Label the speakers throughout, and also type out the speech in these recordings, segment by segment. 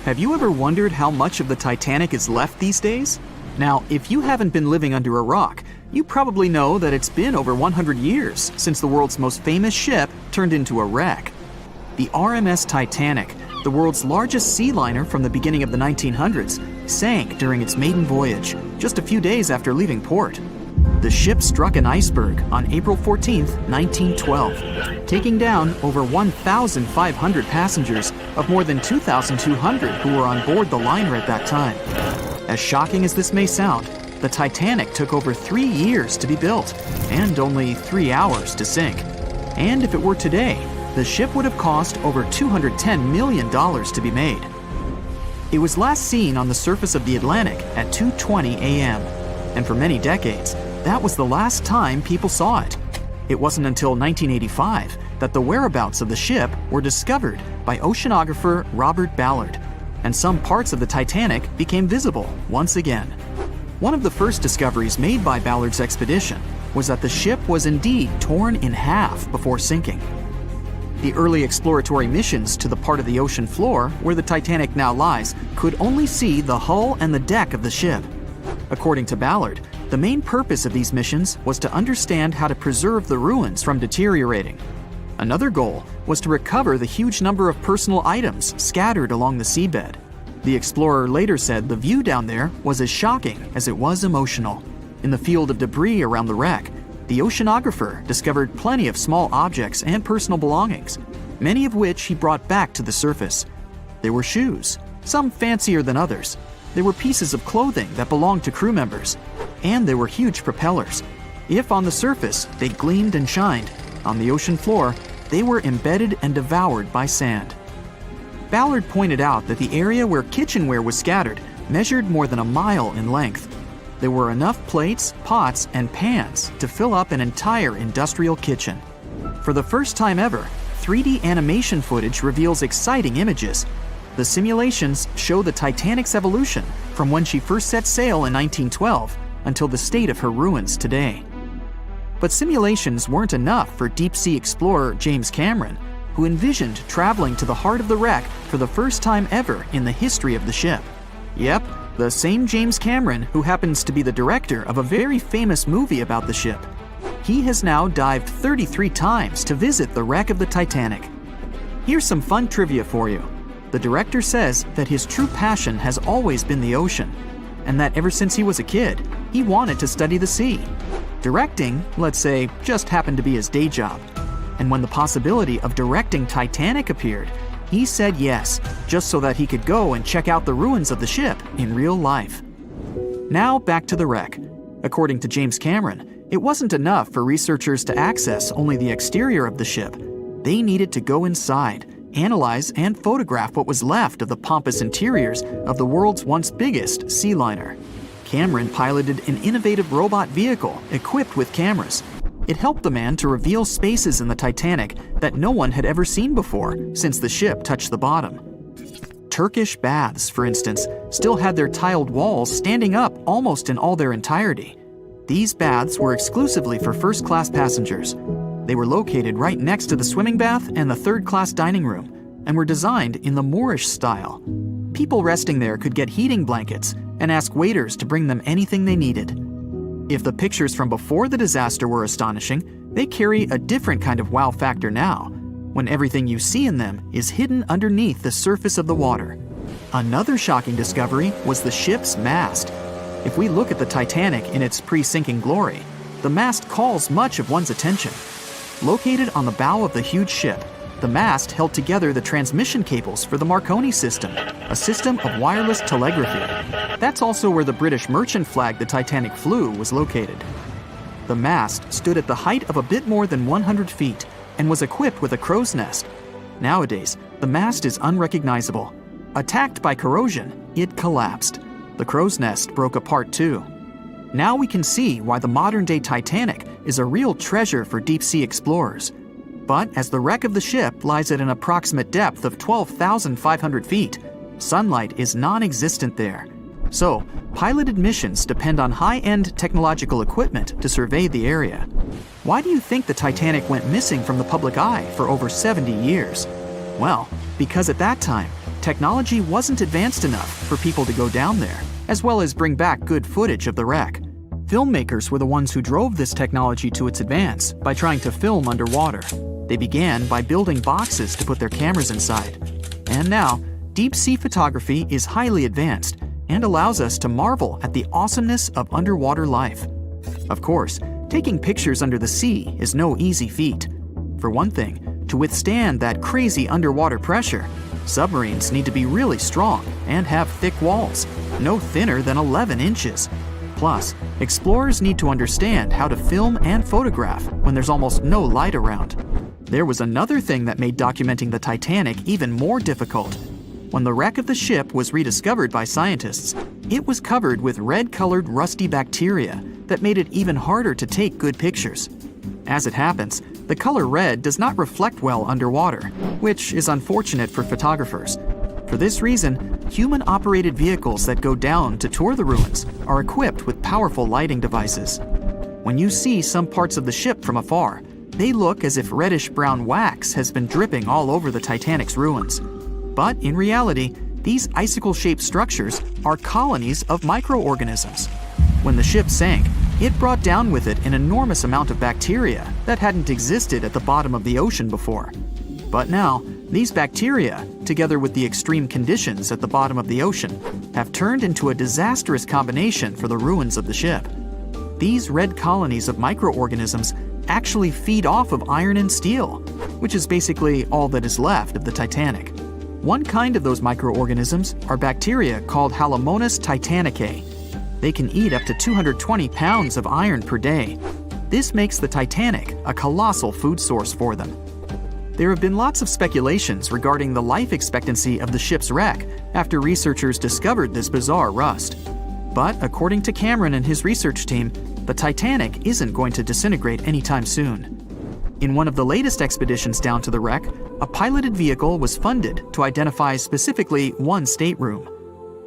Speaker 1: Have you ever wondered how much of the Titanic is left these days? Now, if you haven't been living under a rock, you probably know that it's been over 100 years since the world's most famous ship turned into a wreck. The RMS Titanic, the world's largest sea liner from the beginning of the 1900s, sank during its maiden voyage, just a few days after leaving port. The ship struck an iceberg on April 14, 1912, taking down over 1,500 passengers of more than 2,200 who were on board the liner at that time. As shocking as this may sound, the Titanic took over 3 years to be built and only 3 hours to sink. And if it were today, the ship would have cost over $210 million to be made. It was last seen on the surface of the Atlantic at 2:20 a.m., and for many decades, that was the last time people saw it. It wasn't until 1985 that the whereabouts of the ship were discovered by oceanographer Robert Ballard, and some parts of the Titanic became visible once again. One of the first discoveries made by Ballard's expedition was that the ship was indeed torn in half before sinking. The early exploratory missions to the part of the ocean floor where the Titanic now lies could only see the hull and the deck of the ship. According to Ballard, the main purpose of these missions was to understand how to preserve the ruins from deteriorating. Another goal was to recover the huge number of personal items scattered along the seabed. The explorer later said the view down there was as shocking as it was emotional. In the field of debris around the wreck, the oceanographer discovered plenty of small objects and personal belongings, many of which he brought back to the surface. There were shoes, some fancier than others. There were pieces of clothing that belonged to crew members, and there were huge propellers. If on the surface they gleamed and shined, on the ocean floor they were embedded and devoured by sand. Ballard pointed out that the area where kitchenware was scattered measured more than a mile in length. There were enough plates, pots, and pans to fill up an entire industrial kitchen. For the first time ever, 3D animation footage reveals exciting images. The simulations show the Titanic's evolution from when she first set sail in 1912 until the state of her ruins today. But simulations weren't enough for deep-sea explorer James Cameron, who envisioned traveling to the heart of the wreck for the first time ever in the history of the ship. Yep, the same James Cameron who happens to be the director of a very famous movie about the ship. He has now dived 33 times to visit the wreck of the Titanic. Here's some fun trivia for you. The director says that his true passion has always been the ocean, and that ever since he was a kid, he wanted to study the sea. Directing, let's say, just happened to be his day job. And when the possibility of directing Titanic appeared, he said yes, just so that he could go and check out the ruins of the ship in real life. Now back to the wreck. According to James Cameron, it wasn't enough for researchers to access only the exterior of the ship. They needed to go inside, analyze and photograph what was left of the pompous interiors of the world's once biggest sea liner. Cameron piloted an innovative robot vehicle equipped with cameras. It helped the man to reveal spaces in the Titanic that no one had ever seen before since the ship touched the bottom. Turkish baths, for instance, still had their tiled walls standing up almost in all their entirety. These baths were exclusively for first-class passengers. They were located right next to the swimming bath and the third-class dining room, and were designed in the Moorish style. People resting there could get heating blankets and ask waiters to bring them anything they needed. If the pictures from before the disaster were astonishing, they carry a different kind of wow factor now, when everything you see in them is hidden underneath the surface of the water. Another shocking discovery was the ship's mast. If we look at the Titanic in its pre-sinking glory, the mast calls much of one's attention. Located on the bow of the huge ship, the mast held together the transmission cables for the Marconi system, a system of wireless telegraphy. That's also where the British merchant flag the Titanic flew was located. The mast stood at the height of a bit more than 100 feet and was equipped with a crow's nest. Nowadays, the mast is unrecognizable. Attacked by corrosion, it collapsed. The crow's nest broke apart too. Now we can see why the modern-day Titanic is a real treasure for deep-sea explorers. But as the wreck of the ship lies at an approximate depth of 12,500 feet, sunlight is non-existent there. So, piloted missions depend on high-end technological equipment to survey the area. Why do you think the Titanic went missing from the public eye for over 70 years? Well, because at that time, technology wasn't advanced enough for people to go down there, as well as bring back good footage of the wreck. Filmmakers were the ones who drove this technology to its advance by trying to film underwater. They began by building boxes to put their cameras inside. And now, deep-sea photography is highly advanced and allows us to marvel at the awesomeness of underwater life. Of course, taking pictures under the sea is no easy feat. For one thing, to withstand that crazy underwater pressure, submarines need to be really strong and have thick walls, no thinner than 11 inches. Plus, explorers need to understand how to film and photograph when there's almost no light around. There was another thing that made documenting the Titanic even more difficult. When the wreck of the ship was rediscovered by scientists, it was covered with red-colored rusty bacteria that made it even harder to take good pictures. As it happens, the color red does not reflect well underwater, which is unfortunate for photographers. For this reason, human-operated vehicles that go down to tour the ruins are equipped with powerful lighting devices. When you see some parts of the ship from afar, they look as if reddish-brown wax has been dripping all over the Titanic's ruins. But in reality, these icicle-shaped structures are colonies of microorganisms. When the ship sank, it brought down with it an enormous amount of bacteria that hadn't existed at the bottom of the ocean before. But now, these bacteria, together with the extreme conditions at the bottom of the ocean, have turned into a disastrous combination for the ruins of the ship. These red colonies of microorganisms actually feed off of iron and steel, which is basically all that is left of the Titanic. One kind of those microorganisms are bacteria called RMS Titanic. They can eat up to 220 pounds of iron per day. This makes the Titanic a colossal food source for them. There have been lots of speculations regarding the life expectancy of the ship's wreck after researchers discovered this bizarre rust. But according to Cameron and his research team, the Titanic isn't going to disintegrate anytime soon. In one of the latest expeditions down to the wreck, a piloted vehicle was funded to identify specifically one stateroom.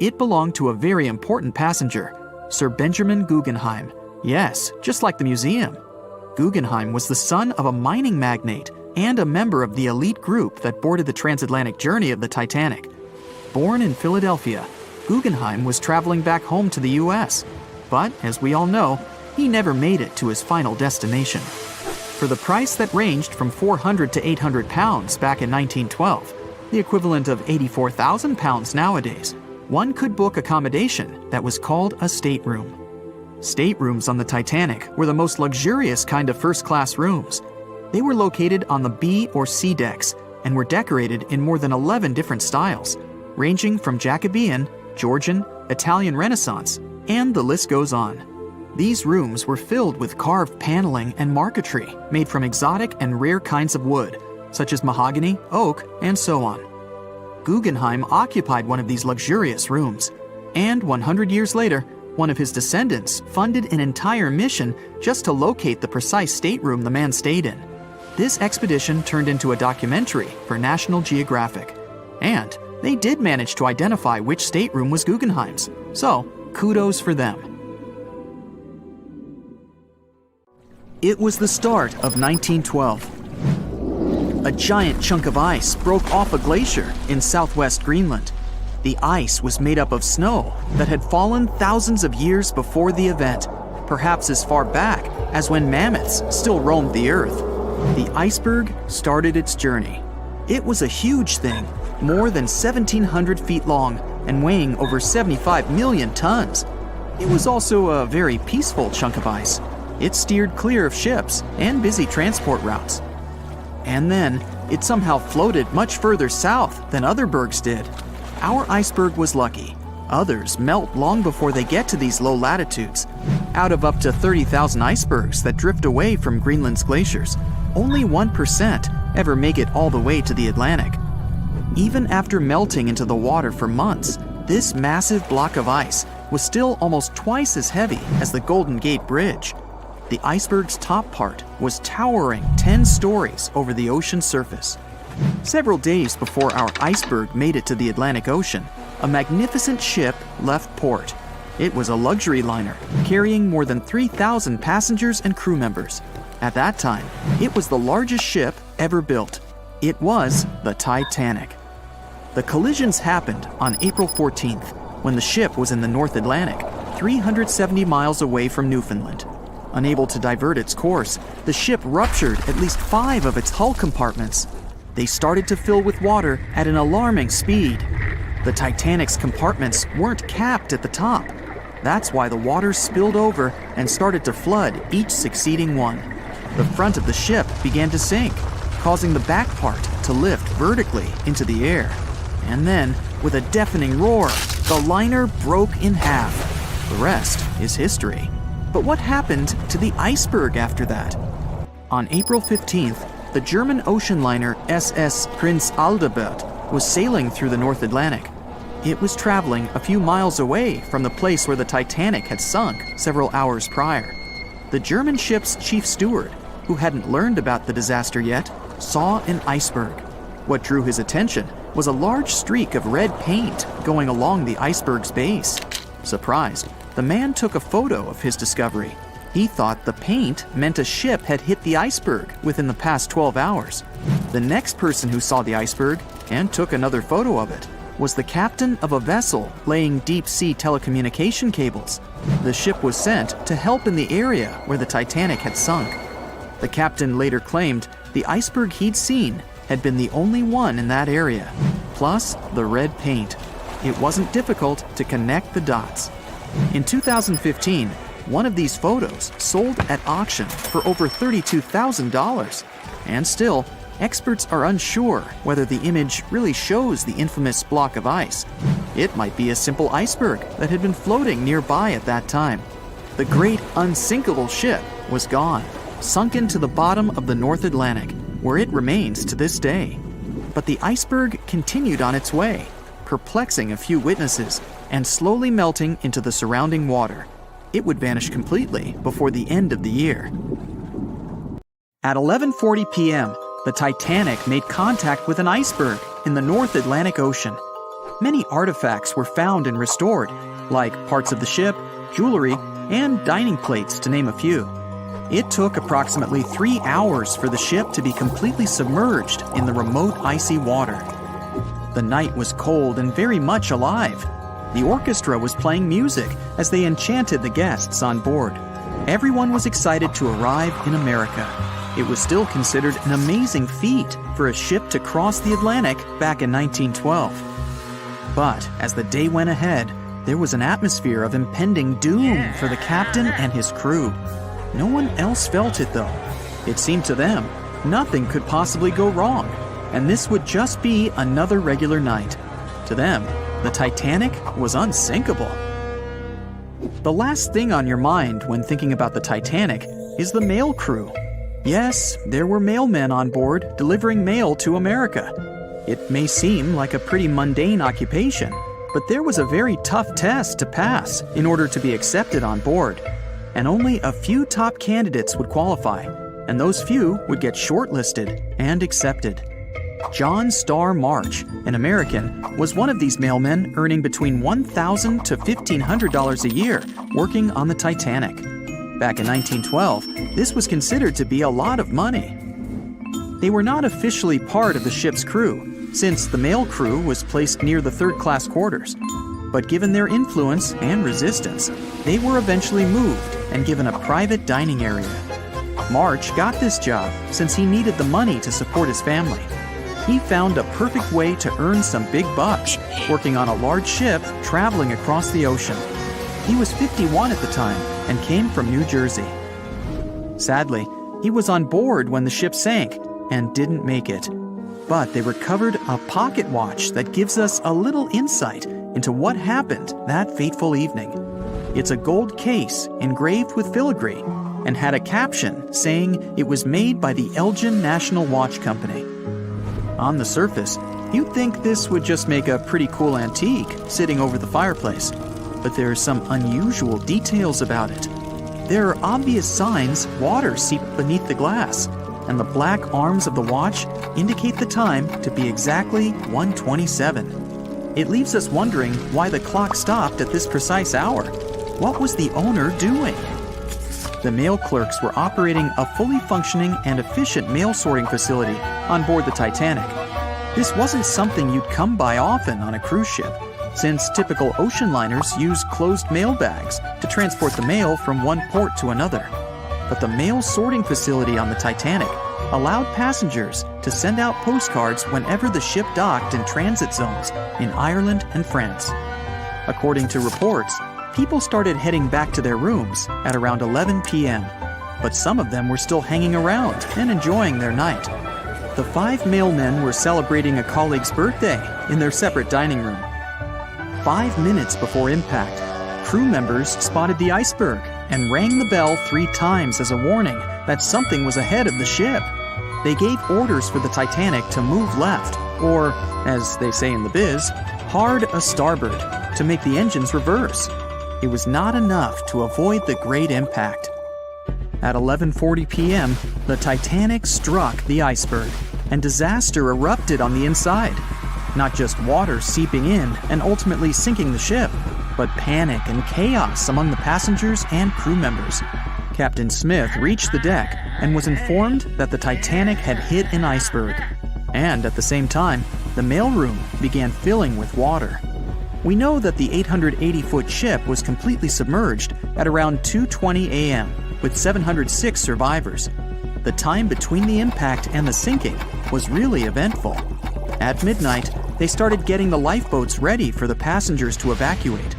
Speaker 1: It belonged to a very important passenger, Sir Benjamin Guggenheim. Yes, just like the museum. Guggenheim was the son of a mining magnate and a member of the elite group that boarded the transatlantic journey of the Titanic. Born in Philadelphia, Guggenheim was traveling back home to the US. But, as we all know, he never made it to his final destination. For the price that ranged from 400 to 800 pounds back in 1912, the equivalent of 84,000 pounds nowadays, one could book accommodation that was called a stateroom. Staterooms on the Titanic were the most luxurious kind of first-class rooms. They were located on the B or C decks and were decorated in more than 11 different styles, ranging from Jacobean, Georgian, Italian Renaissance, and the list goes on. These rooms were filled with carved paneling and marquetry made from exotic and rare kinds of wood, such as mahogany, oak, and so on. Guggenheim occupied one of these luxurious rooms, and 100 years later, one of his descendants funded an entire mission just to locate the precise stateroom the man stayed in. This expedition turned into a documentary for National Geographic, and they did manage to identify which stateroom was Guggenheim's, so kudos for them. It was the start of 1912. A giant chunk of ice broke off a glacier in southwest Greenland. The ice was made up of snow that had fallen thousands of years before the event, perhaps as far back as when mammoths still roamed the earth. The iceberg started its journey. It was a huge thing, more than 1,700 feet long and weighing over 75 million tons. It was also a very peaceful chunk of ice. It steered clear of ships and busy transport routes. And then, it somehow floated much further south than other bergs did. Our iceberg was lucky. Others melt long before they get to these low latitudes. Out of up to 30,000 icebergs that drift away from Greenland's glaciers, only 1% ever make it all the way to the Atlantic. Even after melting into the water for months, this massive block of ice was still almost twice as heavy as the Golden Gate Bridge. The iceberg's top part was towering 10 stories over the ocean's surface. Several days before our iceberg made it to the Atlantic Ocean, a magnificent ship left port. It was a luxury liner carrying more than 3,000 passengers and crew members. At that time, it was the largest ship ever built. It was the Titanic. The collisions happened on April 14th, when the ship was in the North Atlantic, 370 miles away from Newfoundland. Unable to divert its course, the ship ruptured at least 5 of its hull compartments. They started to fill with water at an alarming speed. The Titanic's compartments weren't capped at the top. That's why the water spilled over and started to flood each succeeding one. The front of the ship began to sink, causing the back part to lift vertically into the air. And then, with a deafening roar, the liner broke in half. The rest is history. But what happened to the iceberg after that? On April 15th, the German ocean liner SS Prinz Adalbert was sailing through the North Atlantic. It was traveling a few miles away from the place where the Titanic had sunk several hours prior. The German ship's chief steward, who hadn't learned about the disaster yet, saw an iceberg. What drew his attention was a large streak of red paint going along the iceberg's base. Surprised, the man took a photo of his discovery. He thought the paint meant a ship had hit the iceberg within the past 12 hours. The next person who saw the iceberg and took another photo of it was the captain of a vessel laying deep-sea telecommunication cables. The ship was sent to help in the area where the Titanic had sunk. The captain later claimed the iceberg he'd seen had been the only one in that area, plus the red paint. It wasn't difficult to connect the dots. In 2015, one of these photos sold at auction for over $32,000. And still, experts are unsure whether the image really shows the infamous block of ice. It might be a simple iceberg that had been floating nearby at that time. The great unsinkable ship was gone, sunken to the bottom of the North Atlantic, where it remains to this day. But the iceberg continued on its way, perplexing a few witnesses and slowly melting into the surrounding water. It would vanish completely before the end of the year. At 11:40 p.m., the Titanic made contact with an iceberg in the North Atlantic Ocean. Many artifacts were found and restored, like parts of the ship, jewelry, and dining plates, to name a few. It took approximately 3 hours for the ship to be completely submerged in the remote icy water. The night was cold and very much alive. The orchestra was playing music as they enchanted the guests on board. Everyone was excited to arrive in America. It was still considered an amazing feat for a ship to cross the Atlantic back in 1912. But as the day went ahead, there was an atmosphere of impending doom for the captain and his crew. No one else felt it, though. It seemed to them nothing could possibly go wrong, and this would just be another regular night. To them, the Titanic was unsinkable. The last thing on your mind when thinking about the Titanic is the mail crew. Yes, there were mailmen on board delivering mail to America. It may seem like a pretty mundane occupation, but there was a very tough test to pass in order to be accepted on board. And only a few top candidates would qualify, and those few would get shortlisted and accepted. John Starr March, an American, was one of these mailmen earning between $1,000 to $1,500 a year working on the Titanic. Back in 1912, this was considered to be a lot of money. They were not officially part of the ship's crew, since the mail crew was placed near the third-class quarters. But given their influence and resistance, they were eventually moved and given a private dining area. March got this job since he needed the money to support his family. He found a perfect way to earn some big bucks, working on a large ship traveling across the ocean. He was 51 at the time and came from New Jersey. Sadly, he was on board when the ship sank and didn't make it. But they recovered a pocket watch that gives us a little insight into what happened that fateful evening. It's a gold case engraved with filigree and had a caption saying it was made by the Elgin National Watch Company. On the surface, you'd think this would just make a pretty cool antique sitting over the fireplace, but there are some unusual details about it. There are obvious signs water seeped beneath the glass, and the black arms of the watch indicate the time to be exactly 1:27. It leaves us wondering why the clock stopped at this precise hour. What was the owner doing? The mail clerks were operating a fully functioning and efficient mail sorting facility on board the Titanic. This wasn't something you'd come by often on a cruise ship, since typical ocean liners use closed mail bags to transport the mail from one port to another. But the mail sorting facility on the Titanic allowed passengers to send out postcards whenever the ship docked in transit zones in Ireland and France. According to reports, people started heading back to their rooms at around 11 p.m., but some of them were still hanging around and enjoying their night. The 5 mailmen were celebrating a colleague's birthday in their separate dining room. 5 minutes before impact, crew members spotted the iceberg and rang the bell 3 times as a warning that something was ahead of the ship. They gave orders for the Titanic to move left, or, as they say in the biz, hard a starboard, to make the engines reverse. It was not enough to avoid the great impact. At 11:40 p.m., the Titanic struck the iceberg, and disaster erupted on the inside. Not just water seeping in and ultimately sinking the ship, but panic and chaos among the passengers and crew members. Captain Smith reached the deck and was informed that the Titanic had hit an iceberg. And at the same time, the mailroom began filling with water. We know that the 880-foot ship was completely submerged at around 2:20 a.m., with 706 survivors. The time between the impact and the sinking was really eventful. At midnight, they started getting the lifeboats ready for the passengers to evacuate.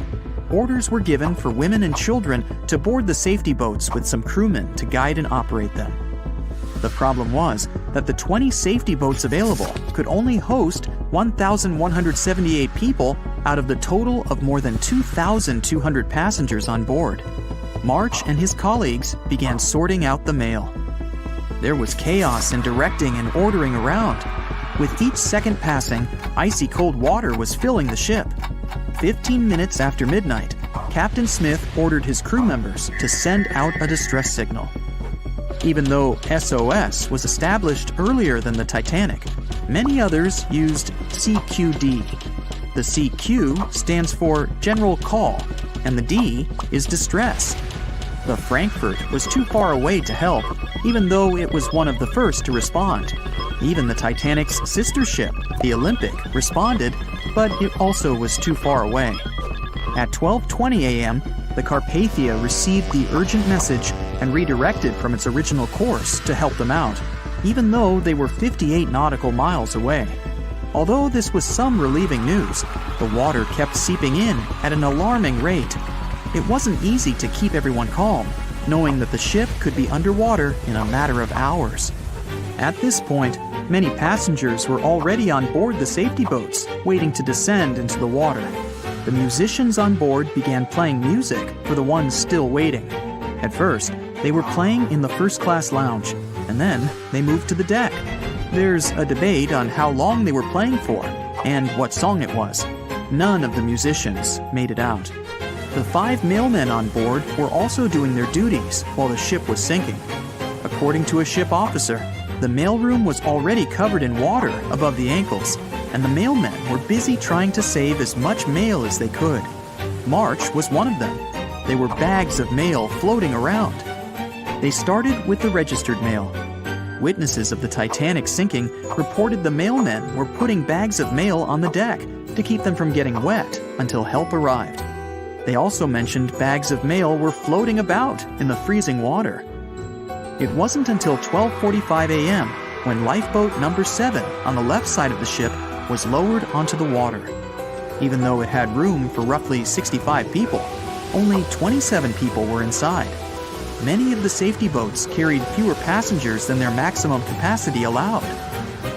Speaker 1: Orders were given for women and children to board the safety boats with some crewmen to guide and operate them. The problem was that the 20 safety boats available could only host 1,178 people out of the total of more than 2,200 passengers on board. March and his colleagues began sorting out the mail. There was chaos in directing and ordering around. With each second passing, icy cold water was filling the ship. 15 minutes after midnight, Captain Smith ordered his crew members to send out a distress signal. Even though SOS was established earlier than the Titanic, many others used CQD. The CQ stands for General Call, and the D is Distress. The Frankfurt was too far away to help, even though it was one of the first to respond. Even the Titanic's sister ship, the Olympic, responded, but it also was too far away. At 12:20 a.m., the Carpathia received the urgent message and redirected from its original course to help them out, even though they were 58 nautical miles away. Although this was some relieving news, the water kept seeping in at an alarming rate. It wasn't easy to keep everyone calm, knowing that the ship could be underwater in a matter of hours. At this point, many passengers were already on board the safety boats, waiting to descend into the water. The musicians on board began playing music for the ones still waiting. At first, they were playing in the first-class lounge, and then they moved to the deck. There's a debate on how long they were playing for and what song it was. None of the musicians made it out. The 5 mailmen on board were also doing their duties while the ship was sinking. According to a ship officer, the mailroom was already covered in water above the ankles, and the mailmen were busy trying to save as much mail as they could. March was one of them. There were bags of mail floating around. They started with the registered mail. Witnesses of the Titanic sinking reported the mailmen were putting bags of mail on the deck to keep them from getting wet until help arrived. They also mentioned bags of mail were floating about in the freezing water. It wasn't until 12:45 a.m. when lifeboat number 7 on the left side of the ship was lowered onto the water. Even though it had room for roughly 65 people, only 27 people were inside. Many of the safety boats carried fewer passengers than their maximum capacity allowed.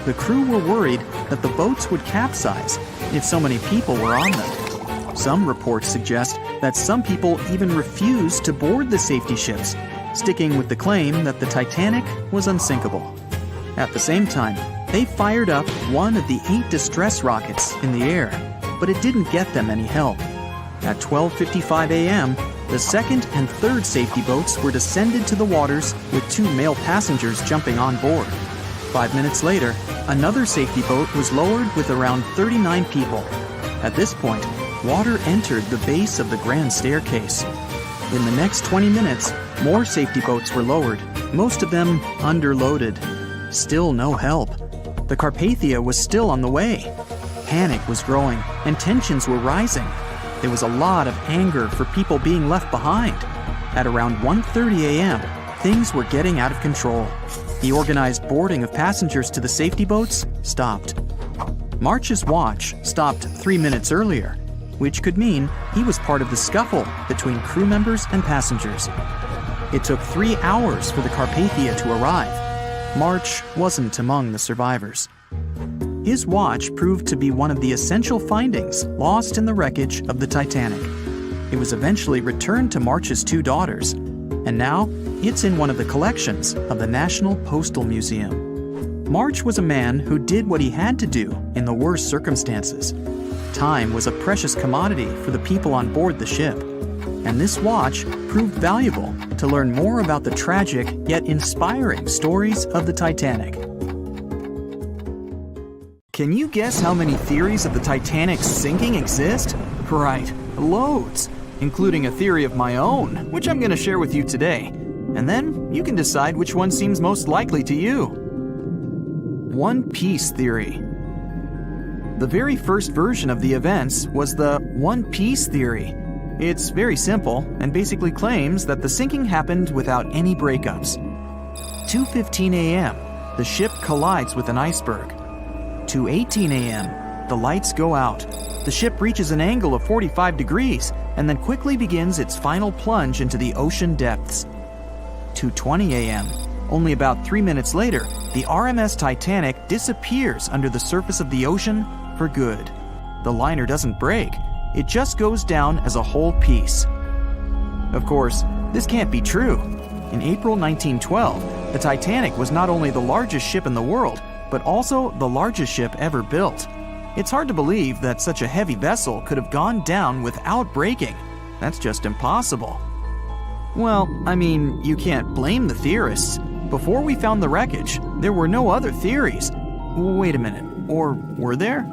Speaker 1: The crew were worried that the boats would capsize if so many people were on them. Some reports suggest that some people even refused to board the safety ships, sticking with the claim that the Titanic was unsinkable. At the same time, they fired up one of the 8 distress rockets in the air, but it didn't get them any help. At 12:55 a.m., the second and third safety boats were descended to the waters with 2 male passengers jumping on board. 5 minutes later, another safety boat was lowered with around 39 people. At this point, water entered the base of the grand staircase. In the next 20 minutes, more safety boats were lowered, most of them underloaded. Still no help. The Carpathia was still on the way. Panic was growing and tensions were rising. There was a lot of anger for people being left behind. At around 1:30 a.m., things were getting out of control. The organized boarding of passengers to the safety boats stopped. March's watch stopped 3 minutes earlier, which could mean he was part of the scuffle between crew members and passengers. It took 3 hours for the Carpathia to arrive. March wasn't among the survivors. His watch proved to be one of the essential findings lost in the wreckage of the Titanic. It was eventually returned to March's 2 daughters, and now it's in one of the collections of the National Postal Museum. March was a man who did what he had to do in the worst circumstances. Time was a precious commodity for the people on board the ship, and this watch proved valuable to learn more about the tragic yet inspiring stories of the Titanic. Can you guess how many theories of the Titanic's sinking exist? Right, loads, including a theory of my own, which I'm going to share with you today. And then you can decide which one seems most likely to you. One Piece theory. The very first version of the events was the One Piece theory. It's very simple and basically claims that the sinking happened without any breakups. 2:15 a.m., the ship collides with an iceberg. 2:18 a.m., the lights go out. The ship reaches an angle of 45 degrees and then quickly begins its final plunge into the ocean depths. 2:20 a.m., only about 3 minutes later, the RMS Titanic disappears under the surface of the ocean for good. The liner doesn't break, it just goes down as a whole piece. Of course, this can't be true. In April 1912, the Titanic was not only the largest ship in the world, but also the largest ship ever built. It's hard to believe that such a heavy vessel could have gone down without breaking. That's just impossible. Well, I mean, you can't blame the theorists. Before we found the wreckage, there were no other theories. Wait a minute, or were there?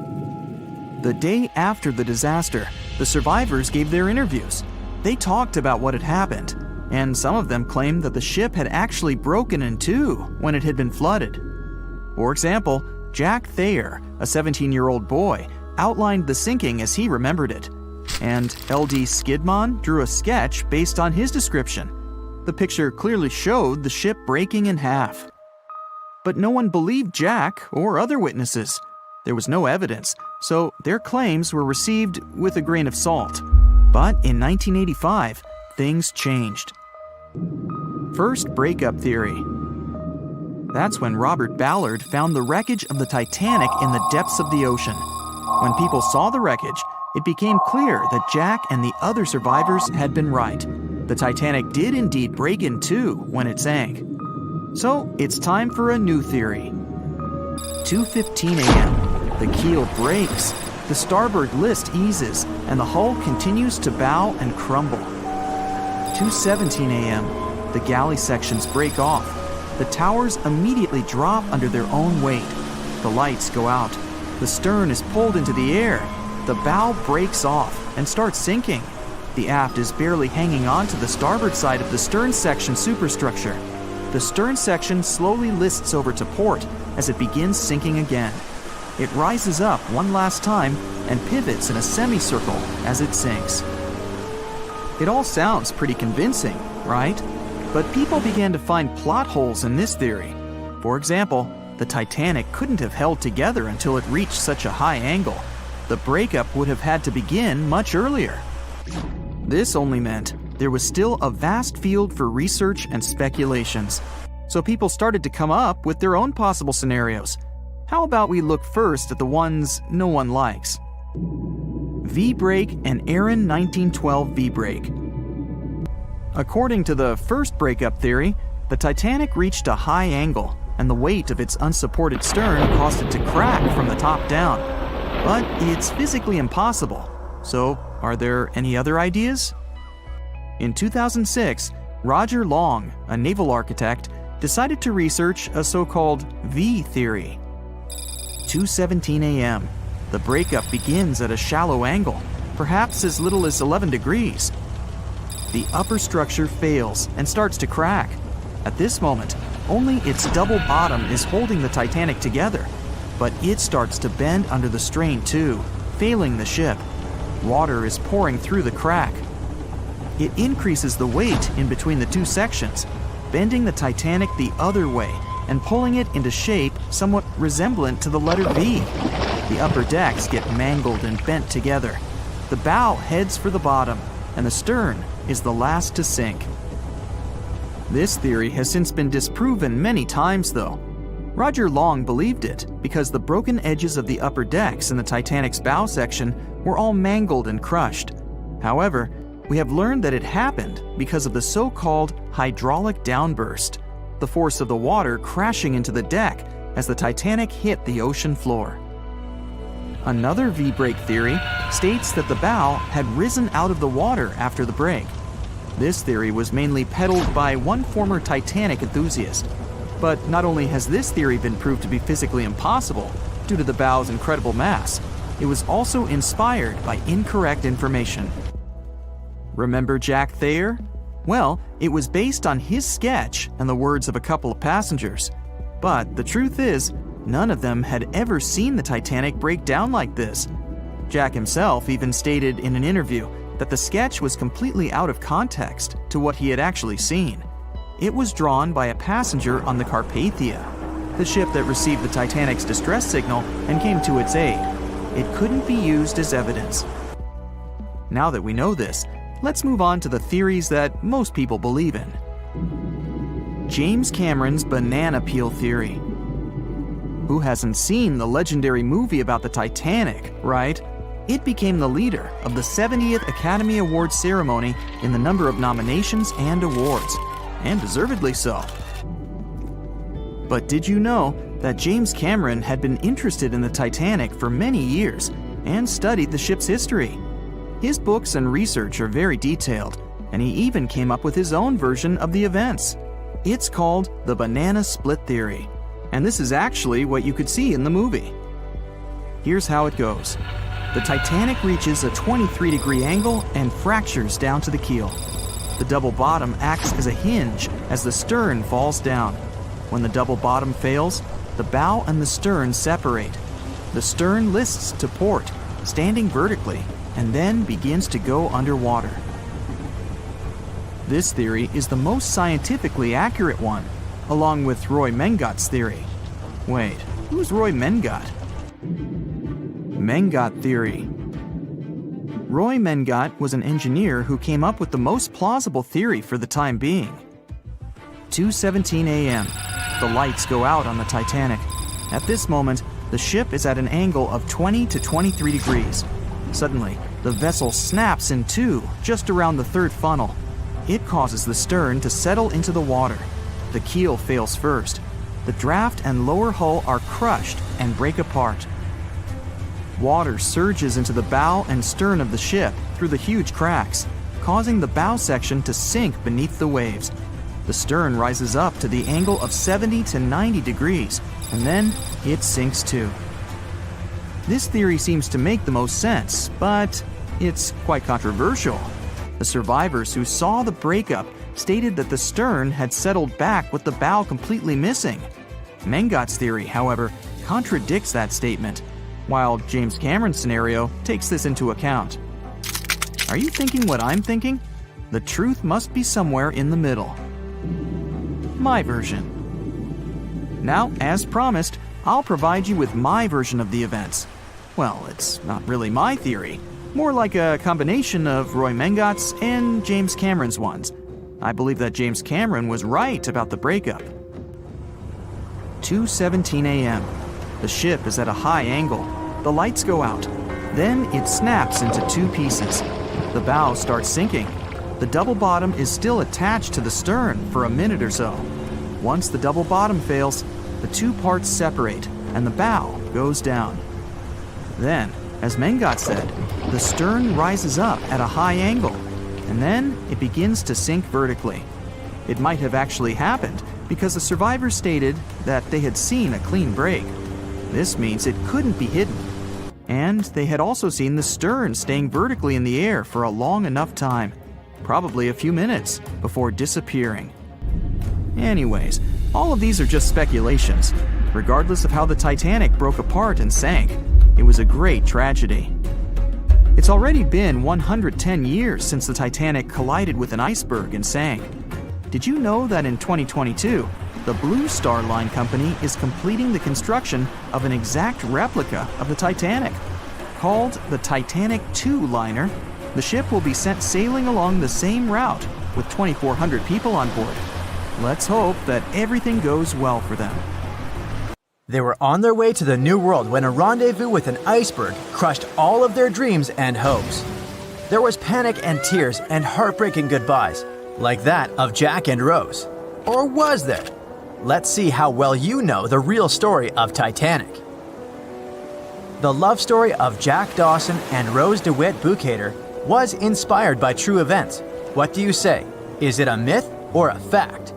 Speaker 1: The day after the disaster, the survivors gave their interviews. They talked about what had happened, and some of them claimed that the ship had actually broken in two when it had been flooded. For example, Jack Thayer, a 17-year-old boy, outlined the sinking as he remembered it, and L.D. Skidmon drew a sketch based on his description. The picture clearly showed the ship breaking in half. But no one believed Jack or other witnesses. There was no evidence, so their claims were received with a grain of salt. But in 1985, things changed. First breakup theory. That's when Robert Ballard found the wreckage of the Titanic in the depths of the ocean. When people saw the wreckage, it became clear that Jack and the other survivors had been right. The Titanic did indeed break in two when it sank. So it's time for a new theory. 2:15 a.m. The keel breaks, the starboard list eases, and the hull continues to bow and crumble. 2:17 a.m. The galley sections break off. The towers immediately drop under their own weight. The lights go out. The stern is pulled into the air. The bow breaks off and starts sinking. The aft is barely hanging on to the starboard side of the stern section superstructure. The stern section slowly lists over to port as it begins sinking again. It rises up one last time and pivots in a semicircle as it sinks. It all sounds pretty convincing, right? But people began to find plot holes in this theory. For example, the Titanic couldn't have held together until it reached such a high angle. The breakup would have had to begin much earlier. This only meant there was still a vast field for research and speculations. So people started to come up with their own possible scenarios. How about we look first at the ones no one likes? V-brake and Aaron 1912 V-brake. According to the first breakup theory, the Titanic reached a high angle, and the weight of its unsupported stern caused it to crack from the top down. But it's physically impossible. So, are there any other ideas? In 2006, Roger Long, a naval architect, decided to research a so-called V theory. 2:17 a.m. The breakup begins at a shallow angle, perhaps as little as 11 degrees. The upper structure fails and starts to crack. At this moment, only its double bottom is holding the Titanic together. But it starts to bend under the strain too, failing the ship. Water is pouring through the crack. It increases the weight in between the two sections, bending the Titanic the other way and pulling it into shape somewhat resemblant to the letter V. The upper decks get mangled and bent together. The bow heads for the bottom, and the stern is the last to sink. This theory has since been disproven many times, though. Roger Long believed it because the broken edges of the upper decks in the Titanic's bow section were all mangled and crushed. However, we have learned that it happened because of the so-called hydraulic downburst, the force of the water crashing into the deck as the Titanic hit the ocean floor. Another V-break theory states that the bow had risen out of the water after the break. This theory was mainly peddled by one former Titanic enthusiast. But not only has this theory been proved to be physically impossible due to the bow's incredible mass, it was also inspired by incorrect information. Remember Jack Thayer? Well, it was based on his sketch and the words of a couple of passengers. But the truth is, none of them had ever seen the Titanic break down like this. Jack himself even stated in an interview that the sketch was completely out of context to what he had actually seen. It was drawn by a passenger on the Carpathia, the ship that received the Titanic's distress signal and came to its aid. It couldn't be used as evidence. Now that we know this, let's move on to the theories that most people believe in. James Cameron's banana peel theory. Who hasn't seen the legendary movie about the Titanic, right? It became the leader of the 70th Academy Awards ceremony in the number of nominations and awards, and deservedly so. But did you know that James Cameron had been interested in the Titanic for many years and studied the ship's history? His books and research are very detailed, and he even came up with his own version of the events. It's called the banana split theory, and this is actually what you could see in the movie. Here's how it goes. The Titanic reaches a 23-degree angle and fractures down to the keel. The double bottom acts as a hinge as the stern falls down. When the double bottom fails, the bow and the stern separate. The stern lists to port, standing vertically, and then begins to go underwater. This theory is the most scientifically accurate one, along with Roy Mengat's theory. Wait, who's Roy Mengat? Mengat theory. Roy Mengat was an engineer who came up with the most plausible theory for the time being. 2:17 a.m. The lights go out on the Titanic. At this moment, the ship is at an angle of 20 to 23 degrees. Suddenly, the vessel snaps in two just around the third funnel. It causes the stern to settle into the water. The keel fails first. The draft and lower hull are crushed and break apart. Water surges into the bow and stern of the ship through the huge cracks, causing the bow section to sink beneath the waves. The stern rises up to the angle of 70 to 90 degrees, and then it sinks too. This theory seems to make the most sense, but it's quite controversial. The survivors who saw the breakup stated that the stern had settled back with the bow completely missing. Mengat's theory, however, contradicts that statement, while James Cameron's scenario takes this into account. Are you thinking what I'm thinking? The truth must be somewhere in the middle. My version. Now, as promised, I'll provide you with my version of the events. Well, it's not really my theory, more like a combination of Roy Mengat's and James Cameron's ones. I believe that James Cameron was right about the breakup. 2:17 a.m. The ship is at a high angle. The lights go out. Then it snaps into two pieces. The bow starts sinking. The double bottom is still attached to the stern for a minute or so. Once the double bottom fails, the two parts separate and the bow goes down. Then, as Mengat said, the stern rises up at a high angle, and then it begins to sink vertically. It might have actually happened because the survivors stated that they had seen a clean break. This means it couldn't be hidden. And they had also seen the stern staying vertically in the air for a long enough time, probably a few minutes, before disappearing. Anyways, all of these are just speculations. Regardless of how the Titanic broke apart and sank, it was a great tragedy. It's already been 110 years since the Titanic collided with an iceberg and sank. Did you know that in 2022, the Blue Star Line Company is completing the construction of an exact replica of the Titanic? Called the Titanic II liner, the ship will be sent sailing along the same route with 2,400 people on board. Let's hope that everything goes well for them.
Speaker 2: They were on their way to the New World when a rendezvous with an iceberg crushed all of their dreams and hopes. There was panic and tears and heartbreaking goodbyes, like that of Jack and Rose. Or was there? Let's see how well you know the real story of Titanic. The love story of Jack Dawson and Rose DeWitt Bukater was inspired by true events. What do you say? Is it a myth or a fact?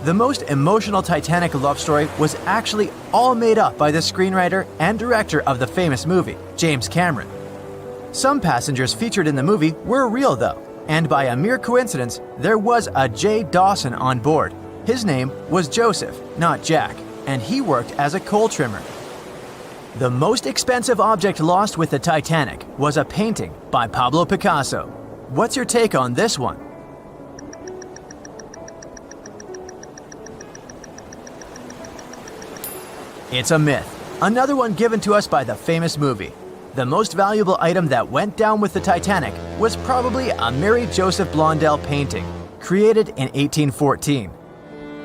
Speaker 2: The most emotional Titanic love story was actually all made up by the screenwriter and director of the famous movie, James Cameron. Some passengers featured in the movie were real though, and by a mere coincidence, there was a J. Dawson on board. His name was Joseph, not Jack, and he worked as a coal trimmer. The most expensive object lost with the Titanic was a painting by Pablo Picasso. What's your take on this one? It's a myth. Another one given to us by the famous movie. The most valuable item that went down with the Titanic was probably a Mary Joseph Blondell painting, created in 1814.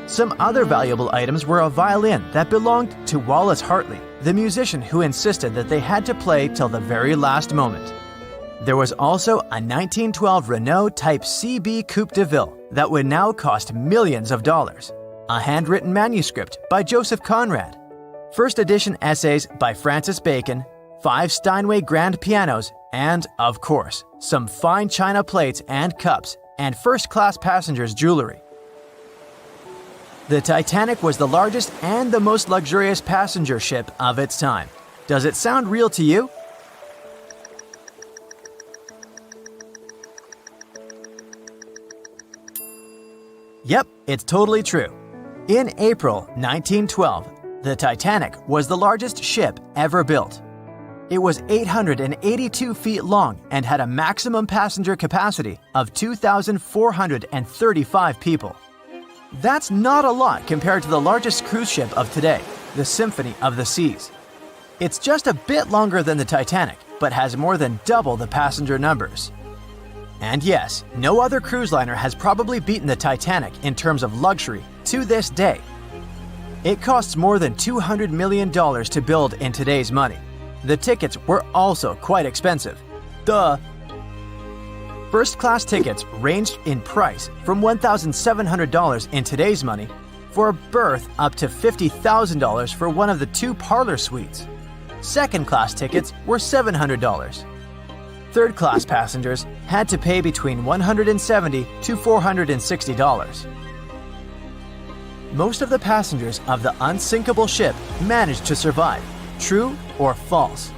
Speaker 2: Some other valuable items were a violin that belonged to Wallace Hartley, the musician who insisted that they had to play till the very last moment. There was also a 1912 Renault Type CB Coupe de Ville that would now cost millions of dollars, a handwritten manuscript by Joseph Conrad, first edition essays by Francis Bacon, 5 Steinway grand pianos, and, of course, some fine china plates and cups, and first-class passengers' jewelry. The Titanic was the largest and the most luxurious passenger ship of its time. Does it sound real to you? Yep, it's totally true. In April 1912, the Titanic was the largest ship ever built. It was 882 feet long and had a maximum passenger capacity of 2,435 people. That's not a lot compared to the largest cruise ship of today, the Symphony of the Seas. It's just a bit longer than the Titanic, but has more than double the passenger numbers. And yes, no other cruise liner has probably beaten the Titanic in terms of luxury to this day. It costs more than $200 million to build in today's money. The tickets were also quite expensive. Duh! First-class tickets ranged in price from $1,700 in today's money for a berth up to $50,000 for one of the 2 parlor suites. Second-class tickets were $700. Third-class passengers had to pay between $170 to $460. Most of the passengers of the unsinkable ship managed to survive. True or false?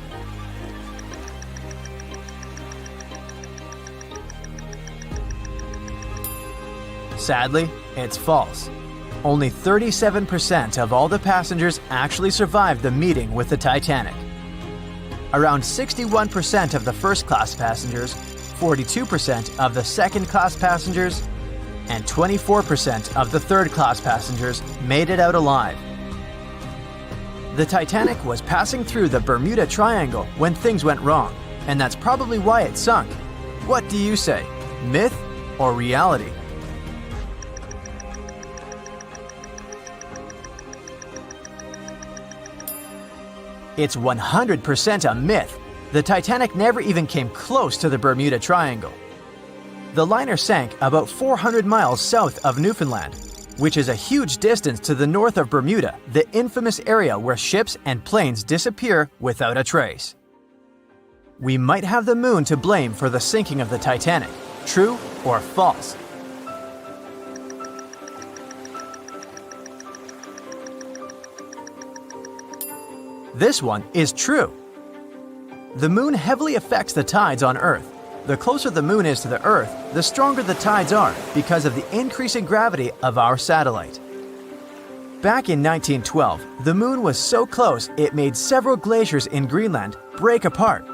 Speaker 2: Sadly, it's false. Only 37% of all the passengers actually survived the meeting with the Titanic. Around 61% of the first-class passengers, 42% of the second-class passengers, and 24% of the third-class passengers made it out alive. The Titanic was passing through the Bermuda Triangle when things went wrong, and that's probably why it sunk. What do you say? Myth or reality? It's 100% a myth. The Titanic never even came close to the Bermuda Triangle. The liner sank about 400 miles south of Newfoundland, which is a huge distance to the north of Bermuda, the infamous area where ships and planes disappear without a trace. We might have the moon to blame for the sinking of the Titanic. True or false? This one is true. The moon heavily affects the tides on Earth. The closer the moon is to the Earth, the stronger the tides are because of the increasing gravity of our satellite. Back in 1912, the moon was so close it made several glaciers in Greenland break apart.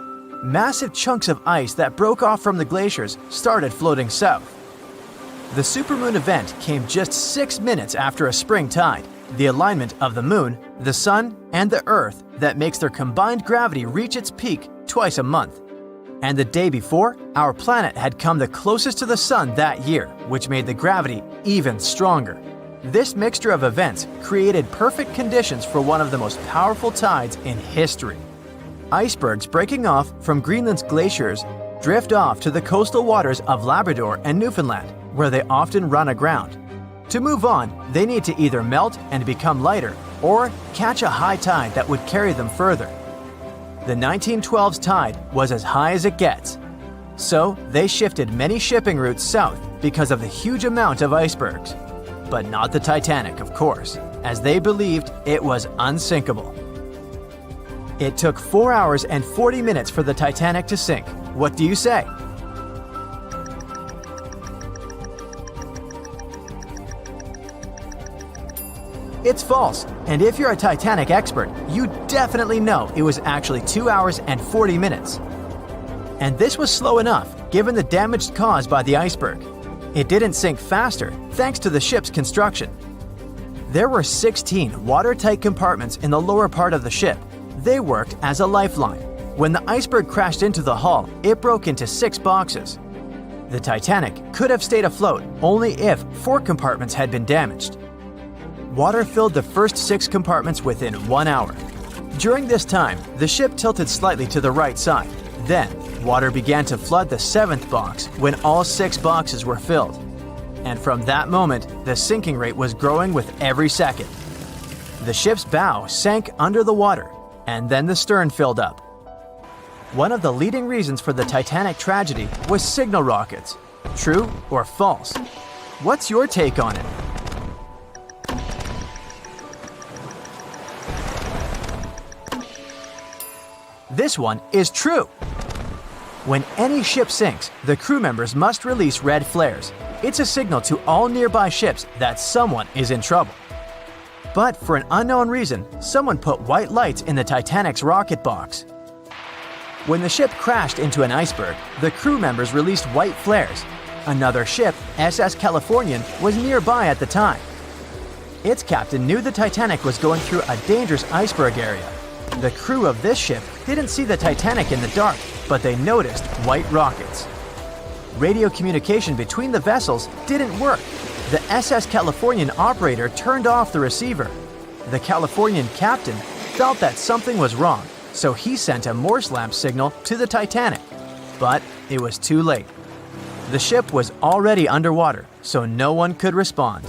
Speaker 2: Massive chunks of ice that broke off from the glaciers started floating south. The supermoon event came just 6 minutes after a spring tide, the alignment of the moon, the sun, and the Earth that makes their combined gravity reach its peak twice a month. And the day before, our planet had come the closest to the sun that year, which made the gravity even stronger. This mixture of events created perfect conditions for one of the most powerful tides in history. Icebergs breaking off from Greenland's glaciers drift off to the coastal waters of Labrador and Newfoundland, where they often run aground. To move on, they need to either melt and become lighter or catch a high tide that would carry them further. The 1912's tide was as high as it gets. So they shifted many shipping routes south because of the huge amount of icebergs. But not the Titanic, of course, as they believed it was unsinkable. It took 4 hours and 40 minutes for the Titanic to sink. What do you say? It's false, and if you're a Titanic expert, you definitely know it was actually 2 hours and 40 minutes. And this was slow enough, given the damage caused by the iceberg. It didn't sink faster, thanks to the ship's construction. There were 16 watertight compartments in the lower part of the ship. They worked as a lifeline. When the iceberg crashed into the hull, it broke into 6 boxes. The Titanic could have stayed afloat only if 4 compartments had been damaged. Water filled the first 6 compartments within 1 hour. During this time, the ship tilted slightly to the right side. Then, water began to flood the 7th box when all 6 boxes were filled. And from that moment, the sinking rate was growing with every second. The ship's bow sank under the water, and then the stern filled up. One of the leading reasons for the Titanic tragedy was signal rockets. True or false? What's your take on it? This one is true. When any ship sinks, the crew members must release red flares. It's a signal to all nearby ships that someone is in trouble. But for an unknown reason, someone put white lights in the Titanic's rocket box. When the ship crashed into an iceberg, the crew members released white flares. Another ship, SS Californian, was nearby at the time. Its captain knew the Titanic was going through a dangerous iceberg area. The crew of this ship didn't see the Titanic in the dark, but they noticed white rockets. Radio communication between the vessels didn't work. The SS Californian operator turned off the receiver. The Californian captain felt that something was wrong, so he sent a Morse lamp signal to the Titanic. But it was too late. The ship was already underwater, so no one could respond.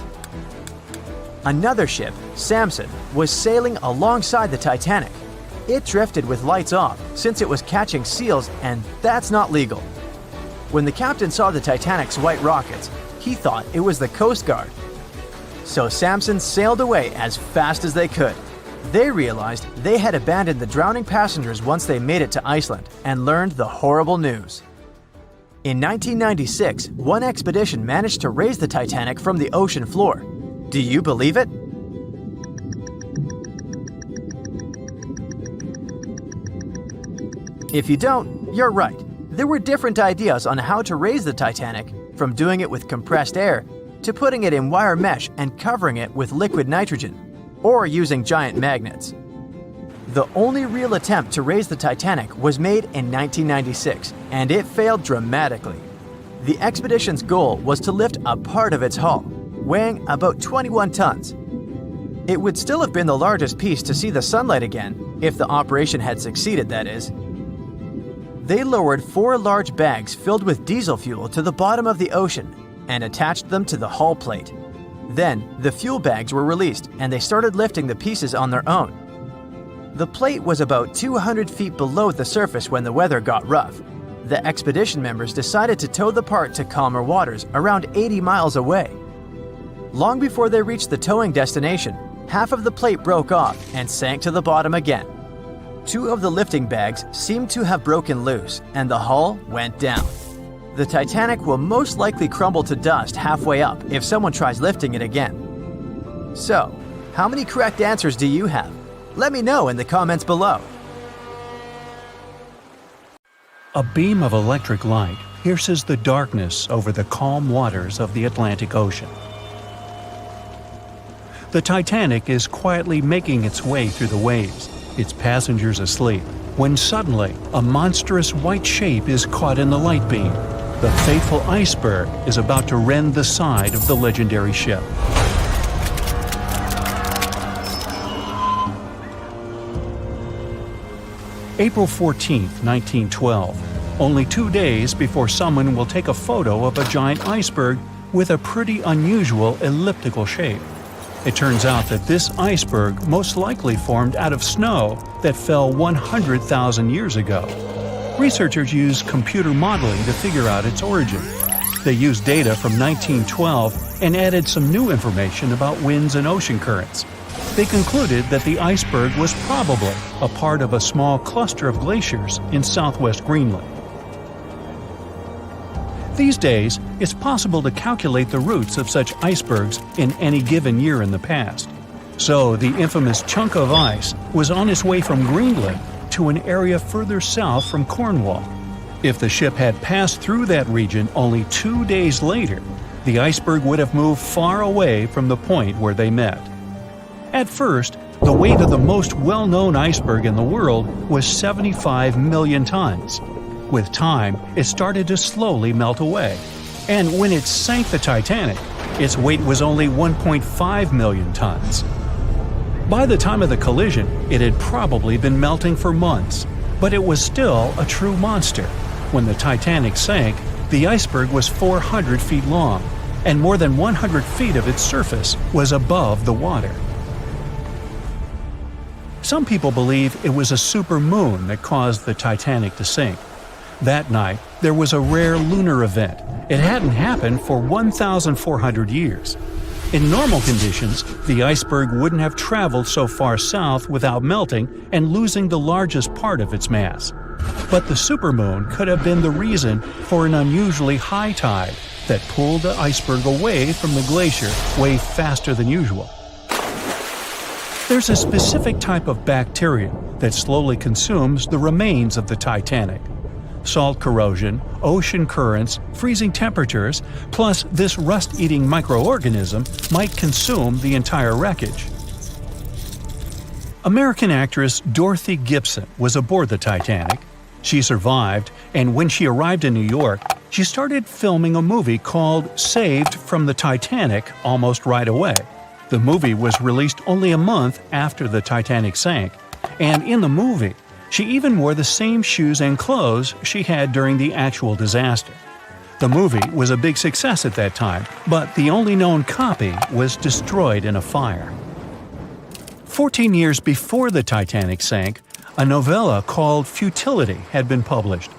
Speaker 2: Another ship, Samson, was sailing alongside the Titanic. It drifted with lights off since it was catching seals, and that's not legal. When the captain saw the Titanic's white rockets, he thought it was the Coast Guard. So Samson sailed away as fast as they could. They realized they had abandoned the drowning passengers once they made it to Iceland and learned the horrible news. In 1996, one expedition managed to raise the Titanic from the ocean floor. Do you believe it? If you don't, you're right. There were different ideas on how to raise the Titanic, from doing it with compressed air to putting it in wire mesh and covering it with liquid nitrogen, or using giant magnets. The only real attempt to raise the Titanic was made in 1996, and it failed dramatically. The expedition's goal was to lift a part of its hull, weighing about 21 tons. It would still have been the largest piece to see the sunlight again, if the operation had succeeded, that is. They lowered 4 large bags filled with diesel fuel to the bottom of the ocean and attached them to the hull plate. Then, the fuel bags were released and they started lifting the pieces on their own. The plate was about 200 feet below the surface when the weather got rough. The expedition members decided to tow the part to calmer waters around 80 miles away. Long before they reached the towing destination, half of the plate broke off and sank to the bottom again. 2 of the lifting bags seemed to have broken loose, and the hull went down. The Titanic will most likely crumble to dust halfway up if someone tries lifting it again. So, how many correct answers do you have? Let me know in the comments below.
Speaker 3: A beam of electric light pierces the darkness over the calm waters of the Atlantic Ocean. The Titanic is quietly making its way through the waves, its passengers asleep, when suddenly a monstrous white shape is caught in the light beam. The fateful iceberg is about to rend the side of the legendary ship. April 14, 1912, only 2 days before someone will take a photo of a giant iceberg with a pretty unusual elliptical shape. It turns out that this iceberg most likely formed out of snow that fell 100,000 years ago. Researchers used computer modeling to figure out its origin. They used data from 1912 and added some new information about winds and ocean currents. They concluded that the iceberg was probably a part of a small cluster of glaciers in southwest Greenland. These days, it's possible to calculate the routes of such icebergs in any given year in the past. So the infamous chunk of ice was on its way from Greenland to an area further south from Cornwall. If the ship had passed through that region only 2 days later, the iceberg would have moved far away from the point where they met. At first, the weight of the most well-known iceberg in the world was 75 million tons. With time, it started to slowly melt away. And when it sank the Titanic, its weight was only 1.5 million tons. By the time of the collision, it had probably been melting for months, but it was still a true monster. When the Titanic sank, the iceberg was 400 feet long, and more than 100 feet of its surface was above the water. Some people believe it was a supermoon that caused the Titanic to sink. That night, there was a rare lunar event. It hadn't happened for 1,400 years. In normal conditions, the iceberg wouldn't have traveled so far south without melting and losing the largest part of its mass. But the supermoon could have been the reason for an unusually high tide that pulled the iceberg away from the glacier way faster than usual. There's a specific type of bacteria that slowly consumes the remains of the Titanic. Salt corrosion, ocean currents, freezing temperatures, plus this rust-eating microorganism might consume the entire wreckage. American actress Dorothy Gibson was aboard the Titanic. She survived, and when she arrived in New York, she started filming a movie called Saved from the Titanic almost right away. The movie was released only a month after the Titanic sank, and in the movie, she even wore the same shoes and clothes she had during the actual disaster. The movie was a big success at that time, but the only known copy was destroyed in a fire. 14 years before the Titanic sank, a novella called Futility had been published,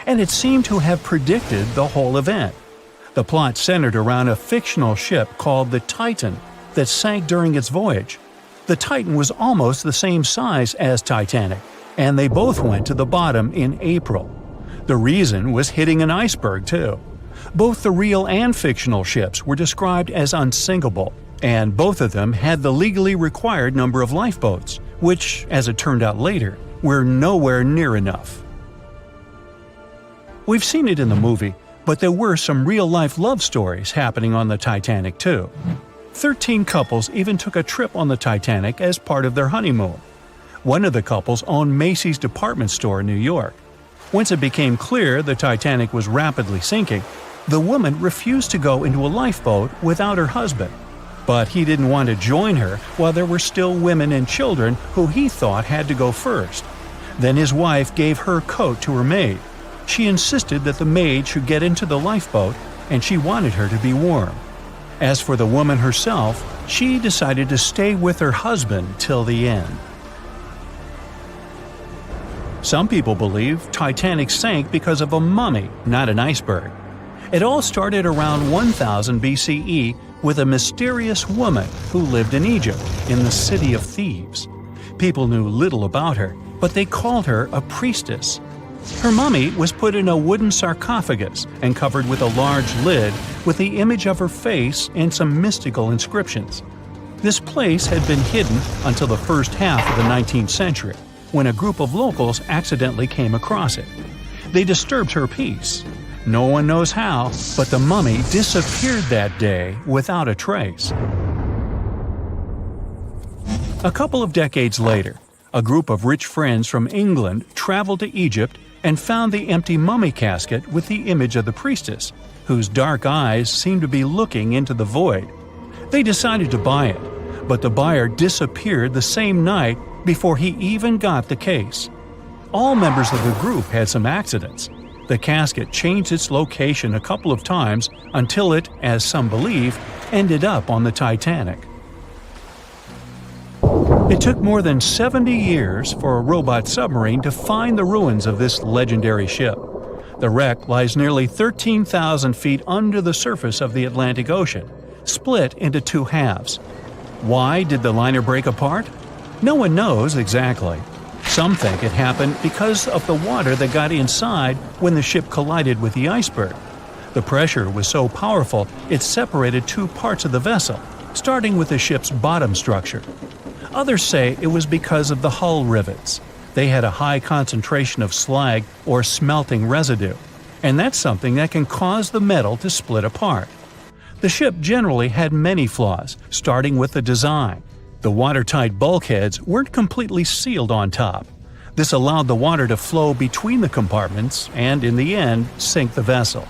Speaker 3: and it seemed to have predicted the whole event. The plot centered around a fictional ship called the Titan that sank during its voyage. The Titan was almost the same size as Titanic, and they both went to the bottom in April. The reason was hitting an iceberg, too. Both the real and fictional ships were described as unsinkable, and both of them had the legally required number of lifeboats, which, as it turned out later, were nowhere near enough. We've seen it in the movie, but there were some real-life love stories happening on the Titanic, too. 13 couples even took a trip on the Titanic as part of their honeymoon. One of the couples owned Macy's department store in New York. Once it became clear the Titanic was rapidly sinking, the woman refused to go into a lifeboat without her husband. But he didn't want to join her while there were still women and children who he thought had to go first. Then his wife gave her coat to her maid. She insisted that the maid should get into the lifeboat, and she wanted her to be warm. As for the woman herself, she decided to stay with her husband till the end. Some people believe Titanic sank because of a mummy, not an iceberg. It all started around 1000 BCE with a mysterious woman who lived in Egypt, in the City of Thieves. People knew little about her, but they called her a priestess. Her mummy was put in a wooden sarcophagus and covered with a large lid with the image of her face and some mystical inscriptions. This place had been hidden until the first half of the 19th century, when a group of locals accidentally came across it. They disturbed her peace. No one knows how, but the mummy disappeared that day without a trace. A couple of decades later, a group of rich friends from England traveled to Egypt and found the empty mummy casket with the image of the priestess, whose dark eyes seemed to be looking into the void. They decided to buy it, but the buyer disappeared the same night before he even got the case. All members of the group had some accidents. The casket changed its location a couple of times until it, as some believe, ended up on the Titanic. It took more than 70 years for a robot submarine to find the ruins of this legendary ship. The wreck lies nearly 13,000 feet under the surface of the Atlantic Ocean, split into two halves. Why did the liner break apart? No one knows exactly. Some think it happened because of the water that got inside when the ship collided with the iceberg. The pressure was so powerful it separated two parts of the vessel, starting with the ship's bottom structure. Others say it was because of the hull rivets. They had a high concentration of slag or smelting residue, and that's something that can cause the metal to split apart. The ship generally had many flaws, starting with the design. The watertight bulkheads weren't completely sealed on top. This allowed the water to flow between the compartments and, in the end, sink the vessel.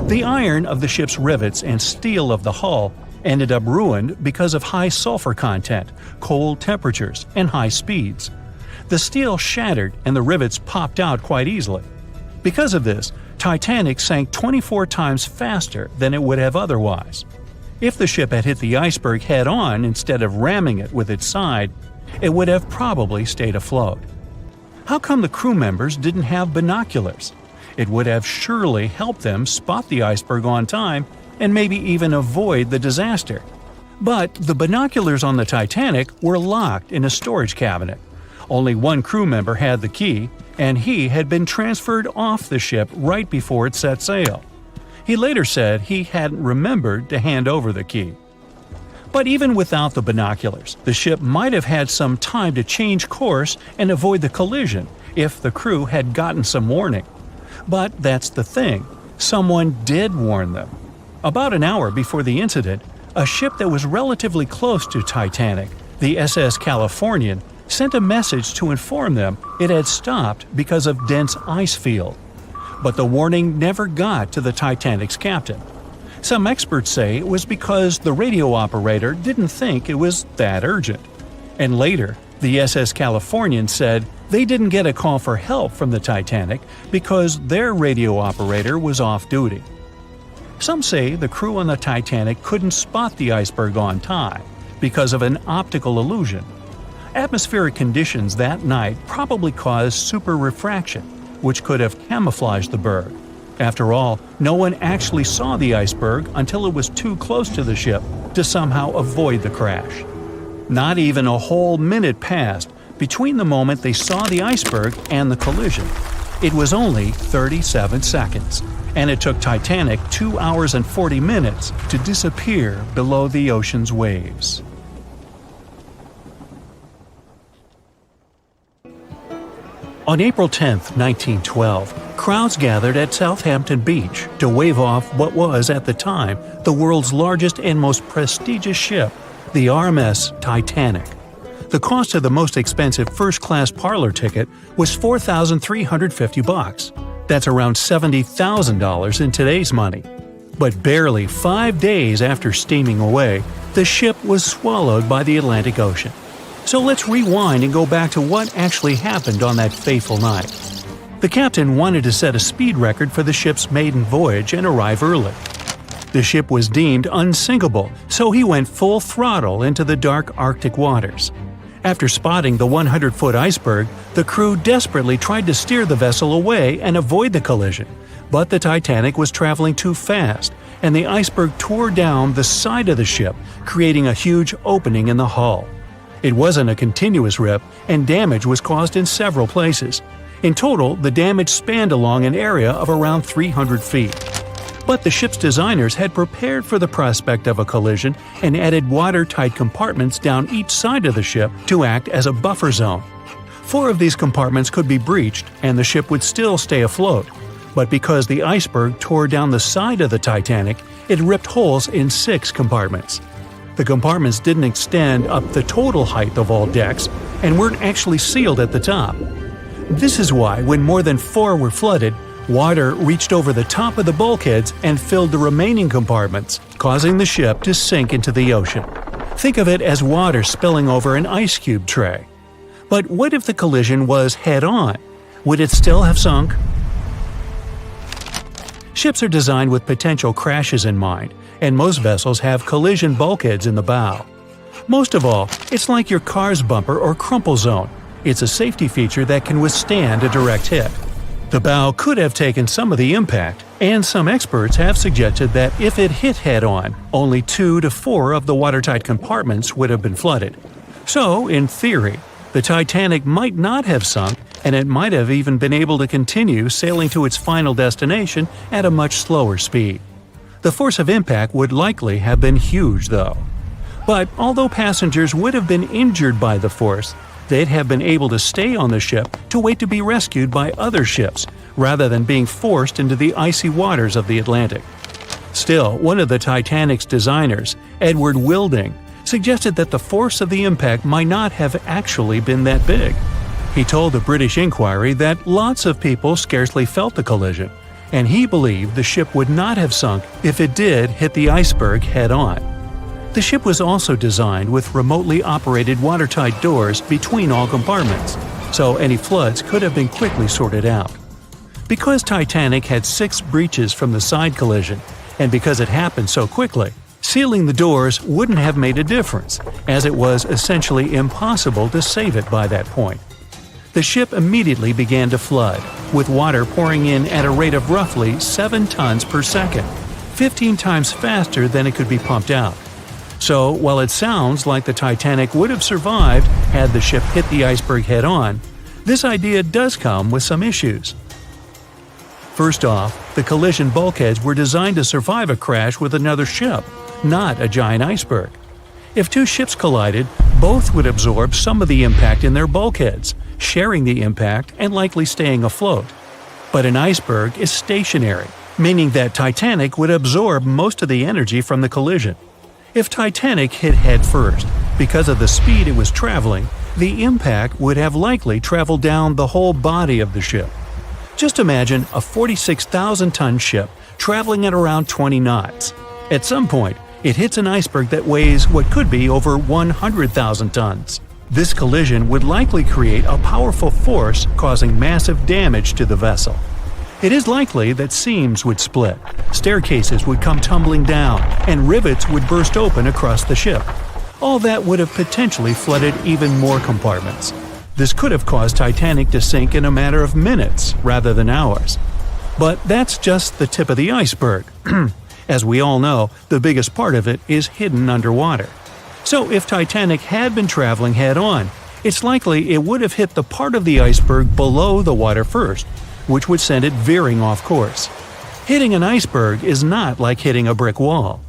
Speaker 3: The iron of the ship's rivets and steel of the hull ended up ruined because of high sulfur content, cold temperatures, and high speeds. The steel shattered and the rivets popped out quite easily. Because of this, Titanic sank 24 times faster than it would have otherwise. If the ship had hit the iceberg head-on instead of ramming it with its side, it would have probably stayed afloat. How come the crew members didn't have binoculars? It would have surely helped them spot the iceberg on time and maybe even avoid the disaster. But the binoculars on the Titanic were locked in a storage cabinet. Only one crew member had the key, and he had been transferred off the ship right before it set sail. He later said he hadn't remembered to hand over the key. But even without the binoculars, the ship might have had some time to change course and avoid the collision if the crew had gotten some warning. But that's the thing, someone did warn them. About an hour before the incident, a ship that was relatively close to Titanic, the SS Californian, sent a message to inform them it had stopped because of dense ice field. But the warning never got to the Titanic's captain. Some experts say it was because the radio operator didn't think it was that urgent. And later, the SS Californian said they didn't get a call for help from the Titanic because their radio operator was off duty. Some say the crew on the Titanic couldn't spot the iceberg on time because of an optical illusion. Atmospheric conditions that night probably caused super refraction, which could have camouflaged the berg. After all, no one actually saw the iceberg until it was too close to the ship to somehow avoid the crash. Not even a whole minute passed between the moment they saw the iceberg and the collision. It was only 37 seconds, and it took Titanic 2 hours and 40 minutes to disappear below the ocean's waves. On April 10, 1912, crowds gathered at Southampton Beach to wave off what was, at the time, the world's largest and most prestigious ship, the RMS Titanic. The cost of the most expensive first-class parlor ticket was $4,350. That's around $70,000 in today's money. But barely 5 days after steaming away, the ship was swallowed by the Atlantic Ocean. So let's rewind and go back to what actually happened on that fateful night. The captain wanted to set a speed record for the ship's maiden voyage and arrive early. The ship was deemed unsinkable, so he went full throttle into the dark Arctic waters. After spotting the 100-foot iceberg, the crew desperately tried to steer the vessel away and avoid the collision, but the Titanic was traveling too fast, and the iceberg tore down the side of the ship, creating a huge opening in the hull. It wasn't a continuous rip, and damage was caused in several places. In total, the damage spanned along an area of around 300 feet. But the ship's designers had prepared for the prospect of a collision and added watertight compartments down each side of the ship to act as a buffer zone. 4 of these compartments could be breached and the ship would still stay afloat. But because the iceberg tore down the side of the Titanic, it ripped holes in 6 compartments. The compartments didn't extend up the total height of all decks and weren't actually sealed at the top. This is why, when more than 4 were flooded, water reached over the top of the bulkheads and filled the remaining compartments, causing the ship to sink into the ocean. Think of it as water spilling over an ice cube tray. But what if the collision was head-on? Would it still have sunk? Ships are designed with potential crashes in mind, and most vessels have collision bulkheads in the bow. Most of all, it's like your car's bumper or crumple zone. It's a safety feature that can withstand a direct hit. The bow could have taken some of the impact, and some experts have suggested that if it hit head-on, only 2 to 4 of the watertight compartments would have been flooded. So, in theory, the Titanic might not have sunk, and it might have even been able to continue sailing to its final destination at a much slower speed. The force of impact would likely have been huge, though. But although passengers would have been injured by the force, they'd have been able to stay on the ship to wait to be rescued by other ships, rather than being forced into the icy waters of the Atlantic. Still, one of the Titanic's designers, Edward Wilding, suggested that the force of the impact might not have actually been that big. He told the British Inquiry that lots of people scarcely felt the collision, and he believed the ship would not have sunk if it did hit the iceberg head-on. The ship was also designed with remotely operated watertight doors between all compartments, so any floods could have been quickly sorted out. Because Titanic had 6 breaches from the side collision, and because it happened so quickly, sealing the doors wouldn't have made a difference, as it was essentially impossible to save it by that point. The ship immediately began to flood, with water pouring in at a rate of roughly 7 tons per second, 15 times faster than it could be pumped out. So, while it sounds like the Titanic would have survived had the ship hit the iceberg head-on, this idea does come with some issues. First off, the collision bulkheads were designed to survive a crash with another ship, not a giant iceberg. If 2 ships collided, both would absorb some of the impact in their bulkheads, sharing the impact and likely staying afloat. But an iceberg is stationary, meaning that Titanic would absorb most of the energy from the collision. If Titanic hit head first, because of the speed it was traveling, the impact would have likely traveled down the whole body of the ship. Just imagine a 46,000-ton ship traveling at around 20 knots. At some point, it hits an iceberg that weighs what could be over 100,000 tons. This collision would likely create a powerful force causing massive damage to the vessel. It is likely that seams would split, staircases would come tumbling down, and rivets would burst open across the ship. All that would have potentially flooded even more compartments. This could have caused Titanic to sink in a matter of minutes rather than hours. But that's just the tip of the iceberg. As we all know, the biggest part of it is hidden underwater. So if Titanic had been traveling head-on, it's likely it would have hit the part of the iceberg below the water first, which would send it veering off course. Hitting an iceberg is not like hitting a brick wall.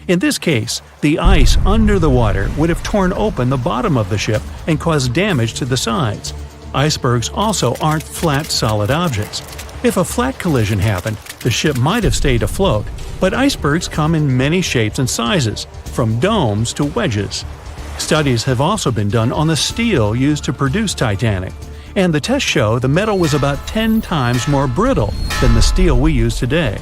Speaker 3: In this case, the ice under the water would have torn open the bottom of the ship and caused damage to the sides. Icebergs also aren't flat, solid objects. If a flat collision happened, the ship might have stayed afloat, but icebergs come in many shapes and sizes, from domes to wedges. Studies have also been done on the steel used to produce Titanic, and the tests show the metal was about 10 times more brittle than the steel we use today.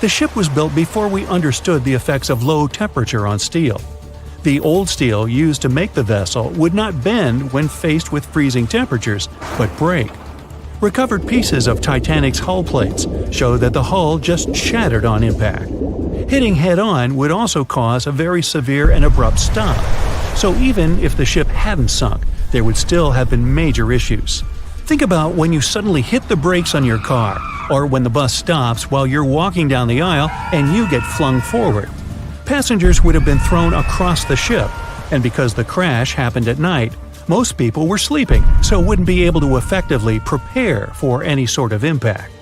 Speaker 3: The ship was built before we understood the effects of low temperature on steel. The old steel used to make the vessel would not bend when faced with freezing temperatures, but break. Recovered pieces of Titanic's hull plates show that the hull just shattered on impact. Hitting head-on would also cause a very severe and abrupt stop, so even if the ship hadn't sunk, there would still have been major issues. Think about when you suddenly hit the brakes on your car, or when the bus stops while you're walking down the aisle and you get flung forward. Passengers would have been thrown across the ship, and because the crash happened at night, Most people were sleeping, so wouldn't be able to effectively prepare for any sort of impact.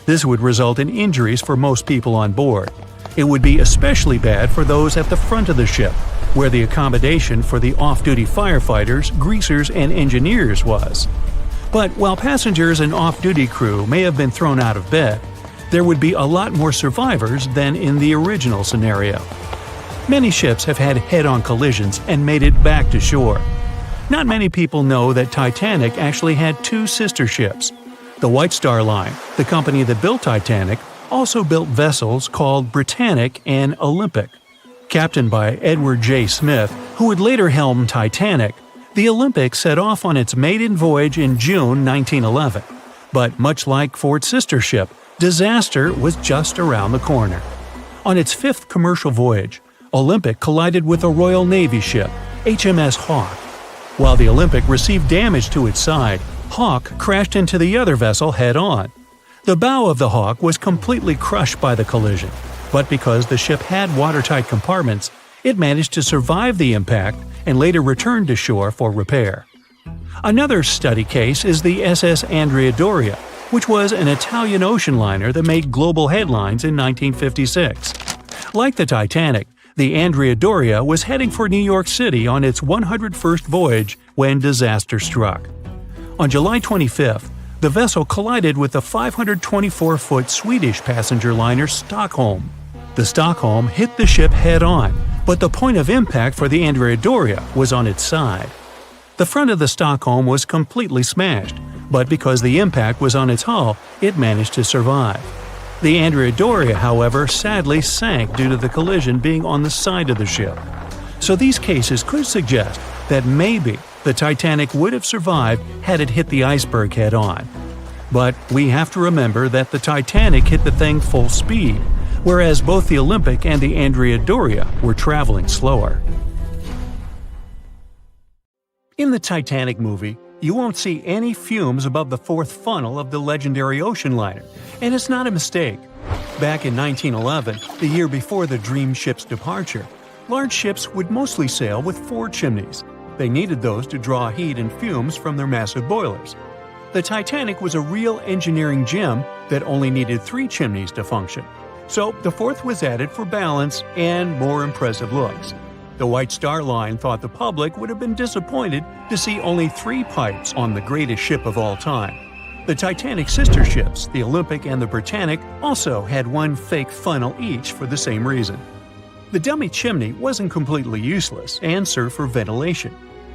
Speaker 3: This would result in injuries for most people on board. It would be especially bad for those at the front of the ship, where the accommodation for the off-duty firefighters, greasers, and engineers was. But while passengers and off-duty crew may have been thrown out of bed, there would be a lot more survivors than in the original scenario. Many ships have had head-on collisions and made it back to shore. Not many people know that Titanic actually had two sister ships. The White Star Line, the company that built Titanic, also built vessels called Britannic and Olympic. Captained by Edward J. Smith, who would later helm Titanic, the Olympic set off on its maiden voyage in June 1911. But much like for its sister ship, disaster was just around the corner. On its fifth commercial voyage, Olympic collided with a Royal Navy ship, HMS Hawke. While the Olympic received damage to its side, Hawke crashed into the other vessel head-on. The bow of the Hawke was completely crushed by the collision, but because the ship had watertight compartments, it managed to survive the impact and later returned to shore for repair. Another study case is the SS Andrea Doria, which was an Italian ocean liner that made global headlines in 1956. Like the Titanic, the Andrea Doria was heading for New York City on its 101st voyage when disaster struck. On July 25th, the vessel collided with the 524-foot Swedish passenger liner Stockholm. The Stockholm hit the ship head-on, but the point of impact for the Andrea Doria was on its side. The front of the Stockholm was completely smashed, but because the impact was on its hull, it managed to survive. The Andrea Doria, however, sadly sank due to the collision being on the side of the ship. So these cases could suggest that maybe the Titanic would have survived had it hit the iceberg head-on. But we have to remember that the Titanic hit the thing full speed, whereas both the Olympic and the Andrea Doria were traveling slower. In the Titanic movie, you won't see any fumes above the fourth funnel of the legendary ocean liner, and it's not a mistake. Back in 1911, the year before the dream ship's departure, large ships would mostly sail with 4 chimneys. They needed those to draw heat and fumes from their massive boilers. The Titanic was a real engineering gem that only needed 3 chimneys to function. So the fourth was added for balance and more impressive looks. The White Star Line thought the public would have been disappointed to see only 3 pipes on the greatest ship of all time. The Titanic sister ships, the Olympic and the Britannic, also had 1 fake funnel each for the same reason. The dummy chimney wasn't completely useless and served for ventilation.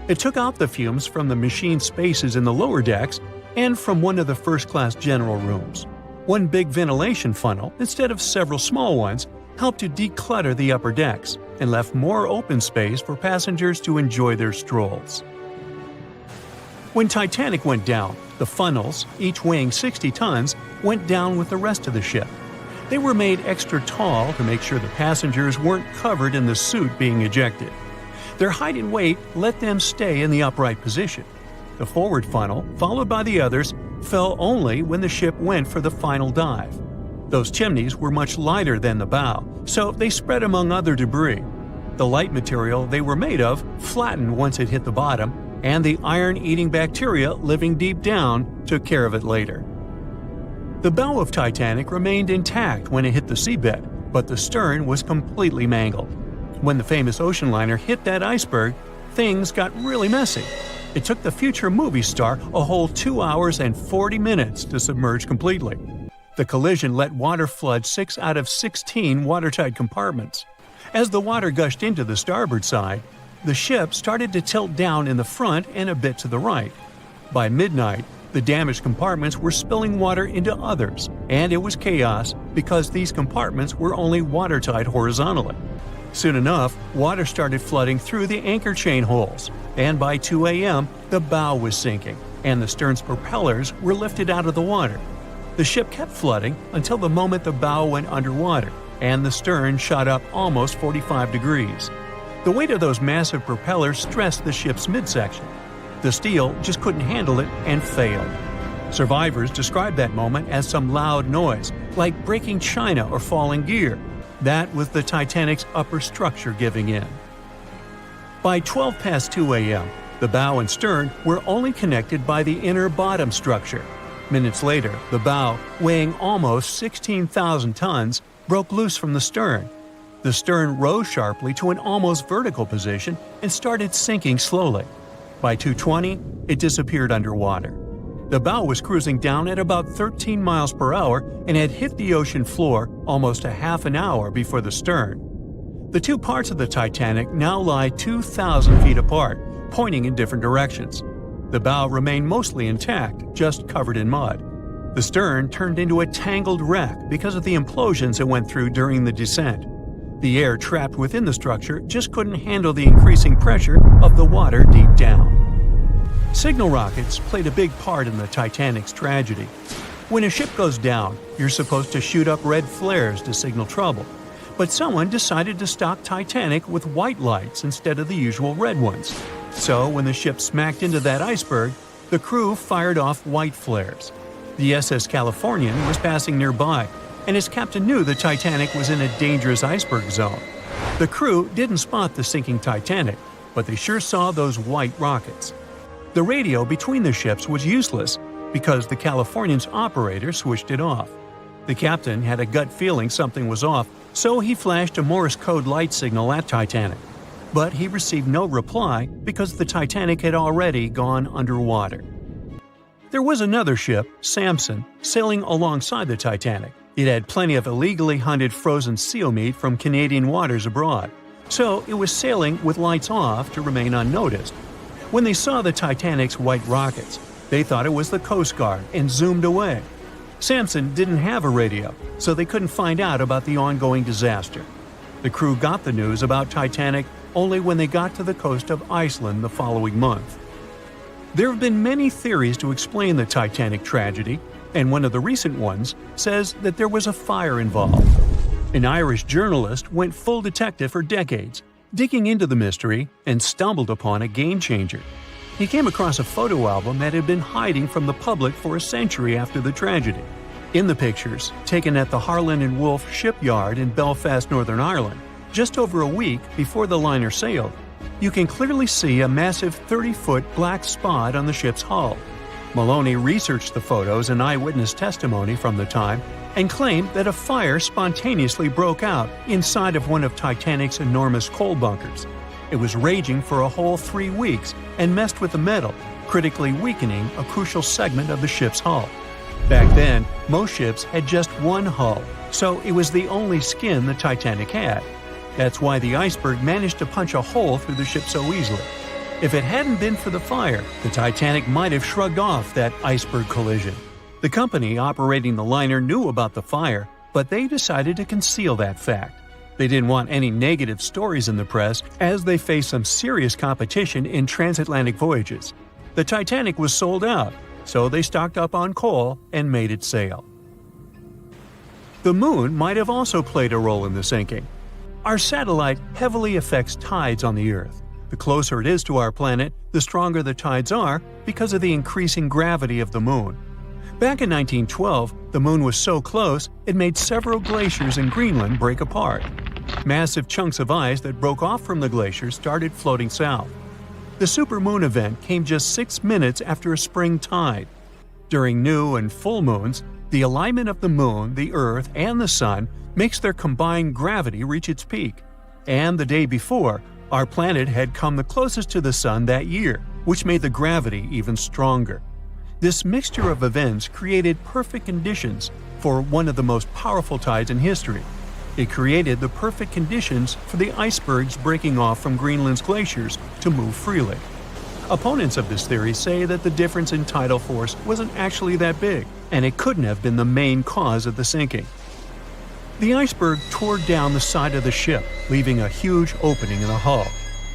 Speaker 3: It took out the fumes from the machine spaces in the lower decks and from one of the first-class general rooms. 1 big ventilation funnel, instead of several small ones, helped to declutter the upper decks and left more open space for passengers to enjoy their strolls. When Titanic went down, the funnels, each weighing 60 tons, went down with the rest of the ship. They were made extra tall to make sure the passengers weren't covered in the soot being ejected. Their height and weight let them stay in the upright position. The forward funnel, followed by the others, fell only when the ship went for the final dive. Those chimneys were much lighter than the bow, so they spread among other debris. The light material they were made of flattened once it hit the bottom, and the iron-eating bacteria living deep down took care of it later. The bow of Titanic remained intact when it hit the seabed, but the stern was completely mangled. When the famous ocean liner hit that iceberg, things got really messy. It took the future movie star a whole 2 hours and 40 minutes to submerge completely. The collision let water flood 6 out of 16 watertight compartments. As the water gushed into the starboard side, the ship started to tilt down in the front and a bit to the right. By midnight, the damaged compartments were spilling water into others, and it was chaos because these compartments were only watertight horizontally. Soon enough, water started flooding through the anchor chain holes, and by 2 a.m., the bow was sinking, and the stern's propellers were lifted out of the water. The ship kept flooding until the moment the bow went underwater, and the stern shot up almost 45 degrees. The weight of those massive propellers stressed the ship's midsection. The steel just couldn't handle it and failed. Survivors described that moment as some loud noise, like breaking china or falling gear. That was the Titanic's upper structure giving in. By 12 past 2 a.m., The bow and stern were only connected by the inner bottom structure. Minutes later, the bow, weighing almost 16,000 tons, broke loose from the stern. The stern rose sharply to an almost vertical position and started sinking slowly. By 2:20, it disappeared underwater. The bow was cruising down at about 13 miles per hour and had hit the ocean floor almost a half an hour before the stern. The two parts of the Titanic now lie 2,000 feet apart, pointing in different directions. The bow remained mostly intact, just covered in mud. The stern turned into a tangled wreck because of the implosions it went through during the descent. The air trapped within the structure just couldn't handle the increasing pressure of the water deep down. Signal rockets played a big part in the Titanic's tragedy. When a ship goes down, you're supposed to shoot up red flares to signal trouble. But someone decided to stock Titanic with white lights instead of the usual red ones. So when the ship smacked into that iceberg, the crew fired off white flares. The SS Californian was passing nearby, and his captain knew the Titanic was in a dangerous iceberg zone. The crew didn't spot the sinking Titanic, but they sure saw those white rockets. The radio between the ships was useless because the Californian's operator switched it off. The captain had a gut feeling something was off, so he flashed a Morse code light signal at Titanic. But he received no reply because the Titanic had already gone underwater. There was another ship, Samson, sailing alongside the Titanic. It had plenty of illegally hunted frozen seal meat from Canadian waters abroad, so it was sailing with lights off to remain unnoticed. When they saw the Titanic's white rockets, they thought it was the Coast Guard and zoomed away. Samson didn't have a radio, so they couldn't find out about the ongoing disaster. The crew got the news about Titanic only when they got to the coast of Iceland the following month. There have been many theories to explain the Titanic tragedy, and one of the recent ones says that there was a fire involved. An Irish journalist went full detective for decades, digging into the mystery, and stumbled upon a game-changer. He came across a photo album that had been hiding from the public for a century after the tragedy. In the pictures, taken at the Harland and Wolff shipyard in Belfast, Northern Ireland, just over a week before the liner sailed, you can clearly see a massive 30-foot black spot on the ship's hull. Maloney researched the photos and eyewitness testimony from the time and claimed that a fire spontaneously broke out inside of one of Titanic's enormous coal bunkers. It was raging for a whole 3 weeks and messed with the metal, critically weakening a crucial segment of the ship's hull. Back then, most ships had just one hull, so it was the only skin the Titanic had. That's why the iceberg managed to punch a hole through the ship so easily. If it hadn't been for the fire, the Titanic might have shrugged off that iceberg collision. The company operating the liner knew about the fire, but they decided to conceal that fact. They didn't want any negative stories in the press as they faced some serious competition in transatlantic voyages. The Titanic was sold out, so they stocked up on coal and made it sail. The moon might have also played a role in the sinking. Our satellite heavily affects tides on the Earth. The closer it is to our planet, the stronger the tides are because of the increasing gravity of the moon. Back in 1912, the moon was so close it made several glaciers in Greenland break apart. Massive chunks of ice that broke off from the glaciers started floating south. The supermoon event came just 6 minutes after a spring tide. During new and full moons, the alignment of the moon, the Earth, and the Sun makes their combined gravity reach its peak. And the day before, our planet had come the closest to the Sun that year, which made the gravity even stronger. This mixture of events created perfect conditions for one of the most powerful tides in history. It created the perfect conditions for the icebergs breaking off from Greenland's glaciers to move freely. Opponents of this theory say that the difference in tidal force wasn't actually that big, and it couldn't have been the main cause of the sinking. The iceberg tore down the side of the ship, leaving a huge opening in the hull.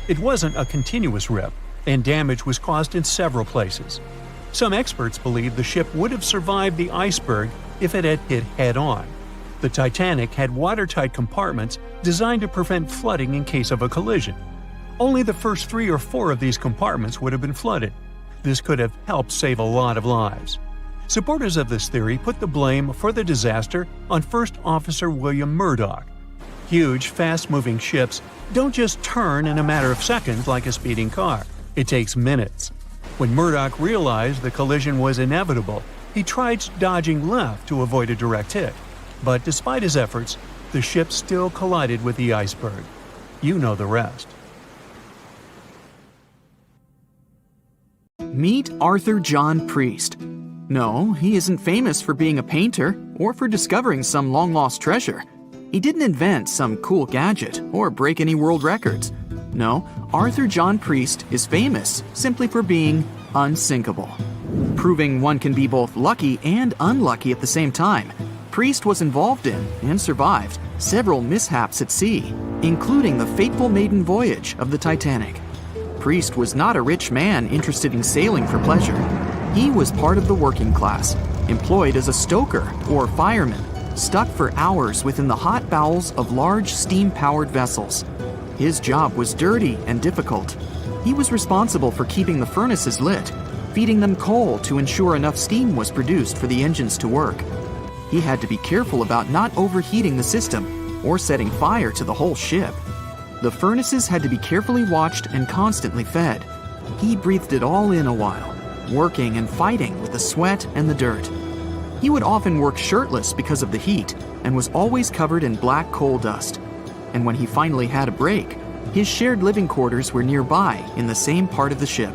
Speaker 3: It wasn't a continuous rip, and damage was caused in several places. Some experts believe the ship would have survived the iceberg if it had hit head-on. The Titanic had watertight compartments designed to prevent flooding in case of a collision. Only the first 3 or 4 of these compartments would have been flooded. This could have helped save a lot of lives. Supporters of this theory put the blame for the disaster on First Officer William Murdoch. Huge, fast-moving ships don't just turn in a matter of seconds like a speeding car. It takes minutes. When Murdoch realized the collision was inevitable, he tried dodging left to avoid a direct hit. But despite his efforts, the ship still collided with the iceberg. You know the rest.
Speaker 1: Meet Arthur John Priest. No, he isn't famous for being a painter or for discovering some long-lost treasure. He didn't invent some cool gadget or break any world records. No, Arthur John Priest is famous simply for being unsinkable. Proving one can be both lucky and unlucky at the same time, Priest was involved in and survived several mishaps at sea, including the fateful maiden voyage of the Titanic. Priest was not a rich man interested in sailing for pleasure. He was part of the working class, employed as a stoker or fireman, stuck for hours within the hot bowels of large steam-powered vessels. His job was dirty and difficult. He was responsible for keeping the furnaces lit, feeding them coal to ensure enough steam was produced for the engines to work. He had to be careful about not overheating the system or setting fire to the whole ship. The furnaces had to be carefully watched and constantly fed. He breathed it all in a while, working and fighting with the sweat and the dirt. He would often work shirtless because of the heat and was always covered in black coal dust. And when he finally had a break, his shared living quarters were nearby in the same part of the ship.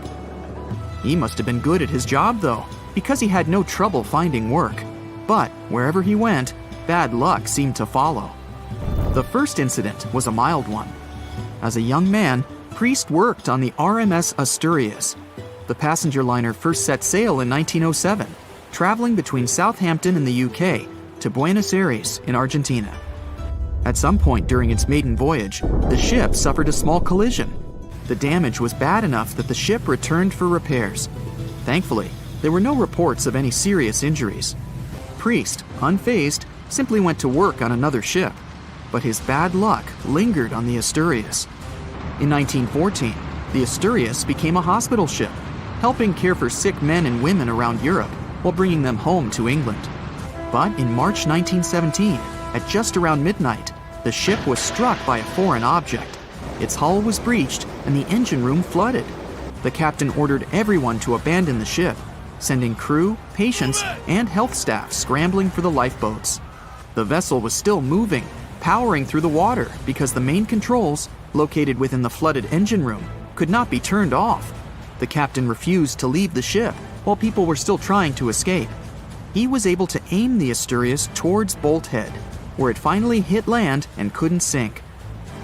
Speaker 1: He must have been good at his job, though, because he had no trouble finding work. But wherever he went, bad luck seemed to follow. The first incident was a mild one. As a young man, Priest worked on the RMS Asturias. The passenger liner first set sail in 1907, traveling between Southampton in the UK to Buenos Aires in Argentina. At some point during its maiden voyage, the ship suffered a small collision. The damage was bad enough that the ship returned for repairs. Thankfully, there were no reports of any serious injuries. Priest, unfazed, simply went to work on another ship, but his bad luck lingered on the Asturias. In 1914, the Asturias became a hospital ship, helping care for sick men and women around Europe while bringing them home to England. But in March 1917, at just around midnight, the ship was struck by a foreign object. Its hull was breached and the engine room flooded. The captain ordered everyone to abandon the ship, sending crew, patients, and health staff scrambling for the lifeboats. The vessel was still moving, powering through the water because the main controls, located within the flooded engine room, could not be turned off. The captain refused to leave the ship while people were still trying to escape. He was able to aim the Asturias towards Bolt Head, where it finally hit land and couldn't sink.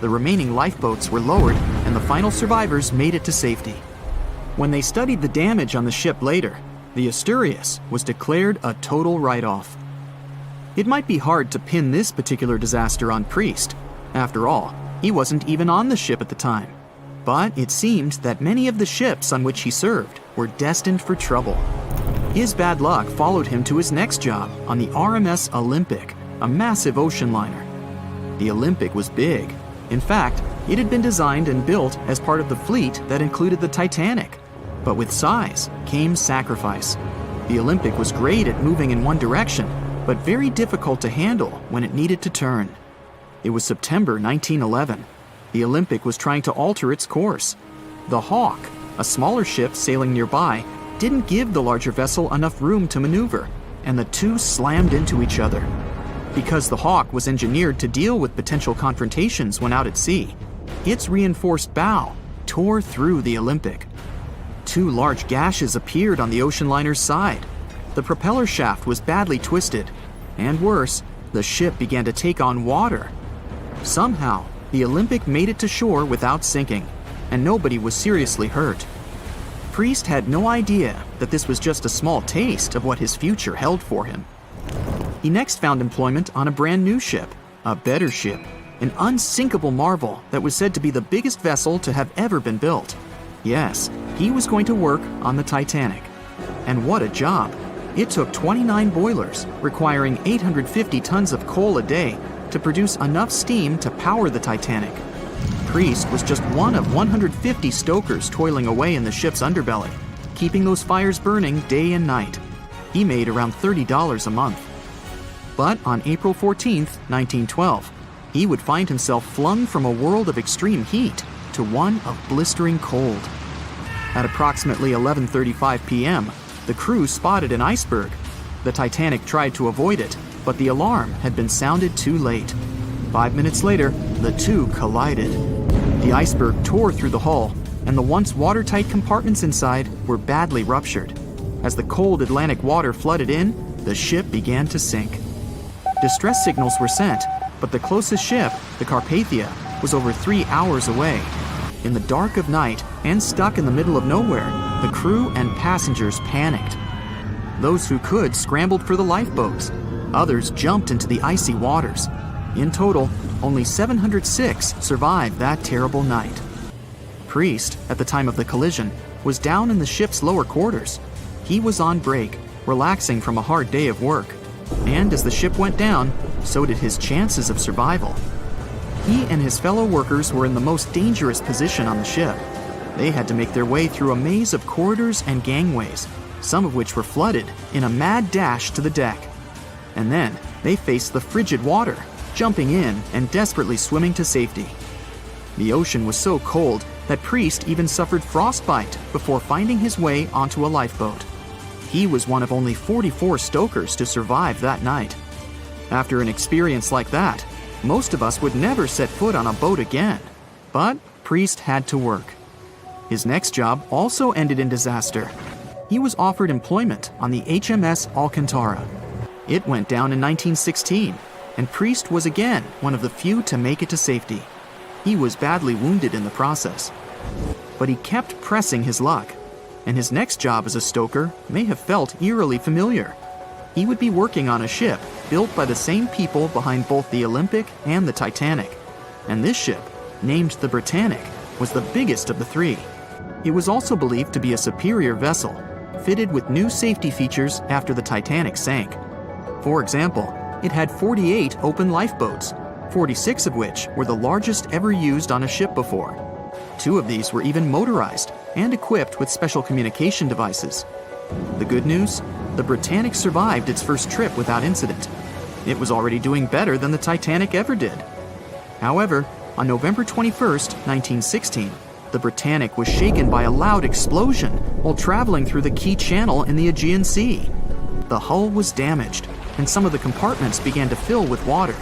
Speaker 1: The remaining lifeboats were lowered and the final survivors made it to safety. When they studied the damage on the ship later, the Asturias was declared a total write-off. It might be hard to pin this particular disaster on Priest. After all, he wasn't even on the ship at the time. But it seemed that many of the ships on which he served were destined for trouble. His bad luck followed him to his next job on the RMS Olympic, a massive ocean liner. The Olympic was big. In fact, it had been designed and built as part of the fleet that included the Titanic. But with size came sacrifice. The Olympic was great at moving in one direction, but very difficult to handle when it needed to turn. It was September 1911. The Olympic was trying to alter its course. The Hawk, a smaller ship sailing nearby, didn't give the larger vessel enough room to maneuver, and the two slammed into each other. Because the Hawk was engineered to deal with potential confrontations when out at sea, its reinforced bow tore through the Olympic. Two large gashes appeared on the ocean liner's side. The propeller shaft was badly twisted, and worse, the ship began to take on water. Somehow, the Olympic made it to shore without sinking, and nobody was seriously hurt. Priest had no idea that this was just a small taste of what his future held for him. He next found employment on a brand new ship, a better ship, an unsinkable marvel that was said to be the biggest vessel to have ever been built. Yes, he was going to work on the Titanic. And what a job! It took 29 boilers, requiring 850 tons of coal a day to produce enough steam to power the Titanic. Priest was just one of 150 stokers toiling away in the ship's underbelly, keeping those fires burning day and night. He made around $30 a month. But on April 14, 1912, he would find himself flung from a world of extreme heat to one of blistering cold. At approximately 11:35 p.m., the crew spotted an iceberg. The Titanic tried to avoid it, but the alarm had been sounded too late. 5 minutes later, the two collided. The iceberg tore through the hull, and the once watertight compartments inside were badly ruptured. As the cold Atlantic water flooded in, the ship began to sink. Distress signals were sent, but the closest ship, the Carpathia, was over 3 hours away. In the dark of night and stuck in the middle of nowhere, the crew and passengers panicked. Those who could scrambled for the lifeboats. Others jumped into the icy waters. In total, only 706 survived that terrible night. Priest, at the time of the collision, was down in the ship's lower quarters. He was on break, relaxing from a hard day of work. And as the ship went down, so did his chances of survival. He and his fellow workers were in the most dangerous position on the ship. They had to make their way through a maze of corridors and gangways, some of which were flooded, in a mad dash to the deck. And then they faced the frigid water, jumping in and desperately swimming to safety. The ocean was so cold that Priest even suffered frostbite before finding his way onto a lifeboat. He was one of only 44 stokers to survive that night. After an experience like that, most of us would never set foot on a boat again. But Priest had to work. His next job also ended in disaster. He was offered employment on the HMS Alcantara. It went down in 1916, and Priest was again one of the few to make it to safety. He was badly wounded in the process. But he kept pressing his luck, and his next job as a stoker may have felt eerily familiar. He would be working on a ship built by the same people behind both the Olympic and the Titanic. And this ship, named the Britannic, was the biggest of the three. It was also believed to be a superior vessel, fitted with new safety features after the Titanic sank. For example, it had 48 open lifeboats, 46 of which were the largest ever used on a ship before. 2 of these were even motorized and equipped with special communication devices. The good news? The Britannic survived its first trip without incident. It was already doing better than the Titanic ever did. However, on November 21st, 1916, the Britannic was shaken by a loud explosion while traveling through the key channel in the Aegean Sea. The hull was damaged, and some of the compartments began to fill with water.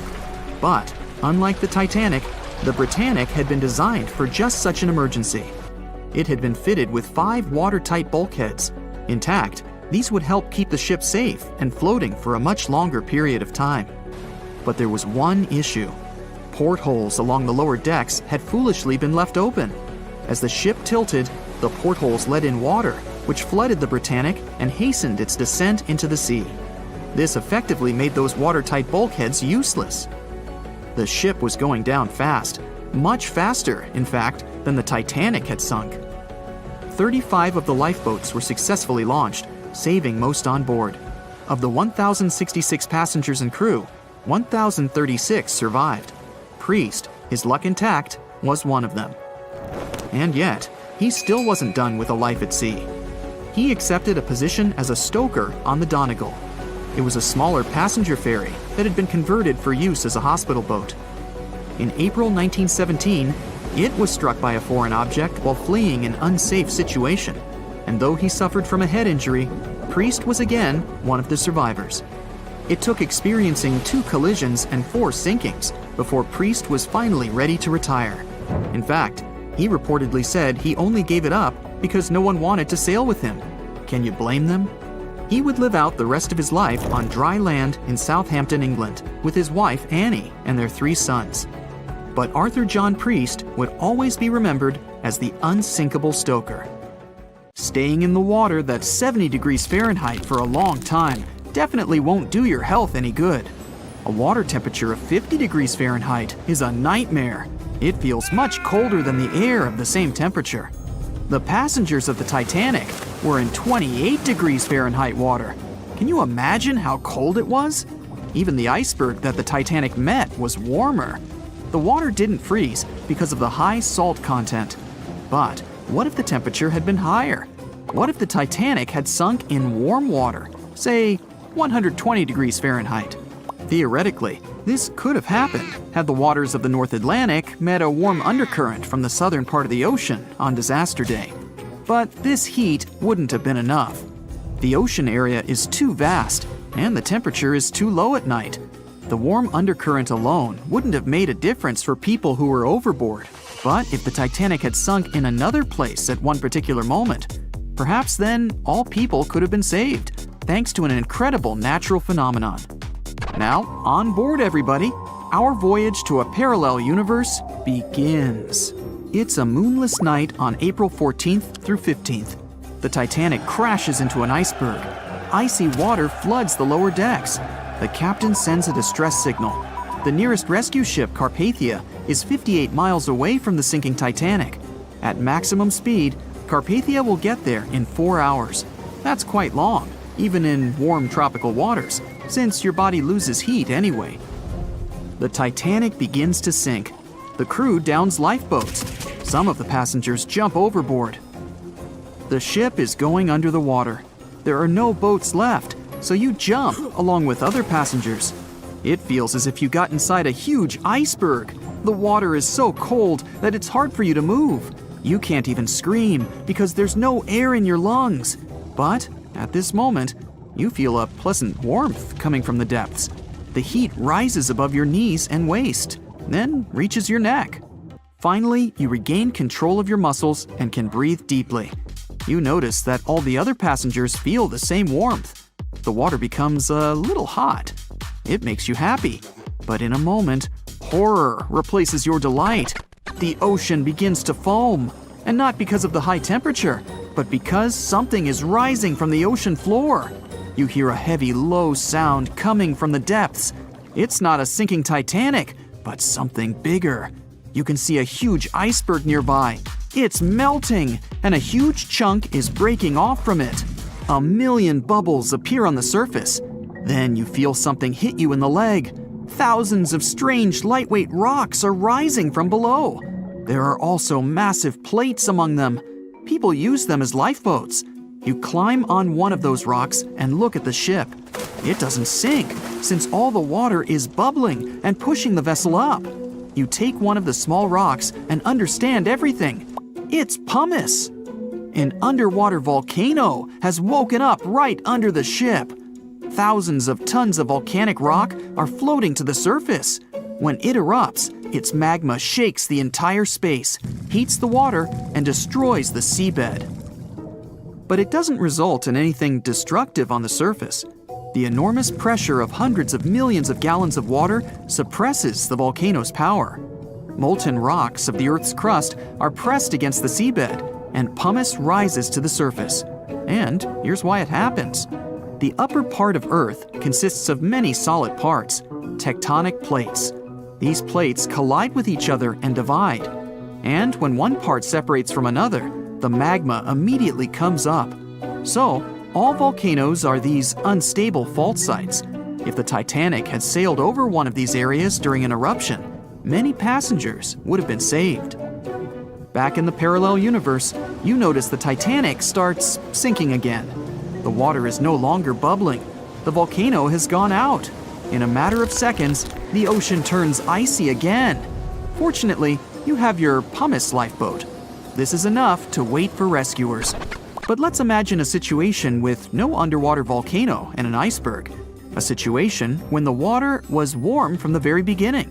Speaker 1: But, unlike the Titanic, the Britannic had been designed for just such an emergency. It had been fitted with 5 watertight bulkheads. Intact, these would help keep the ship safe and floating for a much longer period of time. But there was one issue. Portholes along the lower decks had foolishly been left open. As the ship tilted, the portholes let in water, which flooded the Britannic and hastened its descent into the sea. This effectively made those watertight bulkheads useless. The ship was going down fast, much faster, in fact, than the Titanic had sunk. 35 of the lifeboats were successfully launched, saving most on board. Of the 1,066 passengers and crew, 1,036 survived. Priest, his luck intact, was one of them. And yet, he still wasn't done with a life at sea. He accepted a position as a stoker on the Donegal. It was a smaller passenger ferry that had been converted for use as a hospital boat. In April 1917, it was struck by a foreign object while fleeing an unsafe situation, and though he suffered from a head injury, Priest was again one of the survivors. It took experiencing 2 collisions and 4 sinkings before Priest was finally ready to retire. In fact, he reportedly said he only gave it up because no one wanted to sail with him. Can you blame them? He would live out the rest of his life on dry land in Southampton, England, with his wife Annie and their 3 sons. But Arthur John Priest would always be remembered as the unsinkable stoker. Staying in the water that's 70 degrees Fahrenheit for a long time definitely won't do your health any good. A water temperature of 50 degrees Fahrenheit is a nightmare. It feels much colder than the air of the same temperature. The passengers of the Titanic were in 28 degrees Fahrenheit water. Can you imagine how cold it was? Even the iceberg that the Titanic met was warmer. The water didn't freeze because of the high salt content. But what if the temperature had been higher? What if the Titanic had sunk in warm water, say 120 degrees Fahrenheit? Theoretically, this could have happened had the waters of the North Atlantic met a warm undercurrent from the southern part of the ocean on disaster day. But this heat wouldn't have been enough. The ocean area is too vast, and the temperature is too low at night. The warm undercurrent alone wouldn't have made a difference for people who were overboard. But if the Titanic had sunk in another place at one particular moment, perhaps then all people could have been saved, thanks to an incredible natural phenomenon. Now, on board everybody, our voyage to a parallel universe begins. It's a moonless night on April 14th through 15th. The Titanic crashes into an iceberg. Icy water floods the lower decks. The captain sends a distress signal. The nearest rescue ship, Carpathia, is 58 miles away from the sinking Titanic. At maximum speed, Carpathia will get there in 4 hours. That's quite long, even in warm tropical waters, since your body loses heat anyway. The Titanic begins to sink. The crew downs lifeboats. Some of the passengers jump overboard. The ship is going under the water. There are no boats left, so you jump along with other passengers. It feels as if you got inside a huge iceberg. The water is so cold that it's hard for you to move. You can't even scream because there's no air in your lungs. But at this moment, you feel a pleasant warmth coming from the depths. The heat rises above your knees and waist, then reaches your neck. Finally, you regain control of your muscles and can breathe deeply. You notice that all the other passengers feel the same warmth. The water becomes a little hot. It makes you happy. But in a moment, horror replaces your delight. The ocean begins to foam. And not because of the high temperature, but because something is rising from the ocean floor. You hear a heavy, low sound coming from the depths. It's not a sinking Titanic, but something bigger. You can see a huge iceberg nearby. It's melting, and a huge chunk is breaking off from it. 1,000,000 bubbles appear on the surface. Then you feel something hit you in the leg. Thousands of strange, lightweight rocks are rising from below. There are also massive plates among them. People use them as lifeboats. You climb on one of those rocks and look at the ship. It doesn't sink, since all the water is bubbling and pushing the vessel up. You take one of the small rocks and understand everything. It's pumice. An underwater volcano has woken up right under the ship. Thousands of tons of volcanic rock are floating to the surface. When it erupts, its magma shakes the entire space, heats the water, and destroys the seabed. But it doesn't result in anything destructive on the surface. The enormous pressure of hundreds of millions of gallons of water suppresses the volcano's power. Molten rocks of the Earth's crust are pressed against the seabed, and pumice rises to the surface. And here's why it happens. The upper part of Earth consists of many solid parts, tectonic plates. These plates collide with each other and divide. And when one part separates from another, the magma immediately comes up. So, all volcanoes are these unstable fault sites. If the Titanic had sailed over one of these areas during an eruption, many passengers would have been saved. Back in the parallel universe, you notice the Titanic starts sinking again. The water is no longer bubbling. The volcano has gone out. In a matter of seconds, the ocean turns icy again. Fortunately, you have your pumice lifeboat. This is enough to wait for rescuers. But let's imagine a situation with no underwater volcano and an iceberg. A situation when the water was warm from the very beginning.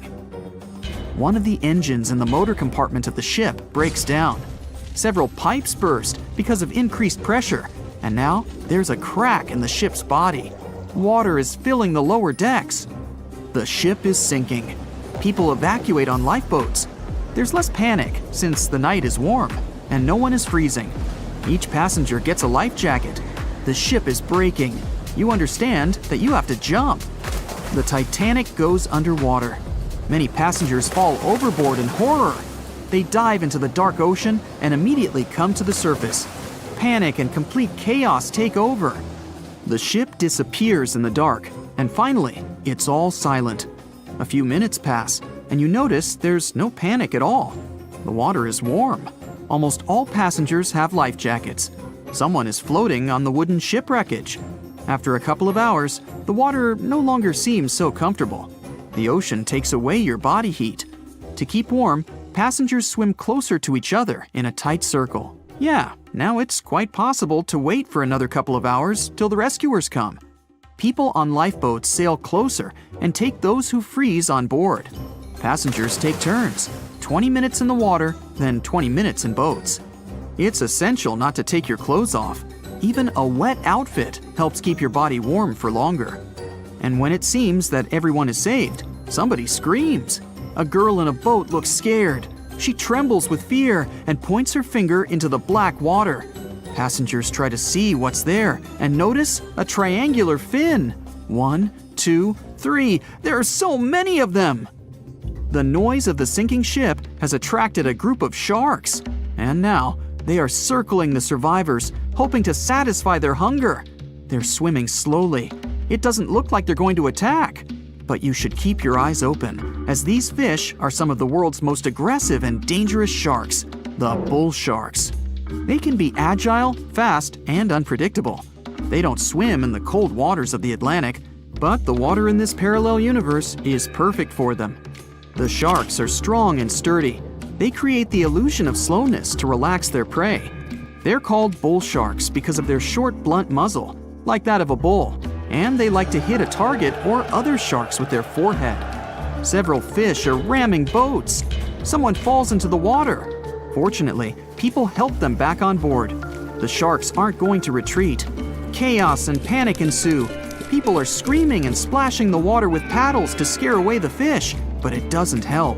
Speaker 1: One of the engines in the motor compartment of the ship breaks down. Several pipes burst because of increased pressure, and now there's a crack in the ship's body. Water is filling the lower decks. The ship is sinking. People evacuate on lifeboats. There's less panic since the night is warm and no one is freezing. Each passenger gets a life jacket. The ship is breaking. You understand that you have to jump. The Titanic goes underwater. Many passengers fall overboard in horror. They dive into the dark ocean and immediately come to the surface. Panic and complete chaos take over. The ship disappears in the dark, and finally, it's all silent. A few minutes pass, and you notice there's no panic at all. The water is warm. Almost all passengers have life jackets. Someone is floating on the wooden ship wreckage. After a couple of hours, the water no longer seems so comfortable. The ocean takes away your body heat. To keep warm, passengers swim closer to each other in a tight circle. Yeah, now it's quite possible to wait for another couple of hours till the rescuers come. People on lifeboats sail closer and take those who freeze on board. Passengers take turns, 20 minutes in the water, then 20 minutes in boats. It's essential not to take your clothes off. Even a wet outfit helps keep your body warm for longer. And when it seems that everyone is saved, somebody screams. A girl in a boat looks scared. She trembles with fear and points her finger into the black water. Passengers try to see what's there and notice a triangular fin. 1, 2, 3. There are so many of them! The noise of the sinking ship has attracted a group of sharks. And now, they are circling the survivors, hoping to satisfy their hunger. They're swimming slowly. It doesn't look like they're going to attack. But you should keep your eyes open, as these fish are some of the world's most aggressive and dangerous sharks, the bull sharks. They can be agile, fast, and unpredictable. They don't swim in the cold waters of the Atlantic, but the water in this parallel universe is perfect for them. The sharks are strong and sturdy. They create the illusion of slowness to relax their prey. They're called bull sharks because of their short, blunt muzzle, like that of a bull, and they like to hit a target or other sharks with their forehead. Several fish are ramming boats. Someone falls into the water. Fortunately, people help them back on board. The sharks aren't going to retreat. Chaos and panic ensue. People are screaming and splashing the water with paddles to scare away the fish, but it doesn't help.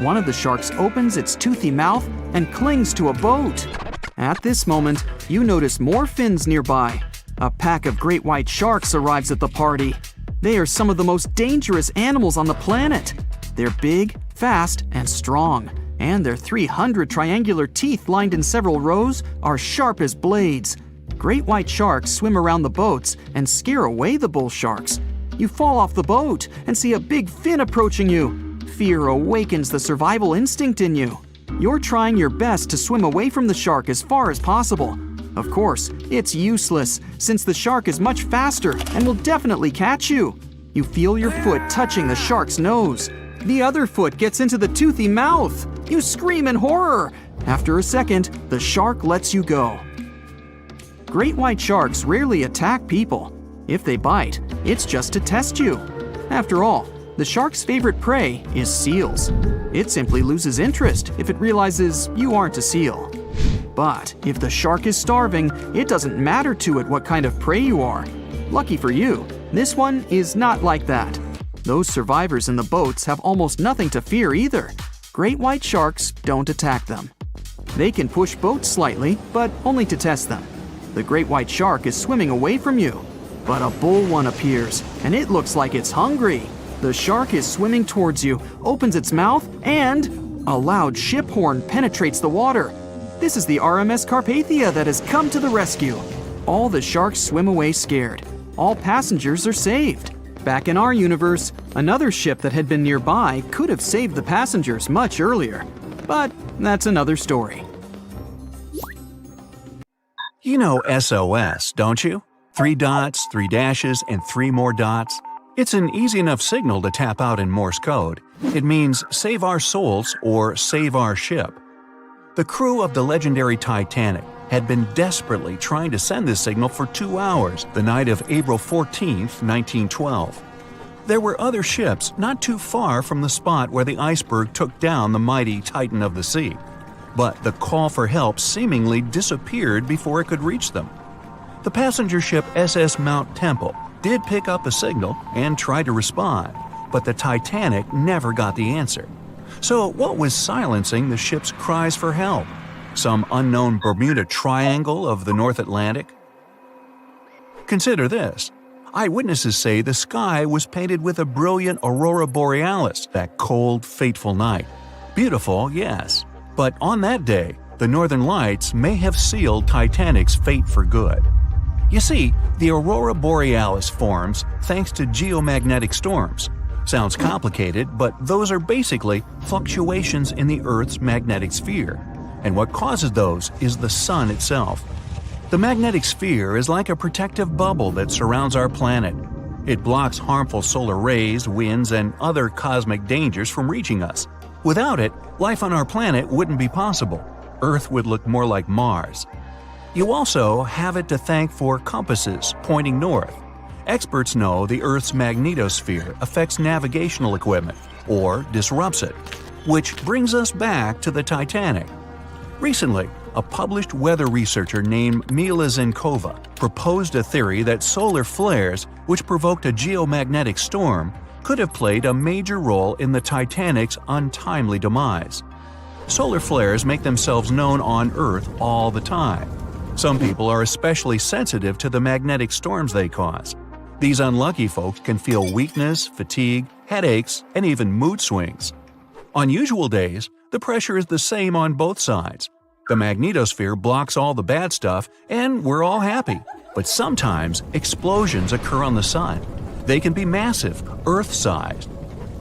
Speaker 1: One of the sharks opens its toothy mouth and clings to a boat. At this moment, you notice more fins nearby. A pack of great white sharks arrives at the party. They are some of the most dangerous animals on the planet. They're big, fast, and strong, and their 300 triangular teeth lined in several rows are sharp as blades. Great white sharks swim around the boats and scare away the bull sharks. You fall off the boat and see a big fin approaching you. Fear awakens the survival instinct in you. You're trying your best to swim away from the shark as far as possible. Of course, it's useless, since the shark is much faster and will definitely catch you. You feel your foot touching the shark's nose. The other foot gets into the toothy mouth. You scream in horror. After a second, the shark lets you go. Great white sharks rarely attack people. If they bite, it's just to test you. After all, the shark's favorite prey is seals. It simply loses interest if it realizes you aren't a seal. But if the shark is starving, it doesn't matter to it what kind of prey you are. Lucky for you, this one is not like that. Those survivors in the boats have almost nothing to fear either. Great white sharks don't attack them. They can push boats slightly, but only to test them. The great white shark is swimming away from you. But a bull one appears, and it looks like it's hungry. The shark is swimming towards you, opens its mouth, and a loud ship horn penetrates the water. This is the RMS Carpathia that has come to the rescue. All the sharks swim away scared. All passengers are saved. Back in our universe, another ship that had been nearby could have saved the passengers much earlier. But that's another story.
Speaker 3: You know SOS, don't you? 3 dots, 3 dashes, and 3 more dots. It's an easy enough signal to tap out in Morse code. It means save our souls or save our ship. The crew of the legendary Titanic had been desperately trying to send this signal for 2 hours the night of April 14, 1912. There were other ships not too far from the spot where the iceberg took down the mighty Titan of the sea. But the call for help seemingly disappeared before it could reach them. The passenger ship SS Mount Temple did pick up the signal and try to respond, but the Titanic never got the answer. So what was silencing the ship's cries for help? Some unknown Bermuda Triangle of the North Atlantic? Consider this. Eyewitnesses say the sky was painted with a brilliant aurora borealis that cold, fateful night. Beautiful, yes. But on that day, the northern lights may have sealed Titanic's fate for good. You see, the aurora borealis forms thanks to geomagnetic storms. Sounds complicated, but those are basically fluctuations in the Earth's magnetic sphere. And what causes those is the sun itself. The magnetic sphere is like a protective bubble that surrounds our planet. It blocks harmful solar rays, winds, and other cosmic dangers from reaching us. Without it, life on our planet wouldn't be possible. Earth would look more like Mars. You also have it to thank for compasses pointing north. Experts know the Earth's magnetosphere affects navigational equipment, or disrupts it. Which brings us back to the Titanic. Recently, a published weather researcher named Mila Zenkova proposed a theory that solar flares, which provoked a geomagnetic storm, could have played a major role in the Titanic's untimely demise. Solar flares make themselves known on Earth all the time. Some people are especially sensitive to the magnetic storms they cause. These unlucky folks can feel weakness, fatigue, headaches, and even mood swings. On usual days, the pressure is the same on both sides. The magnetosphere blocks all the bad stuff, and we're all happy. But sometimes, explosions occur on the sun. They can be massive, Earth-sized.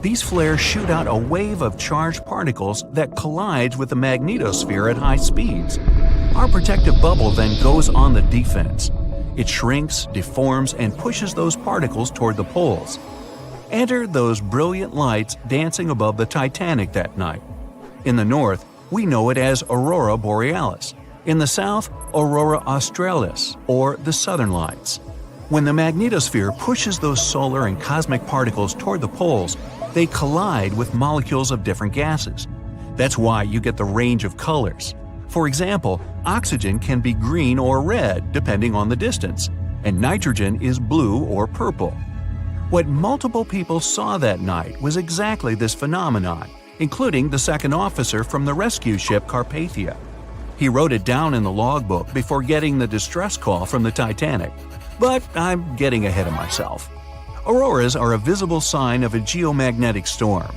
Speaker 3: These flares shoot out a wave of charged particles that collides with the magnetosphere at high speeds. Our protective bubble then goes on the defense. It shrinks, deforms, and pushes those particles toward the poles. Enter those brilliant lights dancing above the Titanic that night. In the north, we know it as Aurora Borealis. In the south, Aurora Australis, or the Southern Lights. When the magnetosphere pushes those solar and cosmic particles toward the poles, they collide with molecules of different gases. That's why you get the range of colors. For example, oxygen can be green or red depending on the distance, and nitrogen is blue or purple. What multiple people saw that night was exactly this phenomenon, including the second officer from the rescue ship Carpathia. He wrote it down in the logbook before getting the distress call from the Titanic. But I'm getting ahead of myself. Auroras are a visible sign of a geomagnetic storm.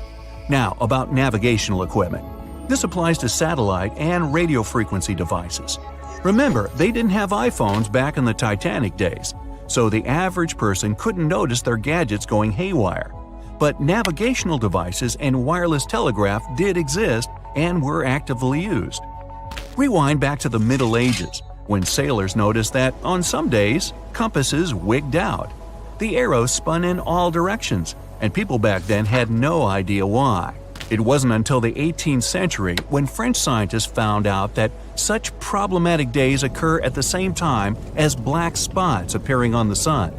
Speaker 3: Now, about navigational equipment. This applies to satellite and radio frequency devices. Remember, they didn't have iPhones back in the Titanic days, so the average person couldn't notice their gadgets going haywire. But navigational devices and wireless telegraph did exist and were actively used. Rewind back to the Middle Ages, when sailors noticed that, on some days, compasses wigged out. The arrows spun in all directions, and people back then had no idea why. It wasn't until the 18th century when French scientists found out that such problematic days occur at the same time as black spots appearing on the sun.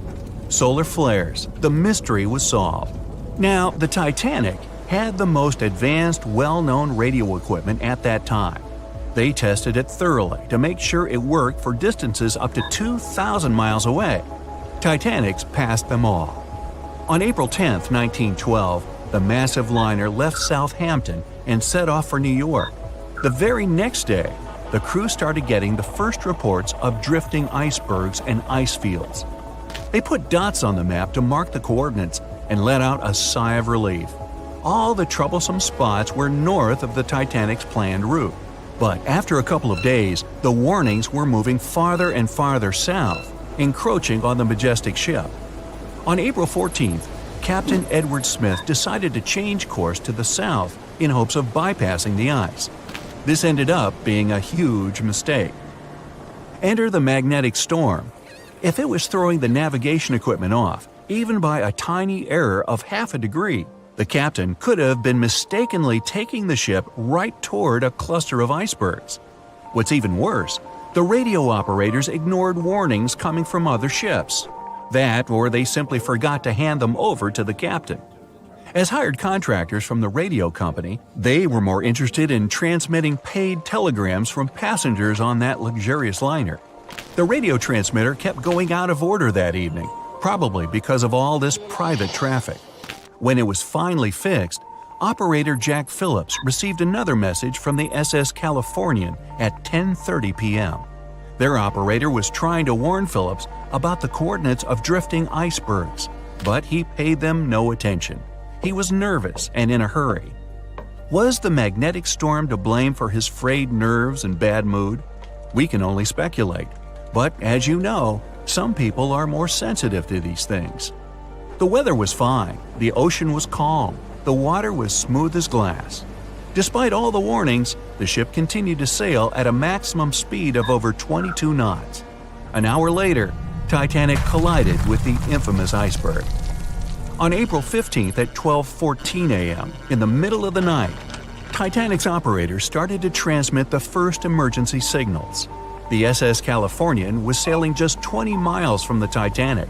Speaker 3: Solar flares, the mystery was solved. Now, the Titanic had the most advanced, well-known radio equipment at that time. They tested it thoroughly to make sure it worked for distances up to 2,000 miles away. Titanics passed them all. On April 10, 1912, the massive liner left Southampton and set off for New York. The very next day, the crew started getting the first reports of drifting icebergs and ice fields. They put dots on the map to mark the coordinates and let out a sigh of relief. All the troublesome spots were north of the Titanic's planned route. But after a couple of days, the warnings were moving farther and farther south, encroaching on the majestic ship. On April 14th, Captain Edward Smith decided to change course to the south in hopes of bypassing the ice. This ended up being a huge mistake. Enter the magnetic storm. If it was throwing the navigation equipment off, even by a tiny error of half a degree, the captain could have been mistakenly taking the ship right toward a cluster of icebergs. What's even worse, the radio operators ignored warnings coming from other ships. That, or they simply forgot to hand them over to the captain. As hired contractors from the radio company, they were more interested in transmitting paid telegrams from passengers on that luxurious liner. The radio transmitter kept going out of order that evening, probably because of all this private traffic. When it was finally fixed, operator Jack Phillips received another message from the SS Californian at 10:30 p.m. Their operator was trying to warn Phillips about the coordinates of drifting icebergs, but he paid them no attention. He was nervous and in a hurry. Was the magnetic storm to blame for his frayed nerves and bad mood? We can only speculate. But as you know, some people are more sensitive to these things. The weather was fine, the ocean was calm, the water was smooth as glass. Despite all the warnings, the ship continued to sail at a maximum speed of over 22 knots. An hour later, Titanic collided with the infamous iceberg. On April 15th at 12:14 a.m., in the middle of the night, Titanic's operators started to transmit the first emergency signals. The SS Californian was sailing just 20 miles from the Titanic.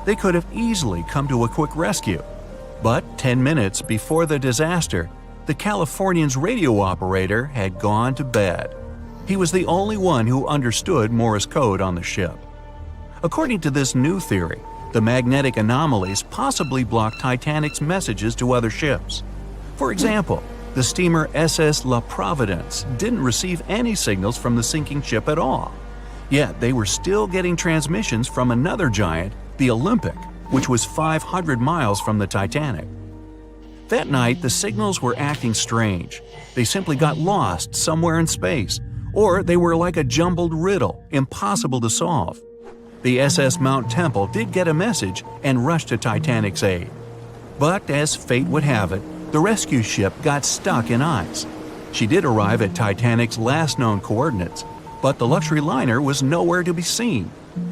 Speaker 3: They could have easily come to a quick rescue. But 10 minutes before the disaster, the Californian's radio operator had gone to bed. He was the only one who understood Morse code on the ship. According to this new theory, the magnetic anomalies possibly blocked Titanic's messages to other ships. For example, the steamer SS La Providence didn't receive any signals from the sinking ship at all. Yet they were still getting transmissions from another giant, the Olympic, which was 500 miles from the Titanic. That night, the signals were acting strange. They simply got lost somewhere in space, or they were like a jumbled riddle, impossible to solve. The SS Mount Temple did get a message and rushed to Titanic's aid. But as fate would have it, the rescue ship got stuck in ice. She did arrive at Titanic's last known coordinates, but the luxury liner was nowhere to be seen.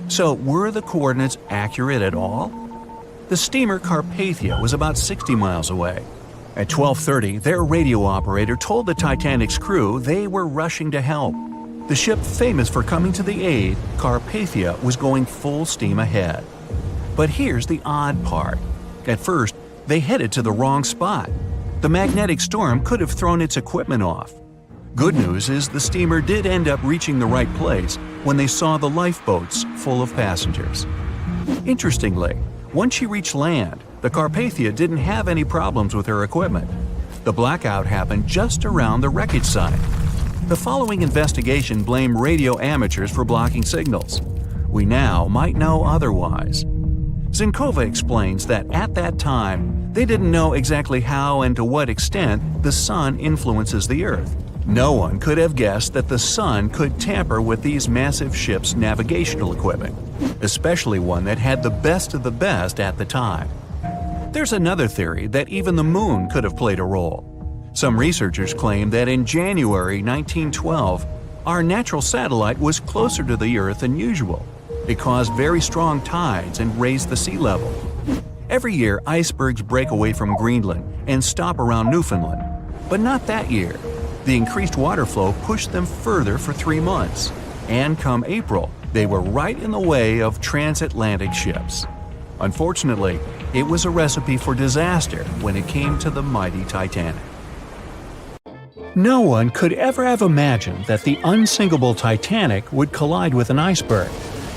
Speaker 3: So were the coordinates accurate at all? The steamer Carpathia was about 60 miles away. At 12:30, their radio operator told the Titanic's crew they were rushing to help. The ship famous for coming to the aid, Carpathia, was going full steam ahead. But here's the odd part. At first, they headed to the wrong spot. The magnetic storm could have thrown its equipment off. Good news is the steamer did end up reaching the right place when they saw the lifeboats full of passengers. Interestingly, once she reached land, the Carpathia didn't have any problems with her equipment. The blackout happened just around the wreckage site. The following investigation blamed radio amateurs for blocking signals. We now might know otherwise. Zinkova explains that at that time, they didn't know exactly how and to what extent the sun influences the Earth. No one could have guessed that the sun could tamper with these massive ships' navigational equipment, especially one that had the best of the best at the time. There's another theory that even the moon could have played a role. Some researchers claim that in January 1912, our natural satellite was closer to the Earth than usual. It caused very strong tides and raised the sea level. Every year, icebergs break away from Greenland and stop around Newfoundland. But not that year. The increased water flow pushed them further for 3 months. And come April, they were right in the way of transatlantic ships. Unfortunately, it was a recipe for disaster when it came to the mighty Titanic. No one could ever have imagined that the unsinkable Titanic would collide with an iceberg,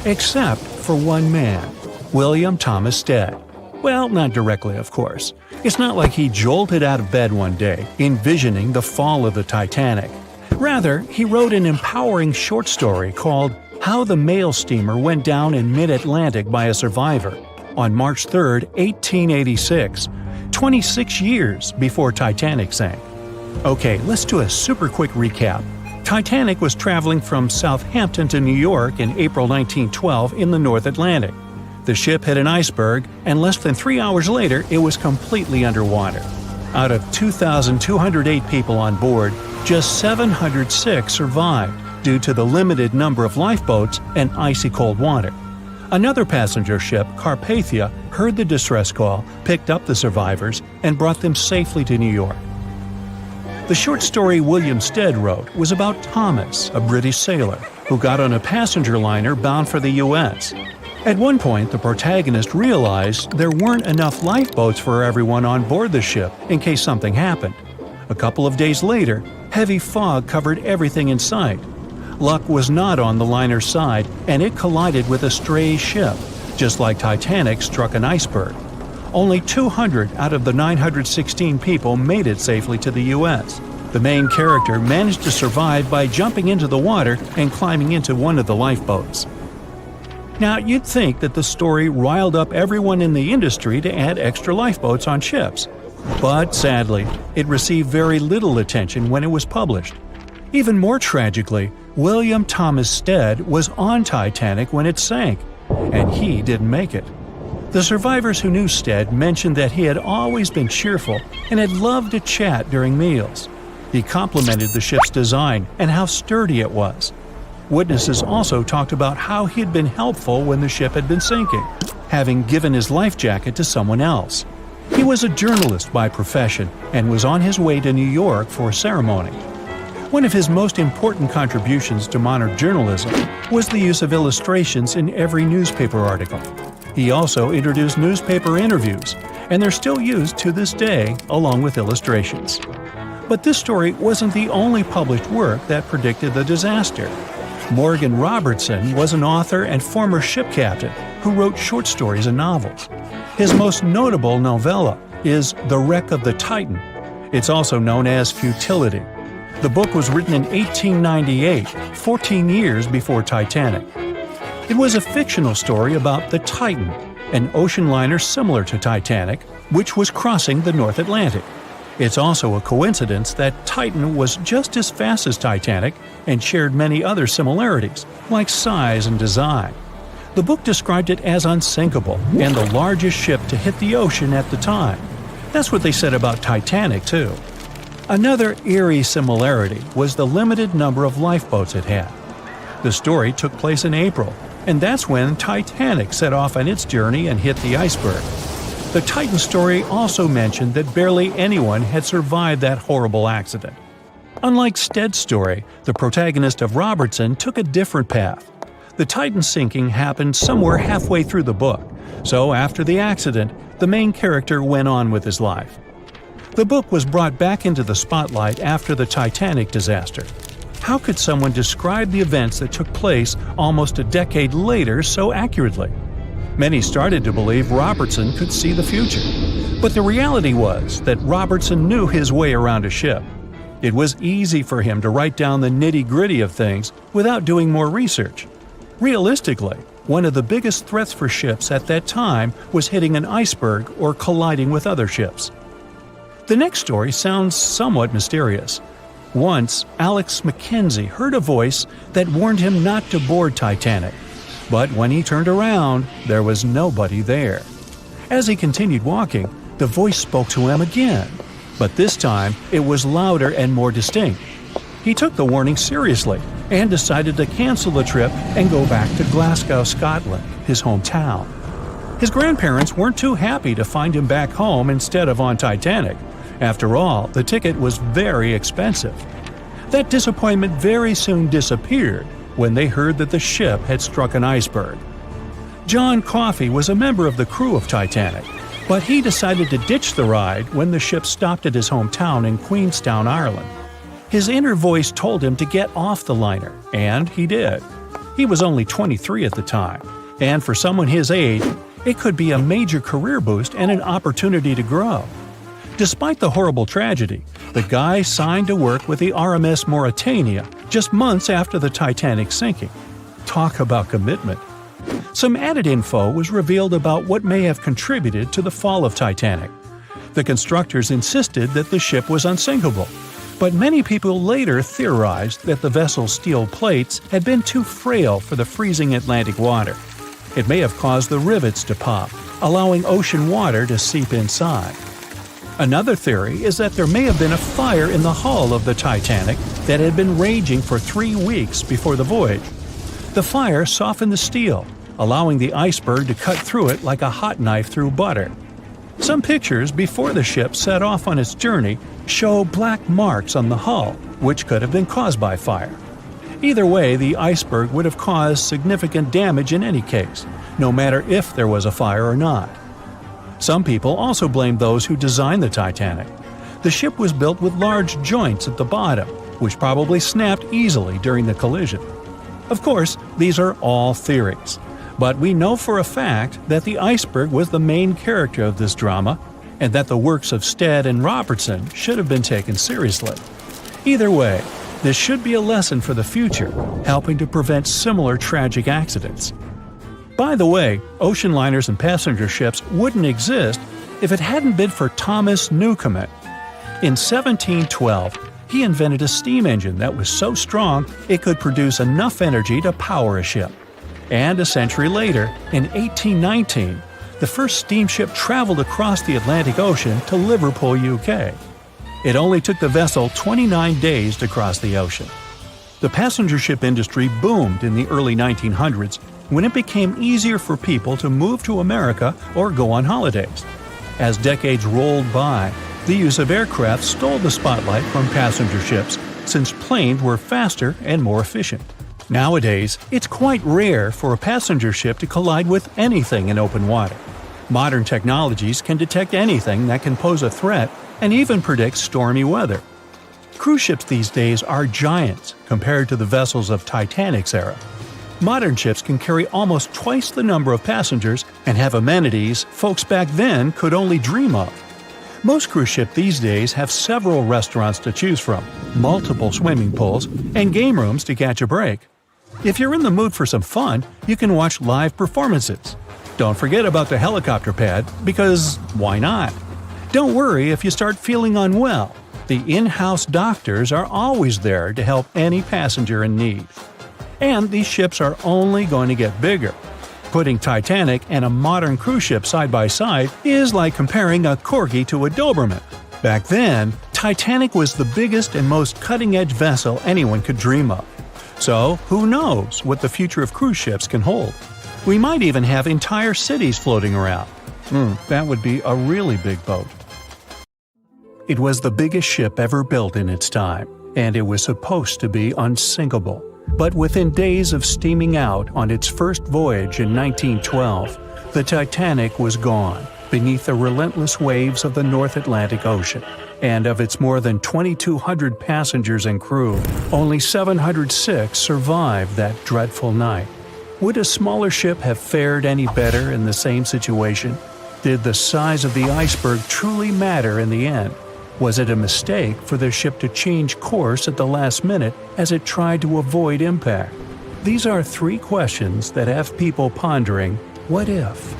Speaker 3: except for one man, William Thomas Stead. Well, not directly, of course. It's not like he jolted out of bed one day, envisioning the fall of the Titanic. Rather, he wrote an empowering short story called How the Mail Steamer Went Down in Mid-Atlantic by a Survivor on March 3, 1886, 26 years before Titanic sank. Okay, let's do a super quick recap. Titanic was traveling from Southampton to New York in April 1912 in the North Atlantic. The ship hit an iceberg, and less than 3 hours later, it was completely underwater. Out of 2,208 people on board, just 706 survived due to the limited number of lifeboats and icy cold water. Another passenger ship, Carpathia, heard the distress call, picked up the survivors, and brought them safely to New York. The short story William Stead wrote was about Thomas, a British sailor, who got on a passenger liner bound for the U.S. At one point, the protagonist realized there weren't enough lifeboats for everyone on board the ship in case something happened. A couple of days later, heavy fog covered everything in sight. Luck was not on the liner's side, and it collided with a stray ship, just like Titanic struck an iceberg. Only 200 out of the 916 people made it safely to the U.S. The main character managed to survive by jumping into the water and climbing into one of the lifeboats. Now, you'd think that the story riled up everyone in the industry to add extra lifeboats on ships. But sadly, it received very little attention when it was published. Even more tragically, William Thomas Stead was on Titanic when it sank, and he didn't make it. The survivors who knew Stead mentioned that he had always been cheerful and had loved to chat during meals. He complimented the ship's design and how sturdy it was. Witnesses also talked about how he had been helpful when the ship had been sinking, having given his life jacket to someone else. He was a journalist by profession and was on his way to New York for a ceremony. One of his most important contributions to modern journalism was the use of illustrations in every newspaper article. He also introduced newspaper interviews, and they're still used to this day along with illustrations. But this story wasn't the only published work that predicted the disaster. Morgan Robertson was an author and former ship captain who wrote short stories and novels. His most notable novella is The Wreck of the Titan. It's also known as Futility. The book was written in 1898, 14 years before Titanic. It was a fictional story about the Titan, an ocean liner similar to Titanic, which was crossing the North Atlantic. It's also a coincidence that Titan was just as fast as Titanic and shared many other similarities, like size and design. The book described it as unsinkable and the largest ship to hit the ocean at the time. That's what they said about Titanic, too. Another eerie similarity was the limited number of lifeboats it had. The story took place in April, and that's when Titanic set off on its journey and hit the iceberg. The Titan story also mentioned that barely anyone had survived that horrible accident. Unlike Stead's story, the protagonist of Robertson took a different path. The Titan sinking happened somewhere halfway through the book, so after the accident, the main character went on with his life. The book was brought back into the spotlight after the Titanic disaster. How could someone describe the events that took place almost a decade later so accurately? Many started to believe Robertson could see the future. But the reality was that Robertson knew his way around a ship. It was easy for him to write down the nitty-gritty of things without doing more research. Realistically, one of the biggest threats for ships at that time was hitting an iceberg or colliding with other ships. The next story sounds somewhat mysterious. Once, Alex Mackenzie heard a voice that warned him not to board Titanic. But when he turned around, there was nobody there. As he continued walking, the voice spoke to him again. But this time, it was louder and more distinct. He took the warning seriously and decided to cancel the trip and go back to Glasgow, Scotland, his hometown. His grandparents weren't too happy to find him back home instead of on Titanic. After all, the ticket was very expensive. That disappointment very soon disappeared when they heard that the ship had struck an iceberg. John Coffey was a member of the crew of Titanic, but he decided to ditch the ride when the ship stopped at his hometown in Queenstown, Ireland. His inner voice told him to get off the liner, and he did. He was only 23 at the time, and for someone his age, it could be a major career boost and an opportunity to grow. Despite the horrible tragedy, the guy signed to work with the RMS Mauritania just months after the Titanic sinking. Talk about commitment. Some added info was revealed about what may have contributed to the fall of Titanic. The constructors insisted that the ship was unsinkable, but many people later theorized that the vessel's steel plates had been too frail for the freezing Atlantic water. It may have caused the rivets to pop, allowing ocean water to seep inside. Another theory is that there may have been a fire in the hull of the Titanic that had been raging for 3 weeks before the voyage. The fire softened the steel, allowing the iceberg to cut through it like a hot knife through butter. Some pictures before the ship set off on its journey show black marks on the hull, which could have been caused by fire. Either way, the iceberg would have caused significant damage in any case, no matter if there was a fire or not. Some people also blame those who designed the Titanic. The ship was built with large joints at the bottom, which probably snapped easily during the collision. Of course, these are all theories, but we know for a fact that the iceberg was the main character of this drama, and that the works of Stead and Robertson should have been taken seriously. Either way, this should be a lesson for the future, helping to prevent similar tragic accidents. By the way, ocean liners and passenger ships wouldn't exist if it hadn't been for Thomas Newcomen. In 1712, he invented a steam engine that was so strong it could produce enough energy to power a ship. And a century later, in 1819, the first steamship traveled across the Atlantic Ocean to Liverpool, UK. It only took the vessel 29 days to cross the ocean. The passenger ship industry boomed in the early 1900s when it became easier for people to move to America or go on holidays. As decades rolled by, the use of aircraft stole the spotlight from passenger ships, since planes were faster and more efficient. Nowadays, it's quite rare for a passenger ship to collide with anything in open water. Modern technologies can detect anything that can pose a threat and even predict stormy weather. Cruise ships these days are giants compared to the vessels of Titanic's era. Modern ships can carry almost twice the number of passengers and have amenities folks back then could only dream of. Most cruise ships these days have several restaurants to choose from, multiple swimming pools, and game rooms to catch a break. If you're in the mood for some fun, you can watch live performances. Don't forget about the helicopter pad, because why not? Don't worry if you start feeling unwell. The in-house doctors are always there to help any passenger in need. And these ships are only going to get bigger. Putting Titanic and a modern cruise ship side by side is like comparing a Corgi to a Doberman. Back then, Titanic was the biggest and most cutting-edge vessel anyone could dream of. So, who knows what the future of cruise ships can hold? We might even have entire cities floating around. That would be a really big boat. It was the biggest ship ever built in its time, and it was supposed to be unsinkable. But within days of steaming out on its first voyage in 1912, the Titanic was gone beneath the relentless waves of the North Atlantic Ocean. And of its more than 2,200 passengers and crew, only 706 survived that dreadful night. Would a smaller ship have fared any better in the same situation? Did the size of the iceberg truly matter in the end? Was it a mistake for the ship to change course at the last minute as it tried to avoid impact? These are three questions that have people pondering, what if?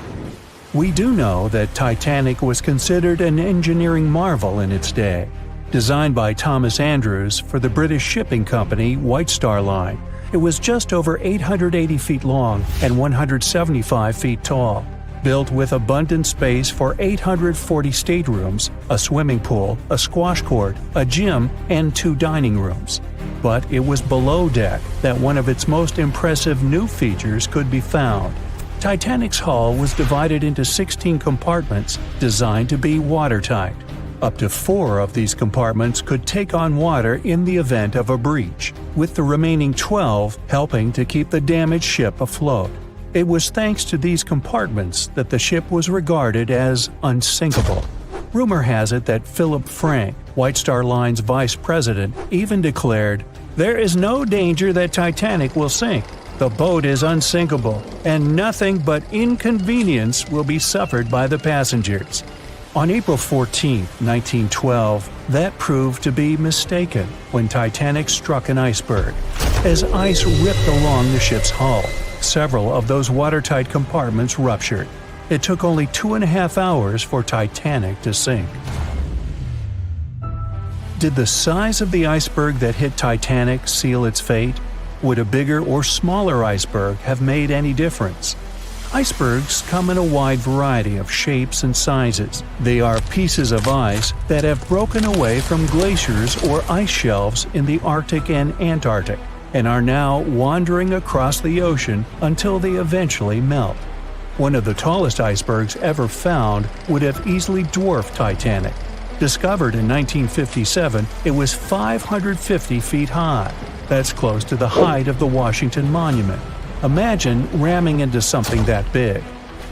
Speaker 3: We do know that Titanic was considered an engineering marvel in its day. Designed by Thomas Andrews for the British shipping company White Star Line, it was just over 880 feet long and 175 feet tall. Built with abundant space for 840 staterooms, a swimming pool, a squash court, a gym, and 2 dining rooms. But it was below deck that one of its most impressive new features could be found. Titanic's hull was divided into 16 compartments designed to be watertight. Up to 4 of these compartments could take on water in the event of a breach, with the remaining 12 helping to keep the damaged ship afloat. It was thanks to these compartments that the ship was regarded as unsinkable. Rumor has it that Philip Frank, White Star Line's vice president, even declared, "There is no danger that Titanic will sink. The boat is unsinkable, and nothing but inconvenience will be suffered by the passengers." On April 14, 1912, that proved to be mistaken when Titanic struck an iceberg. As ice ripped along the ship's hull, several of those watertight compartments ruptured. It took only 2.5 hours for Titanic to sink. Did the size of the iceberg that hit Titanic seal its fate? Would a bigger or smaller iceberg have made any difference? Icebergs come in a wide variety of shapes and sizes. They are pieces of ice that have broken away from glaciers or ice shelves in the Arctic and Antarctic, and are now wandering across the ocean until they eventually melt. One of the tallest icebergs ever found would have easily dwarfed Titanic. Discovered in 1957, it was 550 feet high. That's close to the height of the Washington Monument. Imagine ramming into something that big.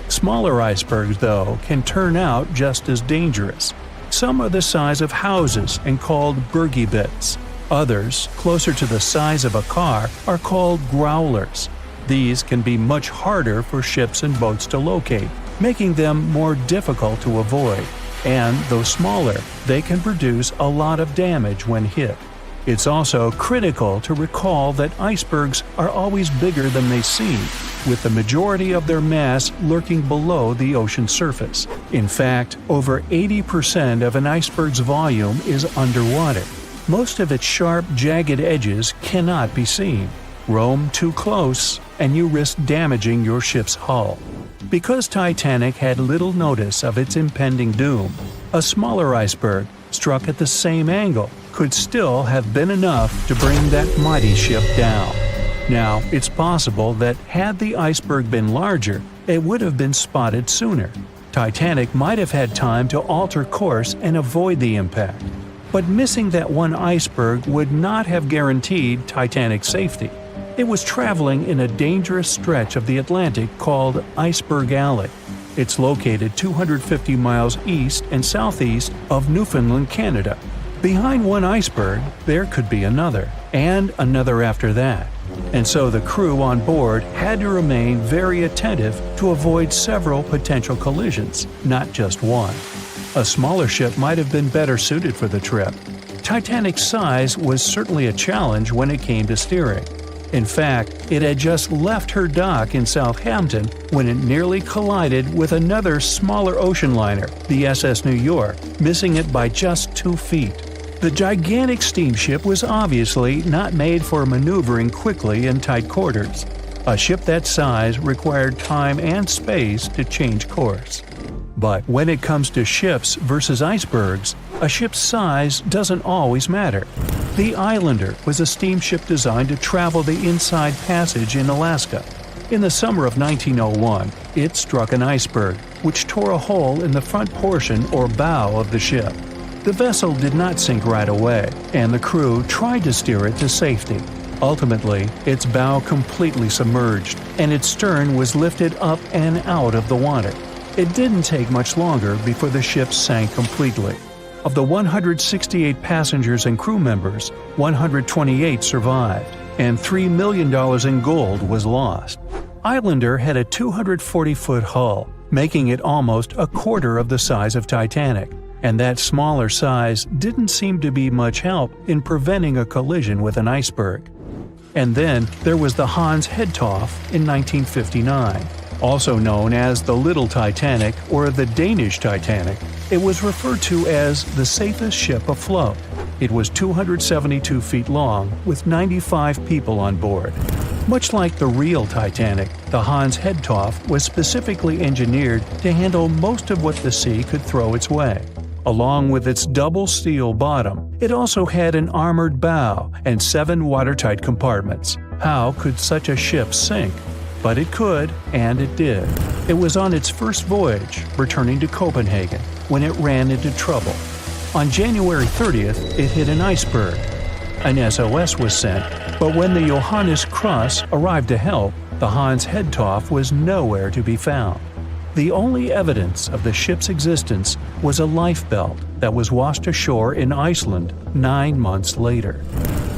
Speaker 3: Smaller icebergs, though, can turn out just as dangerous. Some are the size of houses and called bergy bits. Others, closer to the size of a car, are called growlers. These can be much harder for ships and boats to locate, making them more difficult to avoid. And though smaller, they can produce a lot of damage when hit. It's also critical to recall that icebergs are always bigger than they seem, with the majority of their mass lurking below the ocean surface. In fact, over 80% of an iceberg's volume is underwater. Most of its sharp, jagged edges cannot be seen. Roam too close, and you risk damaging your ship's hull. Because Titanic had little notice of its impending doom, a smaller iceberg, struck at the same angle, could still have been enough to bring that mighty ship down. Now, it's possible that had the iceberg been larger, it would have been spotted sooner. Titanic might have had time to alter course and avoid the impact. But missing that one iceberg would not have guaranteed Titanic's safety. It was traveling in a dangerous stretch of the Atlantic called Iceberg Alley. It's located 250 miles east and southeast of Newfoundland, Canada. Behind one iceberg, there could be another, and another after that. And so the crew on board had to remain very attentive to avoid several potential collisions, not just one. A smaller ship might have been better suited for the trip. Titanic's size was certainly a challenge when it came to steering. In fact, it had just left her dock in Southampton when it nearly collided with another smaller ocean liner, the SS New York, missing it by just 2 feet. The gigantic steamship was obviously not made for maneuvering quickly in tight quarters. A ship that size required time and space to change course. But when it comes to ships versus icebergs, a ship's size doesn't always matter. The Islander was a steamship designed to travel the Inside Passage in Alaska. In the summer of 1901, it struck an iceberg, which tore a hole in the front portion or bow of the ship. The vessel did not sink right away, and the crew tried to steer it to safety. Ultimately, its bow completely submerged, and its stern was lifted up and out of the water. It didn't take much longer before the ship sank completely. Of the 168 passengers and crew members, 128 survived, and $3 million in gold was lost. Islander had a 240-foot hull, making it almost a quarter of the size of Titanic, and that smaller size didn't seem to be much help in preventing a collision with an iceberg. And then there was the Hans Hedtoft in 1959. Also known as the Little Titanic or the Danish Titanic, it was referred to as the safest ship afloat. It was 272 feet long with 95 people on board. Much like the real Titanic, the Hans Hedtoft was specifically engineered to handle most of what the sea could throw its way. Along with its double steel bottom, it also had an armored bow and 7 watertight compartments. How could such a ship sink? But it could, and it did. It was on its first voyage, returning to Copenhagen, when it ran into trouble. On January 30th, it hit an iceberg. An SOS was sent, but when the Johannes Cross arrived to help, the Hans Hedtoft was nowhere to be found. The only evidence of the ship's existence was a lifebelt that was washed ashore in Iceland 9 months later.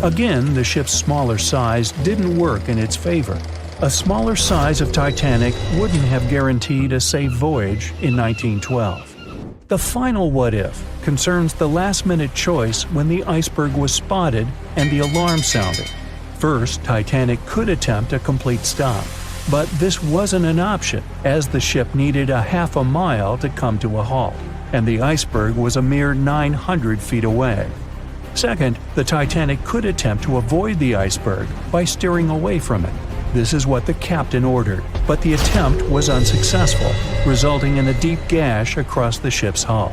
Speaker 3: Again, the ship's smaller size didn't work in its favor. A smaller size of Titanic wouldn't have guaranteed a safe voyage in 1912. The final what-if concerns the last-minute choice when the iceberg was spotted and the alarm sounded. First, Titanic could attempt a complete stop, but this wasn't an option as the ship needed a half a mile to come to a halt, and the iceberg was a mere 900 feet away. Second, the Titanic could attempt to avoid the iceberg by steering away from it. This is what the captain ordered, but the attempt was unsuccessful, resulting in a deep gash across the ship's hull.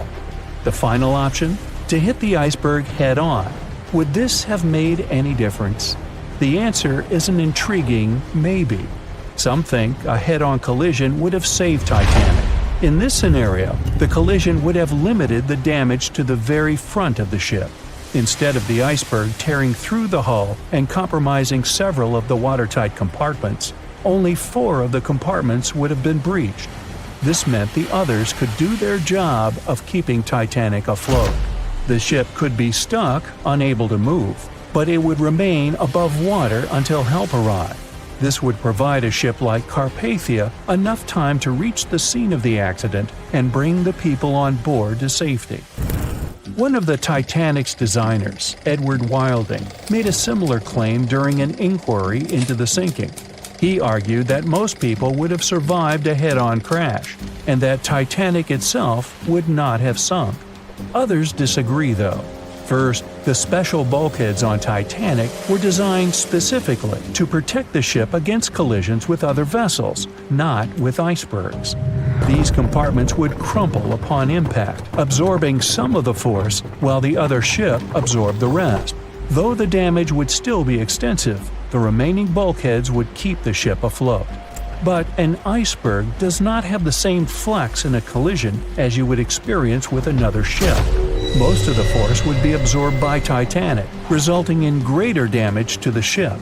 Speaker 3: The final option? To hit the iceberg head-on. Would this have made any difference? The answer is an intriguing maybe. Some think a head-on collision would have saved Titanic. In this scenario, the collision would have limited the damage to the very front of the ship, instead of the iceberg tearing through the hull and compromising several of the watertight compartments. Only 4 of the compartments would have been breached. This meant the others could do their job of keeping Titanic afloat. The ship could be stuck, unable to move, but it would remain above water until help arrived. This would provide a ship like Carpathia enough time to reach the scene of the accident and bring the people on board to safety. One of the Titanic's designers, Edward Wilding, made a similar claim during an inquiry into the sinking. He argued that most people would have survived a head-on crash, and that Titanic itself would not have sunk. Others disagree, though. First, the special bulkheads on Titanic were designed specifically to protect the ship against collisions with other vessels, not with icebergs. These compartments would crumple upon impact, absorbing some of the force while the other ship absorbed the rest. Though the damage would still be extensive, the remaining bulkheads would keep the ship afloat. But an iceberg does not have the same flex in a collision as you would experience with another ship. Most of the force would be absorbed by Titanic, resulting in greater damage to the ship.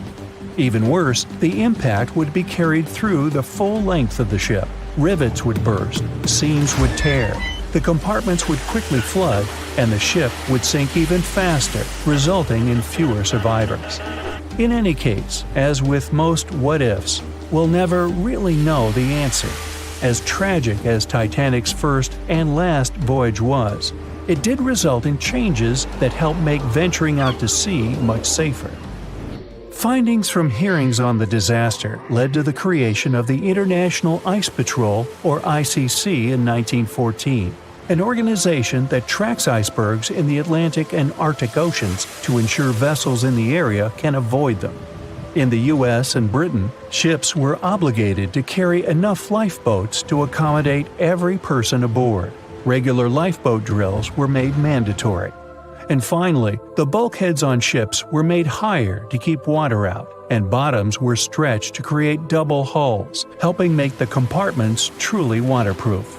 Speaker 3: Even worse, the impact would be carried through the full length of the ship. Rivets would burst, seams would tear, the compartments would quickly flood, and the ship would sink even faster, resulting in fewer survivors. In any case, as with most what-ifs, we'll never really know the answer. As tragic as Titanic's first and last voyage was, it did result in changes that helped make venturing out to sea much safer. Findings from hearings on the disaster led to the creation of the International Ice Patrol, or ICC, in 1914, an organization that tracks icebergs in the Atlantic and Arctic Oceans to ensure vessels in the area can avoid them. In the US and Britain, ships were obligated to carry enough lifeboats to accommodate every person aboard. Regular lifeboat drills were made mandatory. And finally, the bulkheads on ships were made higher to keep water out, and bottoms were stretched to create double hulls, helping make the compartments truly waterproof.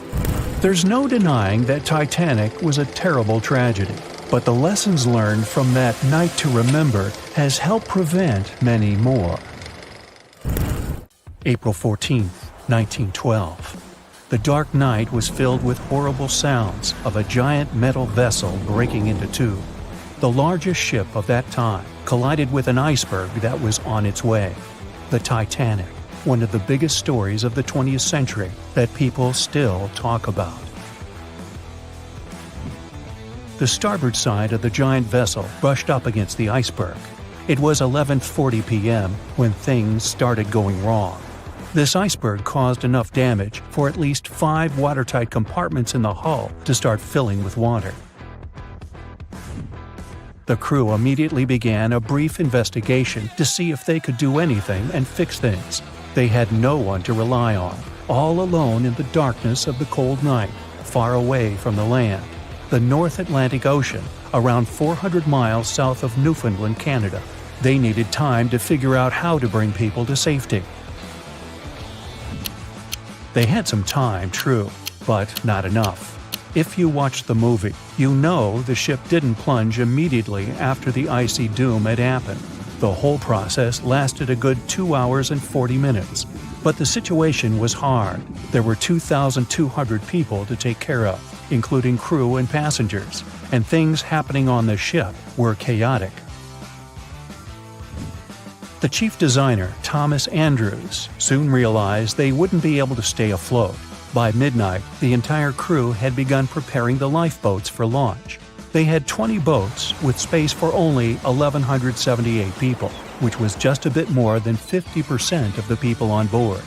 Speaker 3: There's no denying that Titanic was a terrible tragedy, but the lessons learned from that night to remember has helped prevent many more. April 14, 1912. The dark night was filled with horrible sounds of a giant metal vessel breaking into two. The largest ship of that time collided with an iceberg that was on its way. The Titanic, one of the biggest stories of the 20th century that people still talk about. The starboard side of the giant vessel brushed up against the iceberg. It was 11:40 p.m. when things started going wrong. This iceberg caused enough damage for at least 5 watertight compartments in the hull to start filling with water. The crew immediately began a brief investigation to see if they could do anything and fix things. They had no one to rely on, all alone in the darkness of the cold night, far away from the land. The North Atlantic Ocean, around 400 miles south of Newfoundland, Canada. They needed time to figure out how to bring people to safety. They had some time, true, but not enough. If you watched the movie, you know the ship didn't plunge immediately after the icy doom had happened. The whole process lasted a good 2 hours and 40 minutes. But the situation was hard. There were 2,200 people to take care of, including crew and passengers, and things happening on the ship were chaotic. The chief designer, Thomas Andrews, soon realized they wouldn't be able to stay afloat. By midnight, the entire crew had begun preparing the lifeboats for launch. They had 20 boats with space for only 1,178 people, which was just a bit more than 50% of the people on board.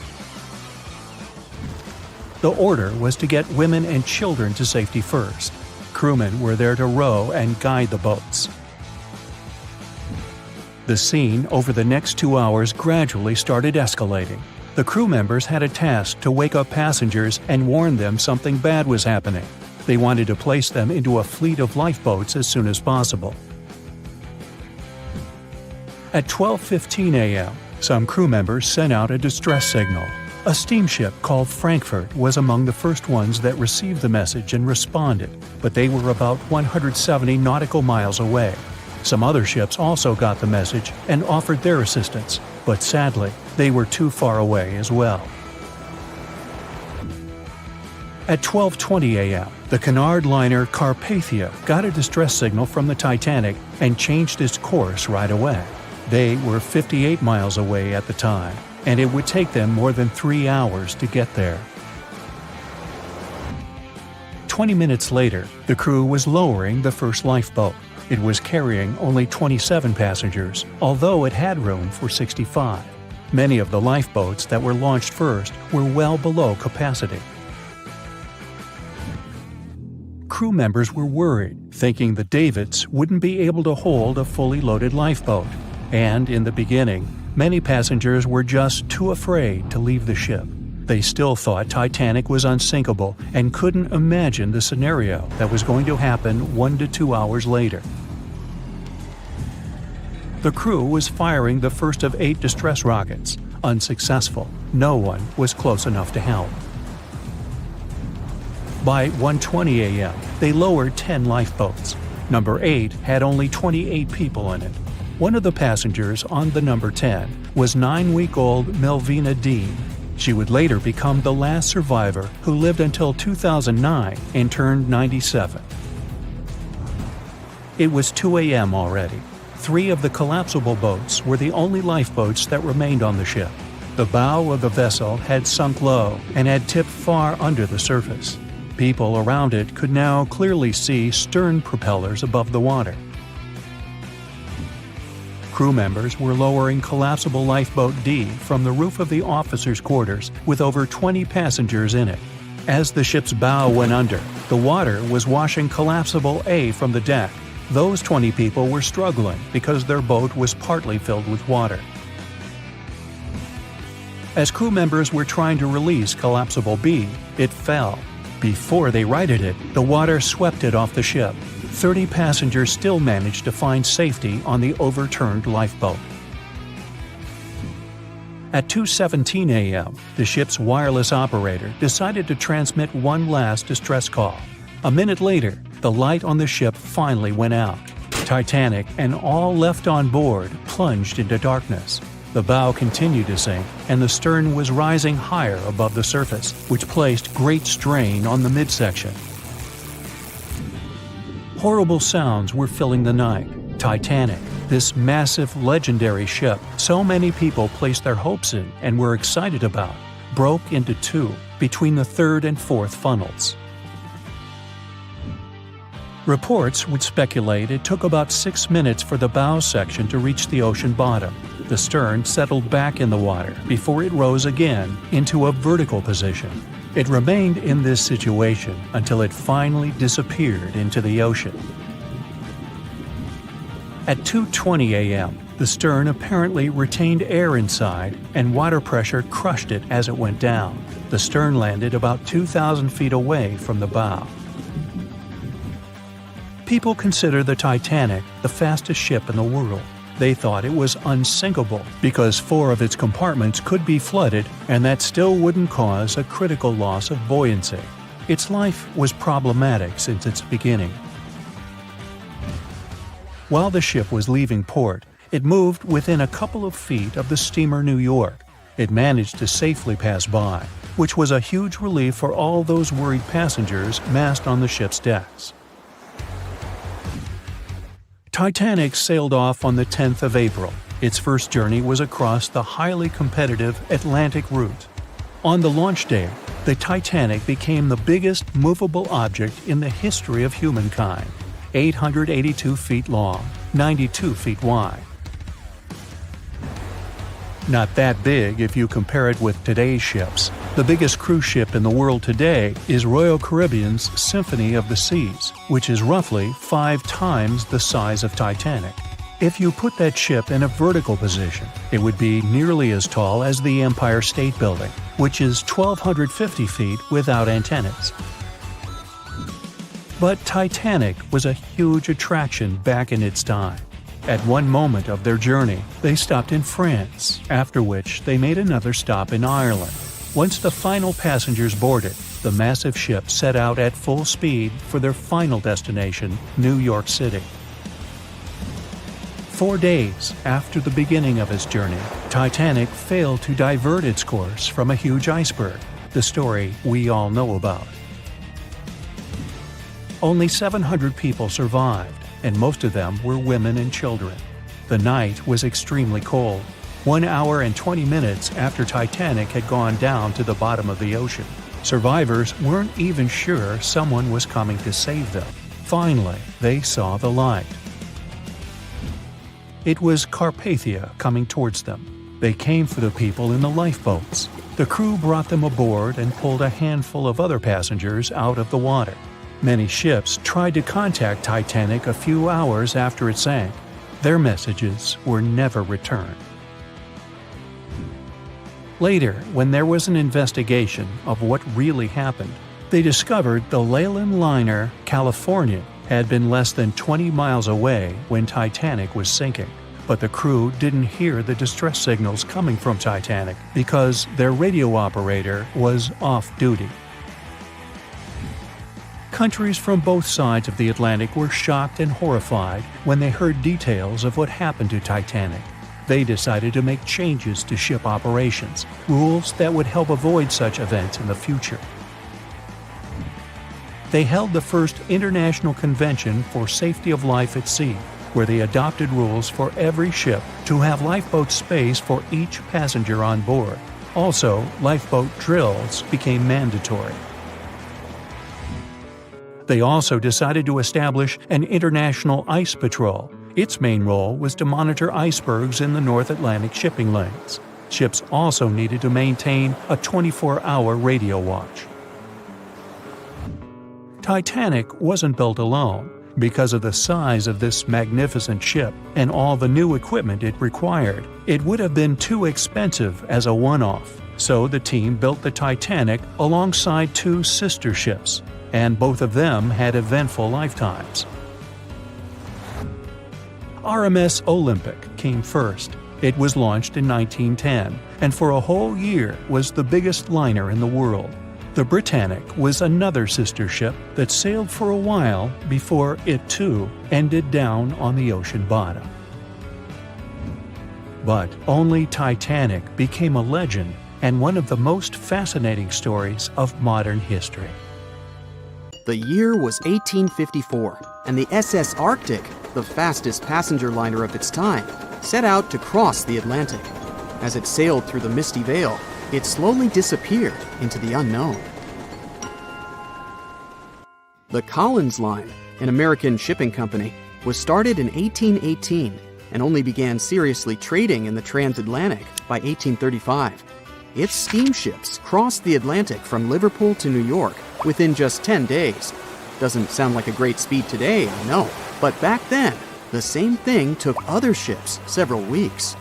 Speaker 3: The order was to get women and children to safety first. Crewmen were there to row and guide the boats. The scene over the next 2 hours gradually started escalating. The crew members had a task to wake up passengers and warn them something bad was happening. They wanted to place them into a fleet of lifeboats as soon as possible. At 12:15 a.m., some crew members sent out a distress signal. A steamship called Frankfurt was among the first ones that received the message and responded, but they were about 170 nautical miles away. Some other ships also got the message and offered their assistance, but sadly, they were too far away as well. At 12:20 a.m., the Cunard liner Carpathia got a distress signal from the Titanic and changed its course right away. They were 58 miles away at the time, and it would take them more than 3 hours to get there. 20 minutes later, the crew was lowering the first lifeboat. It was carrying only 27 passengers, although it had room for 65. Many of the lifeboats that were launched first were well below capacity. Crew members were worried, thinking the Davids wouldn't be able to hold a fully loaded lifeboat. And in the beginning, many passengers were just too afraid to leave the ship. They still thought Titanic was unsinkable and couldn't imagine the scenario that was going to happen 1 to 2 hours later. The crew was firing the first of 8 distress rockets, unsuccessful, No one was close enough to help. By 1:20 a.m., they lowered 10 lifeboats. Number 8 had only 28 people in it. One of the passengers on the number 10 was 9-week-old Melvina Dean. She would later become the last survivor who lived until 2009 and turned 97. It was 2 a.m. already. 3 of the collapsible boats were the only lifeboats that remained on the ship. The bow of the vessel had sunk low and had tipped far under the surface. People around it could now clearly see stern propellers above the water. Crew members were lowering collapsible lifeboat D from the roof of the officers' quarters with over 20 passengers in it. As the ship's bow went under, the water was washing collapsible A from the deck. Those 20 people were struggling because their boat was partly filled with water. As crew members were trying to release collapsible B, it fell. Before they righted it, the water swept it off the ship. 30 passengers still managed to find safety on the overturned lifeboat. At 2:17 a.m., the ship's wireless operator decided to transmit one last distress call. A minute later, the light on the ship finally went out. Titanic and all left on board plunged into darkness. The bow continued to sink, and the stern was rising higher above the surface, which placed great strain on the midsection. Horrible sounds were filling the night. Titanic, this massive, legendary ship so many people placed their hopes in and were excited about, broke into two between the third and fourth funnels. Reports would speculate it took about 6 minutes for the bow section to reach the ocean bottom. The stern settled back in the water before it rose again into a vertical position. It remained in this situation until it finally disappeared into the ocean. At 2:20 a.m., the stern apparently retained air inside and water pressure crushed it as it went down. The stern landed about 2,000 feet away from the bow. People consider the Titanic the fastest ship in the world. They thought it was unsinkable because 4 of its compartments could be flooded and that still wouldn't cause a critical loss of buoyancy. Its life was problematic since its beginning. While the ship was leaving port, it moved within a couple of feet of the steamer New York. It managed to safely pass by, which was a huge relief for all those worried passengers massed on the ship's decks. Titanic sailed off on the 10th of April. Its first journey was across the highly competitive Atlantic route. On the launch day, the Titanic became the biggest movable object in the history of humankind, 882 feet long, 92 feet wide. Not that big if you compare it with today's ships. The biggest cruise ship in the world today is Royal Caribbean's Symphony of the Seas, which is roughly 5 times the size of Titanic. If you put that ship in a vertical position, it would be nearly as tall as the Empire State Building, which is 1,250 feet without antennas. But Titanic was a huge attraction back in its time. At one moment of their journey, they stopped in France, after which they made another stop in Ireland. Once the final passengers boarded, the massive ship set out at full speed for their final destination, New York City. 4 days after the beginning of its journey, Titanic failed to divert its course from a huge iceberg, the story we all know about. Only 700 people survived, and most of them were women and children. The night was extremely cold, 1 hour and 20 minutes after Titanic had gone down to the bottom of the ocean. Survivors weren't even sure someone was coming to save them. Finally, they saw the light. It was Carpathia coming towards them. They came for the people in the lifeboats. The crew brought them aboard and pulled a handful of other passengers out of the water. Many ships tried to contact Titanic a few hours after it sank. Their messages were never returned. Later, when there was an investigation of what really happened, they discovered the Leyland liner California had been less than 20 miles away when Titanic was sinking. But the crew didn't hear the distress signals coming from Titanic because their radio operator was off duty. Countries from both sides of the Atlantic were shocked and horrified when they heard details of what happened to Titanic. They decided to make changes to ship operations, rules that would help avoid such events in the future. They held the first International Convention for Safety of Life at Sea, where they adopted rules for every ship to have lifeboat space for each passenger on board. Also, lifeboat drills became mandatory. They also decided to establish an international ice patrol. Its main role was to monitor icebergs in the North Atlantic shipping lanes. Ships also needed to maintain a 24-hour radio watch. Titanic wasn't built alone. Because of the size of this magnificent ship and all the new equipment it required, it would have been too expensive as a one-off. So the team built the Titanic alongside two sister ships, and both of them had eventful lifetimes. RMS Olympic came first. It was launched in 1910, and for a whole year was the biggest liner in the world. The Britannic was another sister ship that sailed for a while before it too ended down on the ocean bottom. But only Titanic became a legend and one of the most fascinating stories of modern history.
Speaker 1: The year was 1854, and the SS Arctic, the fastest passenger liner of its time, set out to cross the Atlantic. As it sailed through the misty veil, it slowly disappeared into the unknown. The Collins Line, an American shipping company, was started in 1818 and only began seriously trading in the transatlantic by 1835. Its steamships crossed the Atlantic from Liverpool to New York within just 10 days. Doesn't sound like a great speed today, I know, but back then, the same thing took other ships several weeks.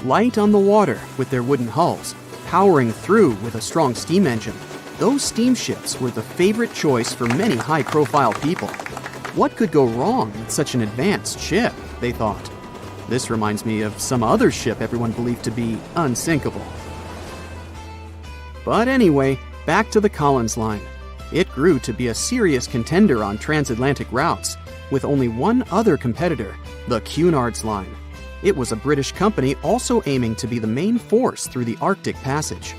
Speaker 1: Light on the water with their wooden hulls, powering through with a strong steam engine, those steamships were the favorite choice for many high-profile people. What could go wrong with such an advanced ship, they thought. This reminds me of some other ship everyone believed to be unsinkable. But anyway, back to the Collins Line. It grew to be a serious contender on transatlantic routes, with only one other competitor, the Cunard's Line. It was a British company also aiming to be the main force through the Arctic Passage.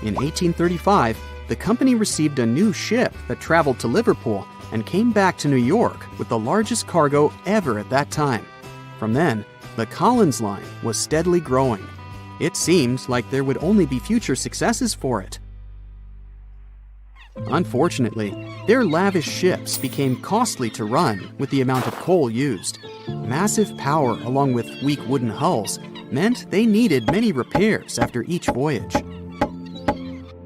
Speaker 1: In 1835, the company received a new ship that traveled to Liverpool and came back to New York with the largest cargo ever at that time. From then, the Collins Line was steadily growing. It seemed like there would only be future successes for it. Unfortunately, their lavish ships became costly to run with the amount of coal used. Massive power along with weak wooden hulls meant they needed many repairs after each voyage.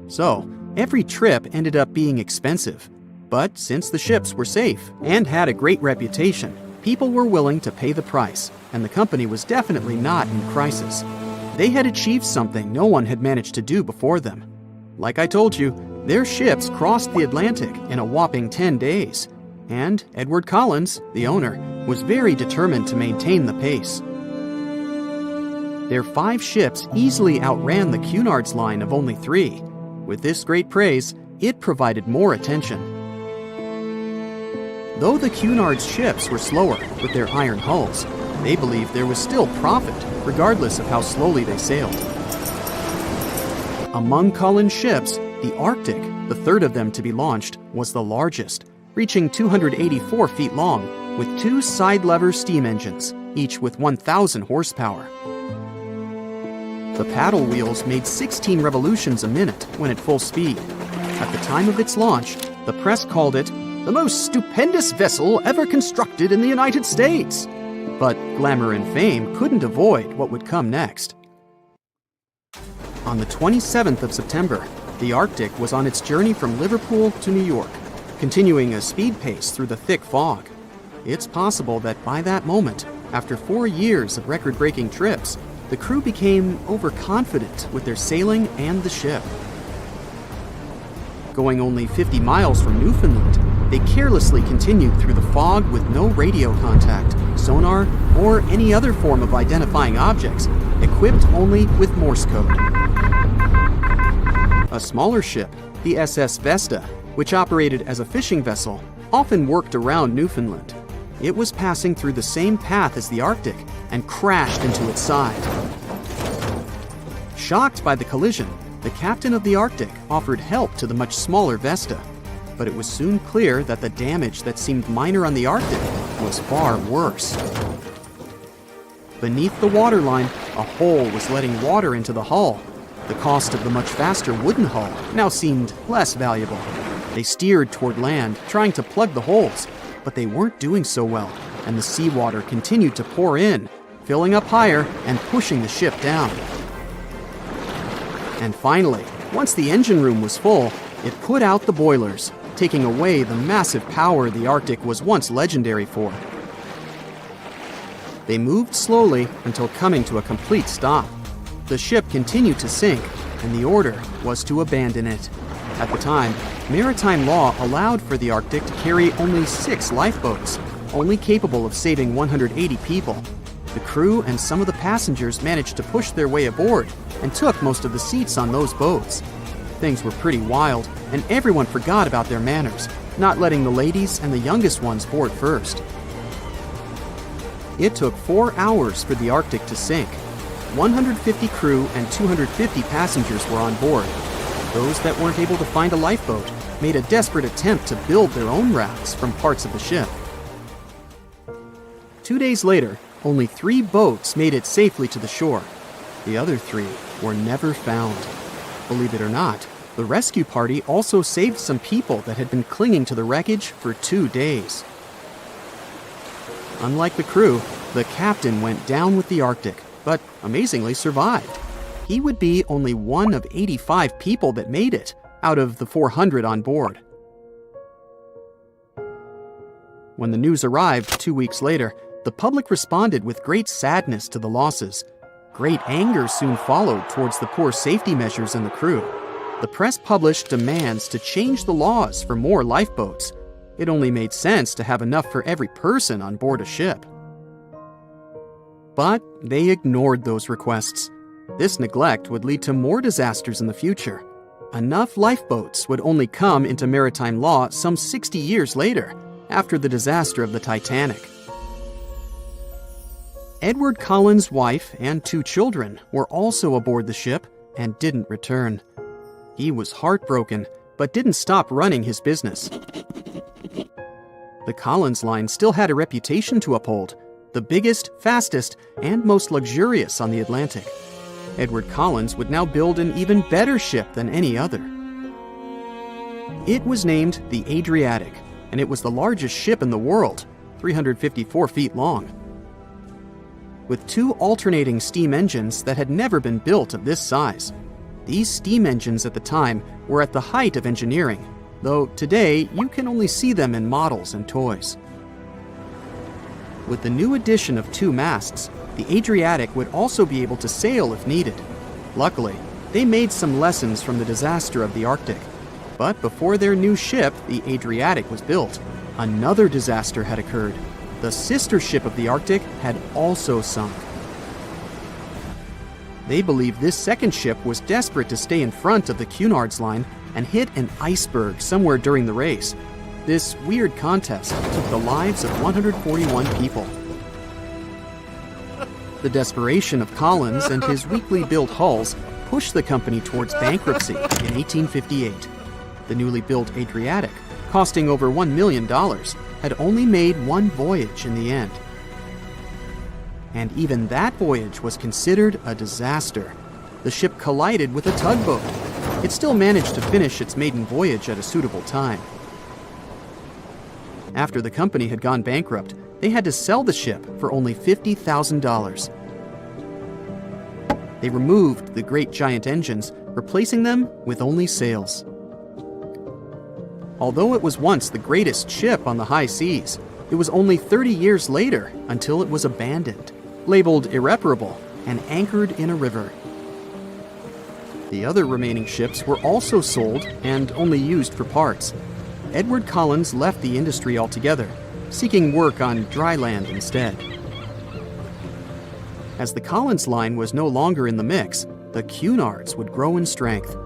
Speaker 1: So, every trip ended up being expensive. But since the ships were safe and had a great reputation, people were willing to pay the price, and the company was definitely not in crisis. They had achieved something no one had managed to do before them. Like I told you, their ships crossed the Atlantic in a whopping 10 days, and Edward Collins, the owner, was very determined to maintain the pace. Their 5 ships easily outran the Cunard's Line of only 3. With this great praise, it provided more attention. Though the Cunard's ships were slower with their iron hulls, they believed there was still profit, regardless of how slowly they sailed. Among Collins' ships, the Arctic, the third of them to be launched, was the largest, reaching 284 feet long, with 2 side-lever steam engines, each with 1,000 horsepower. The paddle wheels made 16 revolutions a minute when at full speed. At the time of its launch, the press called it the most stupendous vessel ever constructed in the United States. But glamour and fame couldn't avoid what would come next. On the 27th of September, the Arctic was on its journey from Liverpool to New York, continuing a speed pace through the thick fog. It's possible that by that moment, after 4 years of record-breaking trips, the crew became overconfident with their sailing and the ship. Going only 50 miles from Newfoundland, they carelessly continued through the fog with no radio contact, sonar, or any other form of identifying objects, equipped only with Morse code. A smaller ship, the SS Vesta, which operated as a fishing vessel, often worked around Newfoundland. It was passing through the same path as the Arctic and crashed into its side. Shocked by the collision, the captain of the Arctic offered help to the much smaller Vesta, but it was soon clear that the damage that seemed minor on the Arctic was far worse. Beneath the waterline, a hole was letting water into the hull. The cost of the much faster wooden hull now seemed less valuable. They steered toward land, trying to plug the holes, but they weren't doing so well, and the seawater continued to pour in, filling up higher and pushing the ship down. And finally, once the engine room was full, it put out the boilers, taking away the massive power the Arctic was once legendary for. They moved slowly until coming to a complete stop. The ship continued to sink, and the order was to abandon it. At the time, maritime law allowed for the Arctic to carry only 6 lifeboats, only capable of saving 180 people. The crew and some of the passengers managed to push their way aboard and took most of the seats on those boats. Things were pretty wild, and everyone forgot about their manners, not letting the ladies and the youngest ones board first. It took 4 hours for the Arctic to sink. 150 crew and 250 passengers were on board. Those that weren't able to find a lifeboat made a desperate attempt to build their own rafts from parts of the ship. 2 days later, only 3 boats made it safely to the shore. The other 3 were never found. Believe it or not, the rescue party also saved some people that had been clinging to the wreckage for 2 days. Unlike the crew, the captain went down with the Arctic, but amazingly survived. He would be only one of 85 people that made it, out of the 400 on board. When the news arrived 2 weeks later, the public responded with great sadness to the losses. Great anger soon followed towards the poor safety measures and the crew. The press published demands to change the laws for more lifeboats. It only made sense to have enough for every person on board a ship. But they ignored those requests. This neglect would lead to more disasters in the future. Enough lifeboats would only come into maritime law some 60 years later, after the disaster of the Titanic. Edward Collins' wife and 2 children were also aboard the ship and didn't return. He was heartbroken, but didn't stop running his business. The Collins line still had a reputation to uphold, the biggest, fastest, and most luxurious on the Atlantic. Edward Collins would now build an even better ship than any other. It was named the Adriatic, and it was the largest ship in the world, 354 feet long. With 2 alternating steam engines that had never been built of this size. These steam engines at the time were at the height of engineering, though today you can only see them in models and toys. With the new addition of 2 masts, the Adriatic would also be able to sail if needed. Luckily, they made some lessons from the disaster of the Arctic. But before their new ship, the Adriatic, was built, another disaster had occurred. The sister ship of the Arctic had also sunk. They believed this second ship was desperate to stay in front of the Cunard's line and hit an iceberg somewhere during the race. This weird contest took the lives of 141 people. The desperation of Collins and his weakly built hulls pushed the company towards bankruptcy in 1858. The newly built Adriatic, costing over $1 million, had only made 1 voyage in the end. And even that voyage was considered a disaster. The ship collided with a tugboat. It still managed to finish its maiden voyage at a suitable time. After the company had gone bankrupt, they had to sell the ship for only $50,000. They removed the great giant engines, replacing them with only sails. Although it was once the greatest ship on the high seas, it was only 30 years later until it was abandoned, labeled irreparable, and anchored in a river. The other remaining ships were also sold and only used for parts. Edward Collins left the industry altogether. seeking work on dry land instead. As the Collins line was no longer in the mix, the Cunards would grow in strength.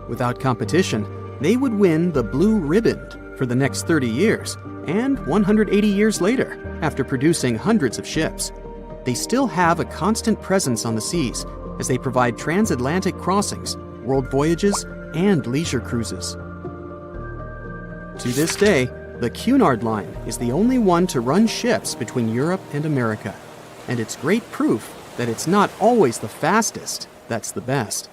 Speaker 1: Without competition, they would win the Blue Riband for the next 30 years, and 180 years later, after producing hundreds of ships. They still have a constant presence on the seas as they provide transatlantic crossings, world voyages, and leisure cruises. To this day, the Cunard line is the only one to run ships between Europe and America, and it's great proof that it's not always the fastest that's the best.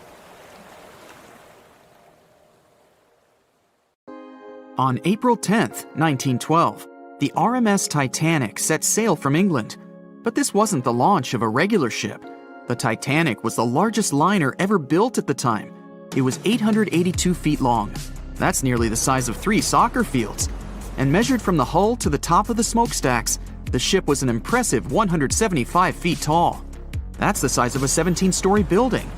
Speaker 1: On April 10, 1912, the RMS Titanic set sail from England. But this wasn't the launch of a regular ship. The Titanic was the largest liner ever built at the time. It was 882 feet long. That's nearly the size of 3 soccer fields. And measured from the hull to the top of the smokestacks, the ship was an impressive 175 feet tall. That's the size of a 17-story building.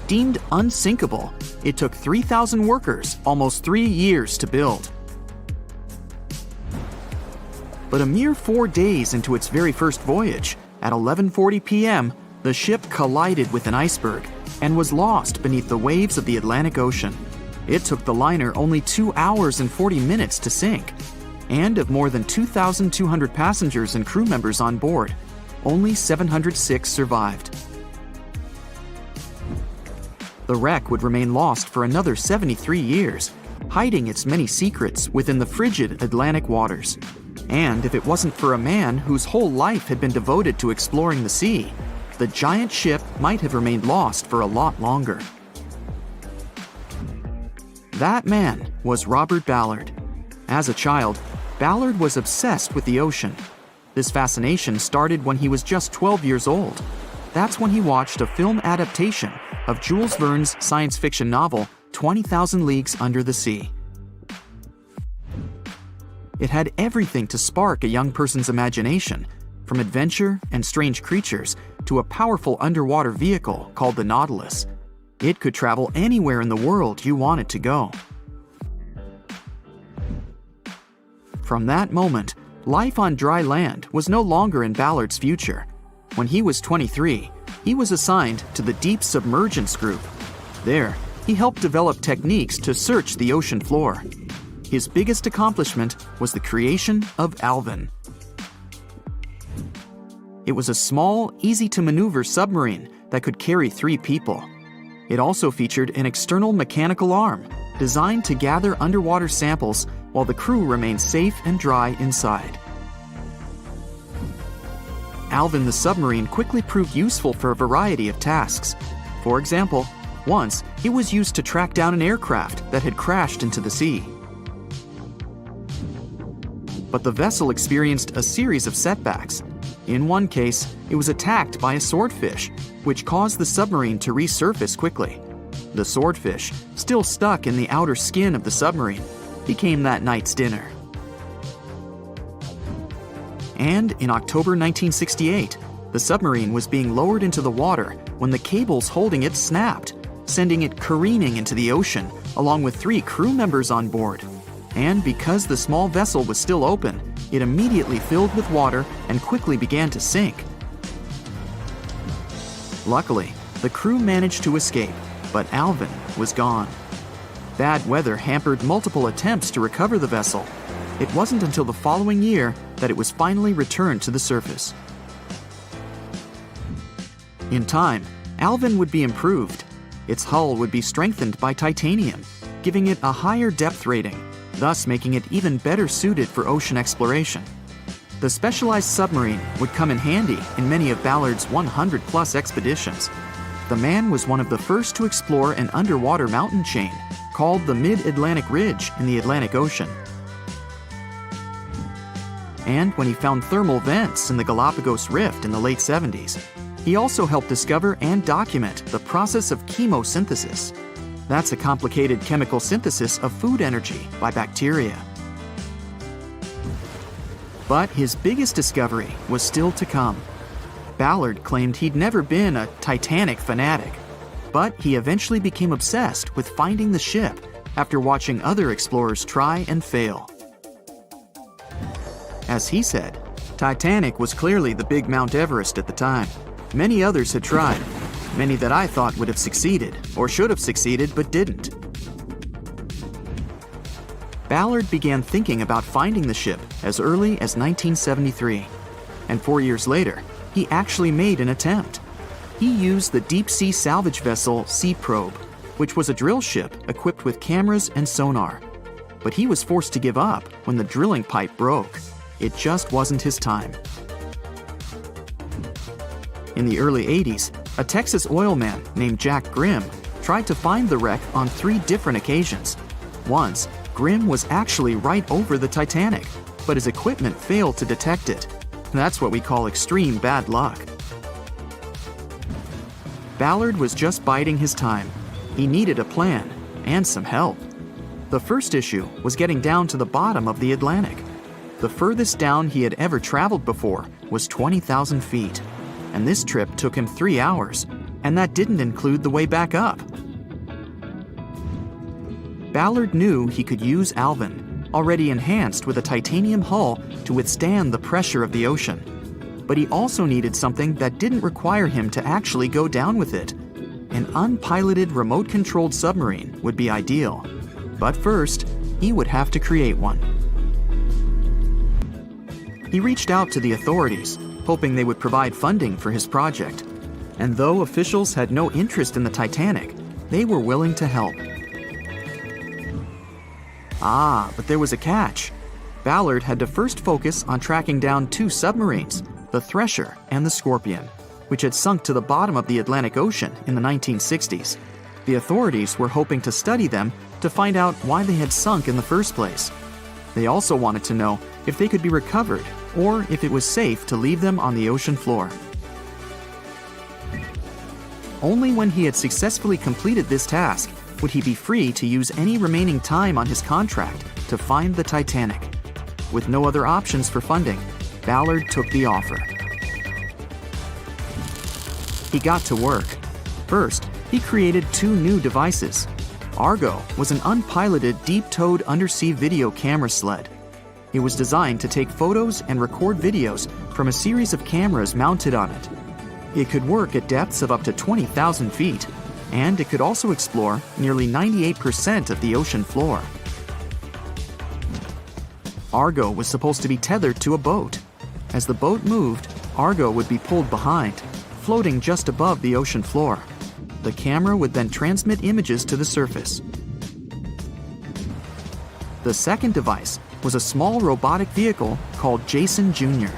Speaker 1: Deemed unsinkable, it took 3,000 workers almost 3 years to build. But a mere 4 days into its very first voyage, at 11:40 p.m., the ship collided with an iceberg and was lost beneath the waves of the Atlantic Ocean. It took the liner only 2 hours and 40 minutes to sink. And of more than 2,200 passengers and crew members on board, only 706 survived. The wreck would remain lost for another 73 years, hiding its many secrets within the frigid Atlantic waters. And if it wasn't for a man whose whole life had been devoted to exploring the sea, the giant ship might have remained lost for a lot longer. That man was Robert Ballard. As a child, Ballard was obsessed with the ocean. This fascination started when he was just 12 years old. That's when he watched a film adaptation of Jules Verne's science fiction novel, 20,000 Leagues Under the Sea. It had everything to spark a young person's imagination, from adventure and strange creatures to a powerful underwater vehicle called the Nautilus. It could travel anywhere in the world you wanted to go. From that moment, life on dry land was no longer in Ballard's future. When he was 23, he was assigned to the Deep Submergence Group. There, he helped develop techniques to search the ocean floor. His biggest accomplishment was the creation of Alvin. It was a small, easy-to-maneuver submarine that could carry 3 people. It also featured an external mechanical arm designed to gather underwater samples while the crew remained safe and dry inside. Alvin the submarine quickly proved useful for a variety of tasks. For example, once it was used to track down an aircraft that had crashed into the sea. But the vessel experienced a series of setbacks. In one case, it was attacked by a swordfish, which caused the submarine to resurface quickly. The swordfish, still stuck in the outer skin of the submarine, became that night's dinner. And in October 1968, the submarine was being lowered into the water when the cables holding it snapped, sending it careening into the ocean, along with 3 crew members on board. And because the small vessel was still open, it immediately filled with water and quickly began to sink. Luckily, the crew managed to escape, but Alvin was gone. Bad weather hampered multiple attempts to recover the vessel. It wasn't until the following year that it was finally returned to the surface. In time, Alvin would be improved. Its hull would be strengthened by titanium, giving it a higher depth rating, thus making it even better suited for ocean exploration. The specialized submarine would come in handy in many of Ballard's 100-plus expeditions. The man was one of the first to explore an underwater mountain chain called the Mid-Atlantic Ridge in the Atlantic Ocean. And when he found thermal vents in the Galapagos Rift in the late 70s, he also helped discover and document the process of chemosynthesis. That's a complicated chemical synthesis of food energy by bacteria. But his biggest discovery was still to come. Ballard claimed he'd never been a Titanic fanatic, but he eventually became obsessed with finding the ship after watching other explorers try and fail. As he said, Titanic was clearly the big Mount Everest at the time. Many others had tried, many that I thought would have succeeded, or should have succeeded but didn't. Ballard began thinking about finding the ship as early as 1973, and 4 years later, he actually made an attempt. He used the deep-sea salvage vessel Sea Probe, which was a drill ship equipped with cameras and sonar. But he was forced to give up when the drilling pipe broke. It just wasn't his time. In the early 80s, a Texas oil man named Jack Grimm tried to find the wreck on 3 different occasions. Once, Grimm was actually right over the Titanic, but his equipment failed to detect it. That's what we call extreme bad luck. Ballard was just biding his time. He needed a plan and some help. The first issue was getting down to the bottom of the Atlantic. The furthest down he had ever traveled before was 20,000 feet, and this trip took him 3 hours, and that didn't include the way back up. Ballard knew he could use Alvin, already enhanced with a titanium hull to withstand the pressure of the ocean. But he also needed something that didn't require him to actually go down with it. An unpiloted remote-controlled submarine would be ideal. But first, he would have to create one. He reached out to the authorities, hoping they would provide funding for his project. And though officials had no interest in the Titanic, they were willing to help. But there was a catch. Ballard had to first focus on tracking down 2 submarines, the Thresher and the Scorpion, which had sunk to the bottom of the Atlantic Ocean in the 1960s. The authorities were hoping to study them to find out why they had sunk in the first place. They also wanted to know if they could be recovered or if it was safe to leave them on the ocean floor. Only when he had successfully completed this task would he be free to use any remaining time on his contract to find the Titanic. With no other options for funding, Ballard took the offer. He got to work. First, he created 2 new devices. Argo was an unpiloted deep-towed undersea video camera sled. It was designed to take photos and record videos from a series of cameras mounted on it. It could work at depths of up to 20,000 feet, and it could also explore nearly 98% of the ocean floor. Argo was supposed to be tethered to a boat. As the boat moved, Argo would be pulled behind, floating just above the ocean floor. The camera would then transmit images to the surface. The second device was a small robotic vehicle called Jason Jr.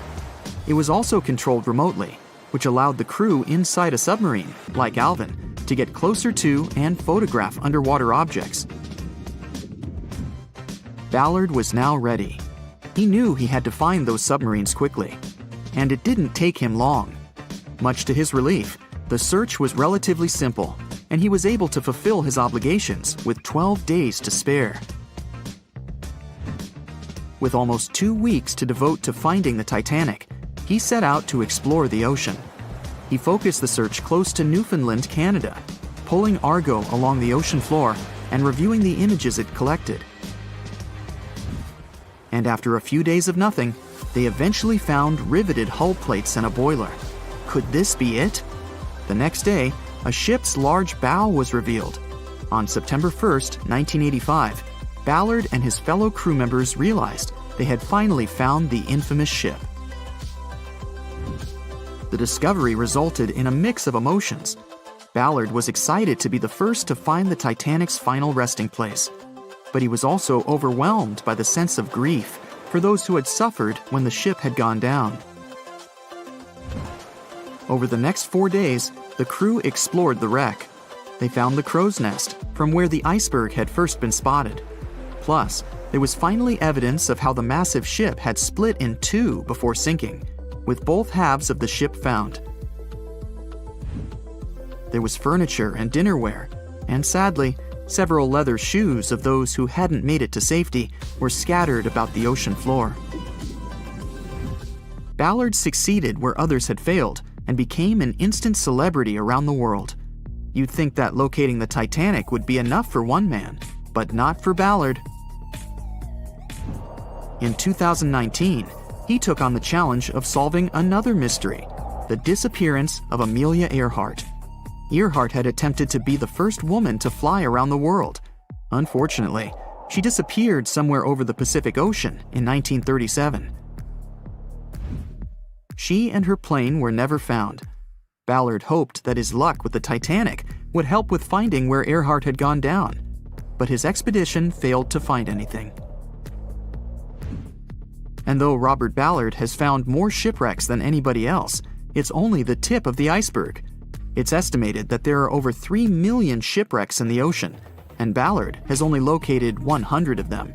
Speaker 1: It was also controlled remotely, which allowed the crew inside a submarine, like Alvin, to get closer to and photograph underwater objects. Ballard was now ready. He knew he had to find those submarines quickly, and it didn't take him long. Much to his relief, the search was relatively simple, and he was able to fulfill his obligations with 12 days to spare. With almost 2 weeks to devote to finding the Titanic, he set out to explore the ocean. He focused the search close to Newfoundland, Canada, pulling Argo along the ocean floor and reviewing the images it collected. And after a few days of nothing, they eventually found riveted hull plates and a boiler. Could this be it? The next day, a ship's large bow was revealed. On September 1st, 1985, Ballard and his fellow crew members realized they had finally found the infamous ship. The discovery resulted in a mix of emotions. Ballard was excited to be the first to find the Titanic's final resting place, but he was also overwhelmed by the sense of grief for those who had suffered when the ship had gone down. Over the next 4 days, the crew explored the wreck. They found the crow's nest, from where the iceberg had first been spotted. Plus, there was finally evidence of how the massive ship had split in 2 before sinking, with both halves of the ship found. There was furniture and dinnerware, and sadly, several leather shoes of those who hadn't made it to safety were scattered about the ocean floor. Ballard succeeded where others had failed and became an instant celebrity around the world. You'd think that locating the Titanic would be enough for one man, but not for Ballard. In 2019, he took on the challenge of solving another mystery, the disappearance of Amelia Earhart. Earhart had attempted to be the first woman to fly around the world. Unfortunately, she disappeared somewhere over the Pacific Ocean in 1937. She and her plane were never found. Ballard hoped that his luck with the Titanic would help with finding where Earhart had gone down, but his expedition failed to find anything. And though Robert Ballard has found more shipwrecks than anybody else, it's only the tip of the iceberg. It's estimated that there are over 3 million shipwrecks in the ocean, and Ballard has only located 100 of them.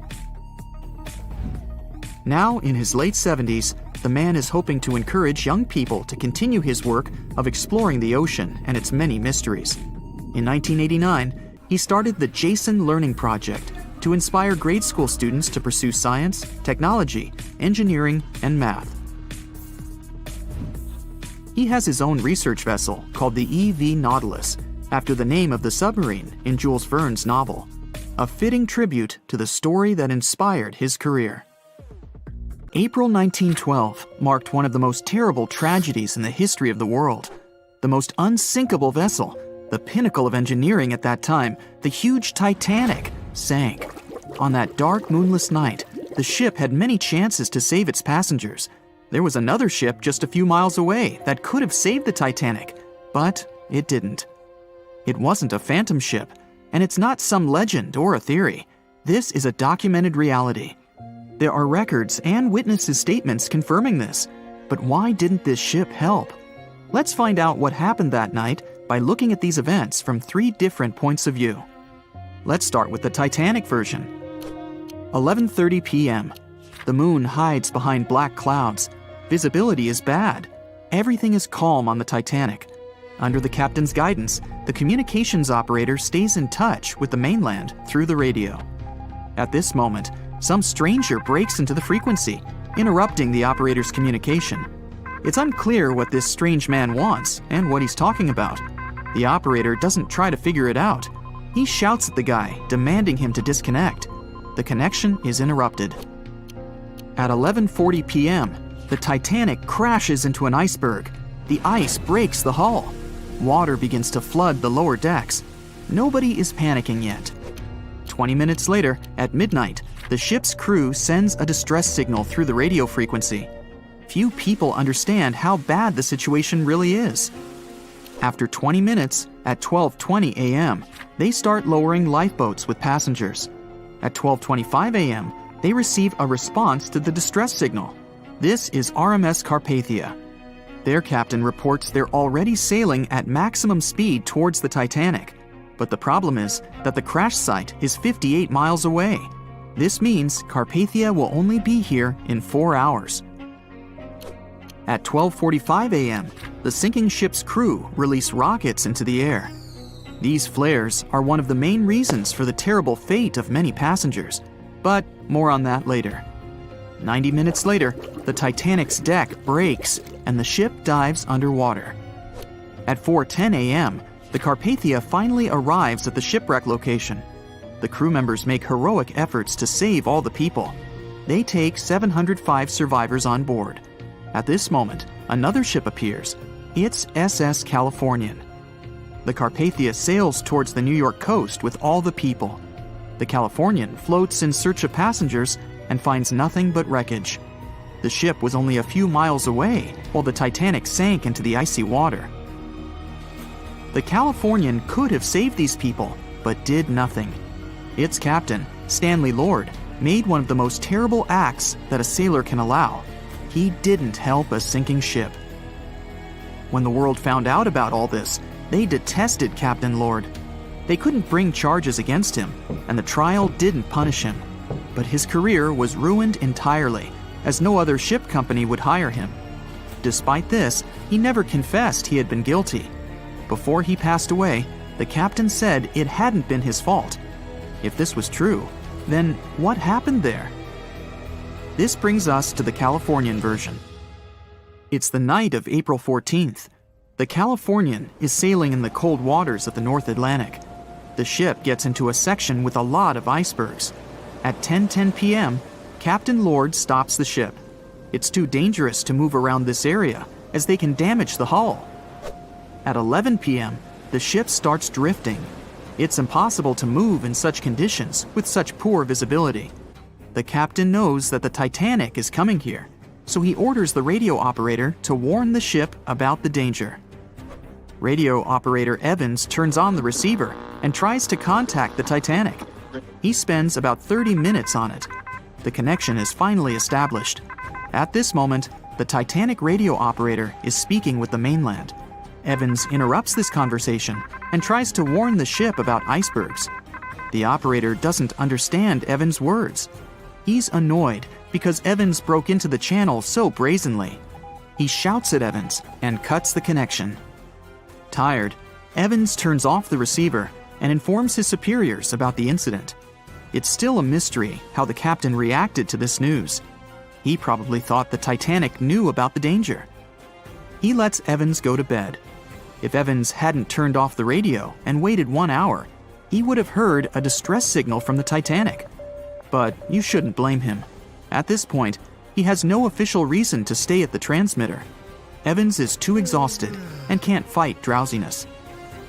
Speaker 1: Now, in his late 70s, the man is hoping to encourage young people to continue his work of exploring the ocean and its many mysteries. In 1989, he started the Jason Learning Project to inspire grade school students to pursue science, technology, engineering, and math. He has his own research vessel called the EV Nautilus, after the name of the submarine in Jules Verne's novel, a fitting tribute to the story that inspired his career. April 1912 marked one of the most terrible tragedies in the history of the world. The most unsinkable vessel, the pinnacle of engineering at that time, the huge Titanic, sank. On that dark, moonless night, the ship had many chances to save its passengers. There was another ship just a few miles away that could have saved the Titanic, but it didn't. It wasn't a phantom ship, and it's not some legend or a theory. This is a documented reality. There are records and witnesses' statements confirming this. But why didn't this ship help? Let's find out what happened that night by looking at these events from 3 different points of view. Let's start with the Titanic version. 11:30 p.m. The moon hides behind black clouds. Visibility is bad. Everything is calm on the Titanic. Under the captain's guidance, the communications operator stays in touch with the mainland through the radio. At this moment, some stranger breaks into the frequency, interrupting the operator's communication. It's unclear what this strange man wants and what he's talking about. The operator doesn't try to figure it out. He shouts at the guy, demanding him to disconnect. The connection is interrupted. At 11:40 p.m., the Titanic crashes into an iceberg. The ice breaks the hull. Water begins to flood the lower decks. Nobody is panicking yet. 20 minutes later, at midnight, the ship's crew sends a distress signal through the radio frequency. Few people understand how bad the situation really is. After 20 minutes, at 12:20 a.m., they start lowering lifeboats with passengers. At 12:25 a.m., they receive a response to the distress signal. This is RMS Carpathia. Their captain reports they're already sailing at maximum speed towards the Titanic. But the problem is that the crash site is 58 miles away. This means Carpathia will only be here in 4 hours. At 12:45 a.m., the sinking ship's crew release rockets into the air. These flares are one of the main reasons for the terrible fate of many passengers, but more on that later. 90 minutes later, the Titanic's deck breaks and the ship dives underwater. At 4:10 a.m., the Carpathia finally arrives at the shipwreck location. The crew members make heroic efforts to save all the people. They take 705 survivors on board. At this moment, another ship appears. It's SS Californian. The Carpathia sails towards the New York coast with all the people. The Californian floats in search of passengers and finds nothing but wreckage. The ship was only a few miles away while the Titanic sank into the icy water. The Californian could have saved these people, but did nothing. Its captain, Stanley Lord, made one of the most terrible acts that a sailor can allow. He didn't help a sinking ship. When the world found out about all this, they detested Captain Lord. They couldn't bring charges against him, and the trial didn't punish him. But his career was ruined entirely, as no other ship company would hire him. Despite this, he never confessed he had been guilty. Before he passed away, the captain said it hadn't been his fault. If this was true, then what happened there? This brings us to the Californian version. It's the night of April 14th. The Californian is sailing in the cold waters of the North Atlantic. The ship gets into a section with a lot of icebergs. At 10:10 p.m., Captain Lord stops the ship. It's too dangerous to move around this area, as they can damage the hull. At 11 p.m., the ship starts drifting. It's impossible to move in such conditions with such poor visibility. The captain knows that the Titanic is coming here, so he orders the radio operator to warn the ship about the danger. Radio operator Evans turns on the receiver and tries to contact the Titanic. He spends about 30 minutes on it. The connection is finally established. At this moment, the Titanic radio operator is speaking with the mainland. Evans interrupts this conversation and tries to warn the ship about icebergs. The operator doesn't understand Evans' words. He's annoyed because Evans broke into the channel so brazenly. He shouts at Evans and cuts the connection. Tired, Evans turns off the receiver and informs his superiors about the incident. It's still a mystery how the captain reacted to this news. He probably thought the Titanic knew about the danger. He lets Evans go to bed. If Evans hadn't turned off the radio and waited 1 hour, he would have heard a distress signal from the Titanic. But you shouldn't blame him. At this point, he has no official reason to stay at the transmitter. Evans is too exhausted and can't fight drowsiness.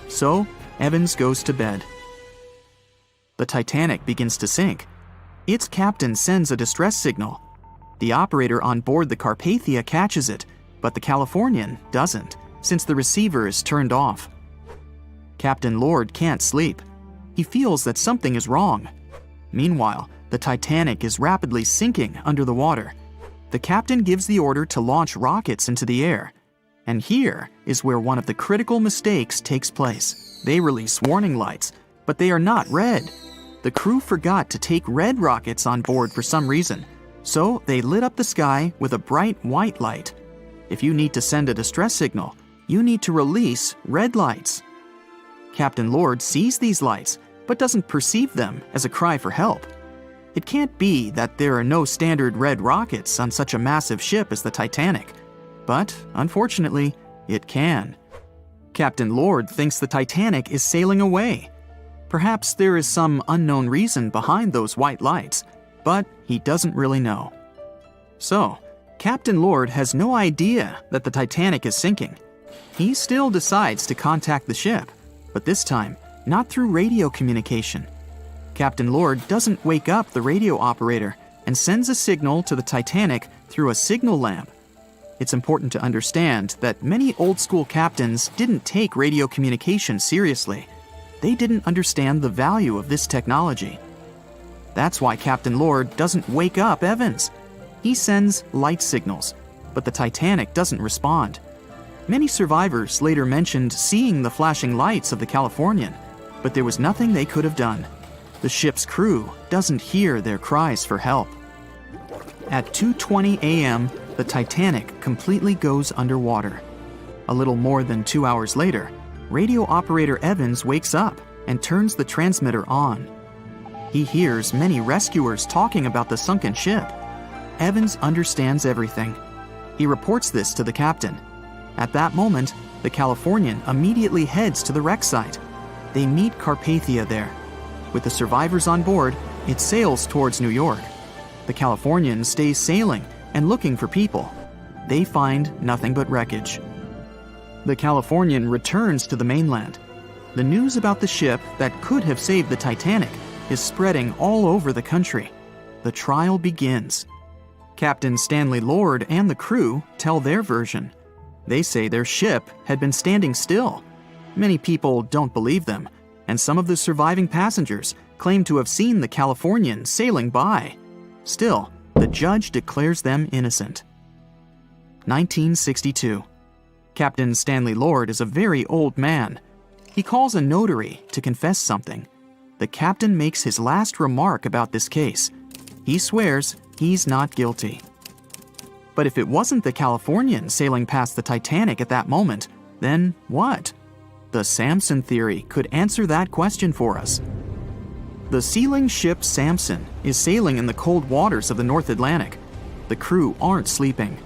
Speaker 1: So, Evans goes to bed. The Titanic begins to sink. Its captain sends a distress signal. The operator on board the Carpathia catches it, but the Californian doesn't, since the receiver is turned off. Captain Lord can't sleep. He feels that something is wrong. Meanwhile, the Titanic is rapidly sinking under the water. The captain gives the order to launch rockets into the air. And here is where one of the critical mistakes takes place. They release warning lights, but they are not red. The crew forgot to take red rockets on board for some reason, so they lit up the sky with a bright white light. If you need to send a distress signal, you need to release red lights. Captain Lord sees these lights, but doesn't perceive them as a cry for help. It can't be that there are no standard red rockets on such a massive ship as the Titanic. But, unfortunately, it can. Captain Lord thinks the Titanic is sailing away. Perhaps there is some unknown reason behind those white lights, but he doesn't really know. So, Captain Lord has no idea that the Titanic is sinking. He still decides to contact the ship, but this time, not through radio communication. Captain Lord doesn't wake up the radio operator and sends a signal to the Titanic through a signal lamp. It's important to understand that many old-school captains didn't take radio communication seriously. They didn't understand the value of this technology. That's why Captain Lord doesn't wake up Evans. He sends light signals, but the Titanic doesn't respond. Many survivors later mentioned seeing the flashing lights of the Californian, but there was nothing they could have done. The ship's crew doesn't hear their cries for help. At 2:20 a.m., the Titanic completely goes underwater. A little more than 2 hours later, radio operator Evans wakes up and turns the transmitter on. He hears many rescuers talking about the sunken ship. Evans understands everything. He reports this to the captain. At that moment, the Californian immediately heads to the wreck site. They meet Carpathia there. With the survivors on board, it sails towards New York. The Californian stays sailing and looking for people. They find nothing but wreckage. The Californian returns to the mainland. The news about the ship that could have saved the Titanic is spreading all over the country. The trial begins. Captain Stanley Lord and the crew tell their version. They say their ship had been standing still. Many people don't believe them, and some of the surviving passengers claim to have seen the Californian sailing by. Still, the judge declares them innocent. 1962. Captain Stanley Lord is a very old man. He calls a notary to confess something. The captain makes his last remark about this case. He swears he's not guilty. But if it wasn't the Californian sailing past the Titanic at that moment, then what? The Samson theory could answer that question for us. The sealing ship Samson is sailing in the cold waters of the North Atlantic. The crew aren't sleeping.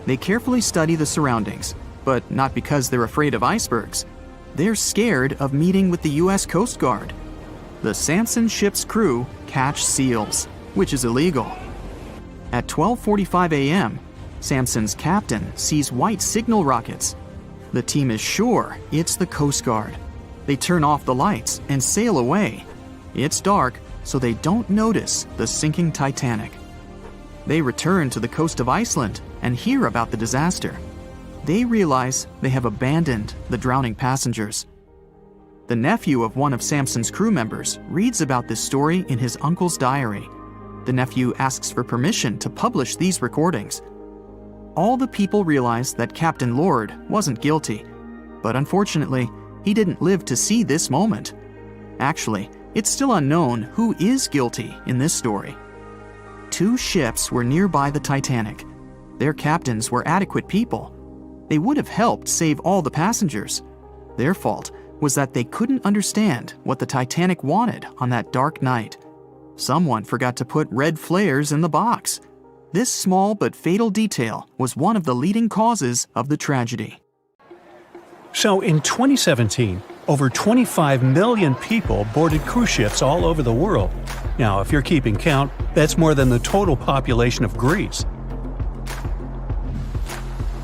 Speaker 1: They carefully study the surroundings, but not because they're afraid of icebergs. They're scared of meeting with the U.S. Coast Guard. The Samson ship's crew catch seals, which is illegal. At 12:45 a.m., Samson's captain sees white signal rockets. The team is sure it's the Coast Guard. They turn off the lights and sail away. It's dark, so they don't notice the sinking Titanic. They return to the coast of Iceland and hear about the disaster. They realize they have abandoned the drowning passengers. The nephew of one of Samson's crew members reads about this story in his uncle's diary. The nephew asks for permission to publish these recordings. All the people realize that Captain Lord wasn't guilty, but unfortunately, he didn't live to see this moment. Actually, it's still unknown who is guilty in this story. 2 ships were nearby the Titanic. Their captains were adequate people. They would have helped save all the passengers. Their fault was that they couldn't understand what the Titanic wanted on that dark night. Someone forgot to put red flares in the box. This small but fatal detail was one of the leading causes of the tragedy.
Speaker 3: So in 2017, over 25 million people boarded cruise ships all over the world. Now, if you're keeping count, that's more than the total population of Greece.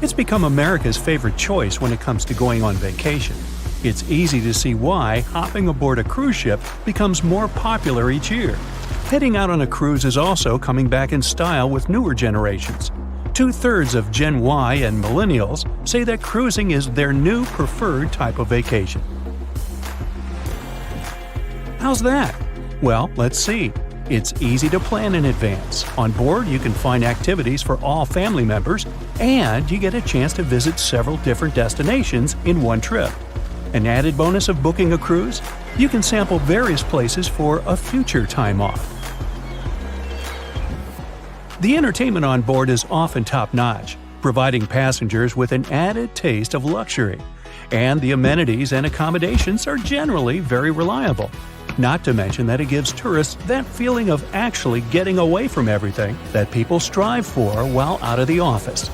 Speaker 3: It's become America's favorite choice when it comes to going on vacation. It's easy to see why hopping aboard a cruise ship becomes more popular each year. Heading out on a cruise is also coming back in style with newer generations. 2/3 of Gen Y and millennials say that cruising is their new preferred type of vacation. How's that? Well, let's see. It's easy to plan in advance. On board, you can find activities for all family members, and you get a chance to visit several different destinations in one trip. An added bonus of booking a cruise? You can sample various places for a future time off. The entertainment on board is often top-notch, providing passengers with an added taste of luxury. And the amenities and accommodations are generally very reliable. Not to mention that it gives tourists that feeling of actually getting away from everything that people strive for while out of the office.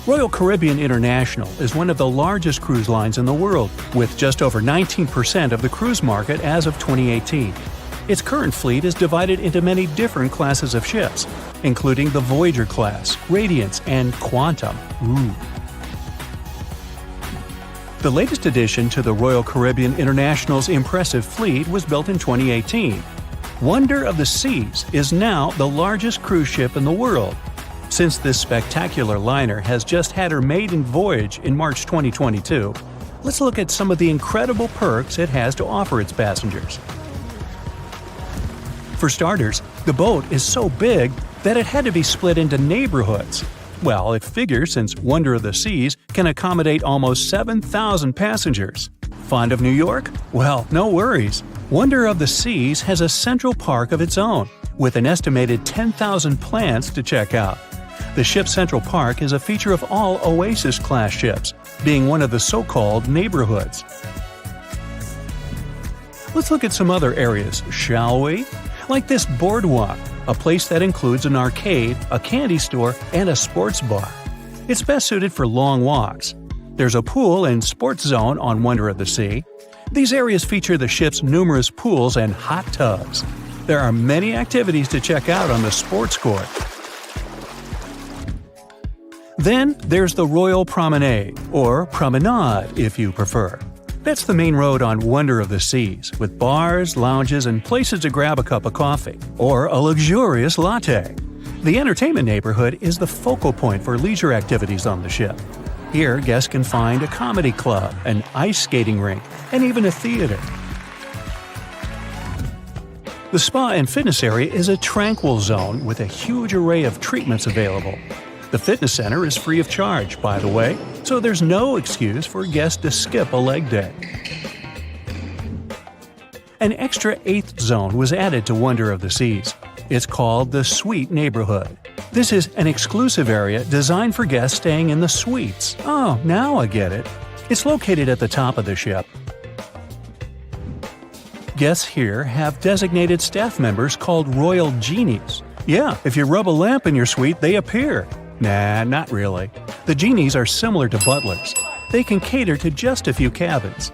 Speaker 3: Royal Caribbean International is one of the largest cruise lines in the world, with just over 19% of the cruise market as of 2018. Its current fleet is divided into many different classes of ships, including the Voyager class, Radiance, and Quantum. The latest addition to the Royal Caribbean International's impressive fleet was built in 2018. Wonder of the Seas is now the largest cruise ship in the world. Since this spectacular liner has just had her maiden voyage in March 2022, let's look at some of the incredible perks it has to offer its passengers. For starters, the boat is so big that it had to be split into neighborhoods. Well, it figures since Wonder of the Seas can accommodate almost 7,000 passengers. Fond of New York? Well, no worries. Wonder of the Seas has a central park of its own, with an estimated 10,000 plants to check out. The ship's central park is a feature of all Oasis-class ships, being one of the so-called neighborhoods. Let's look at some other areas, shall we? Like this boardwalk, a place that includes an arcade, a candy store, and a sports bar. It's best suited for long walks. There's a pool and sports zone on Wonder of the Sea. These areas feature the ship's numerous pools and hot tubs. There are many activities to check out on the sports court. Then there's the Royal Promenade, or Promenade if you prefer. That's the main road on Wonder of the Seas, with bars, lounges, and places to grab a cup of coffee, or a luxurious latte. The entertainment neighborhood is the focal point for leisure activities on the ship. Here, guests can find a comedy club, an ice skating rink, and even a theater. The spa and fitness area is a tranquil zone with a huge array of treatments available. The fitness center is free of charge, by the way, so there's no excuse for guests to skip a leg day. An extra 8th zone was added to Wonder of the Seas. It's called the Suite Neighborhood. This is an exclusive area designed for guests staying in the suites. Oh, now I get it. It's located at the top of the ship. Guests here have designated staff members called Royal Genies. Yeah, if you rub a lamp in your suite, they appear. Nah, not really. The genies are similar to butlers. They can cater to just a few cabins.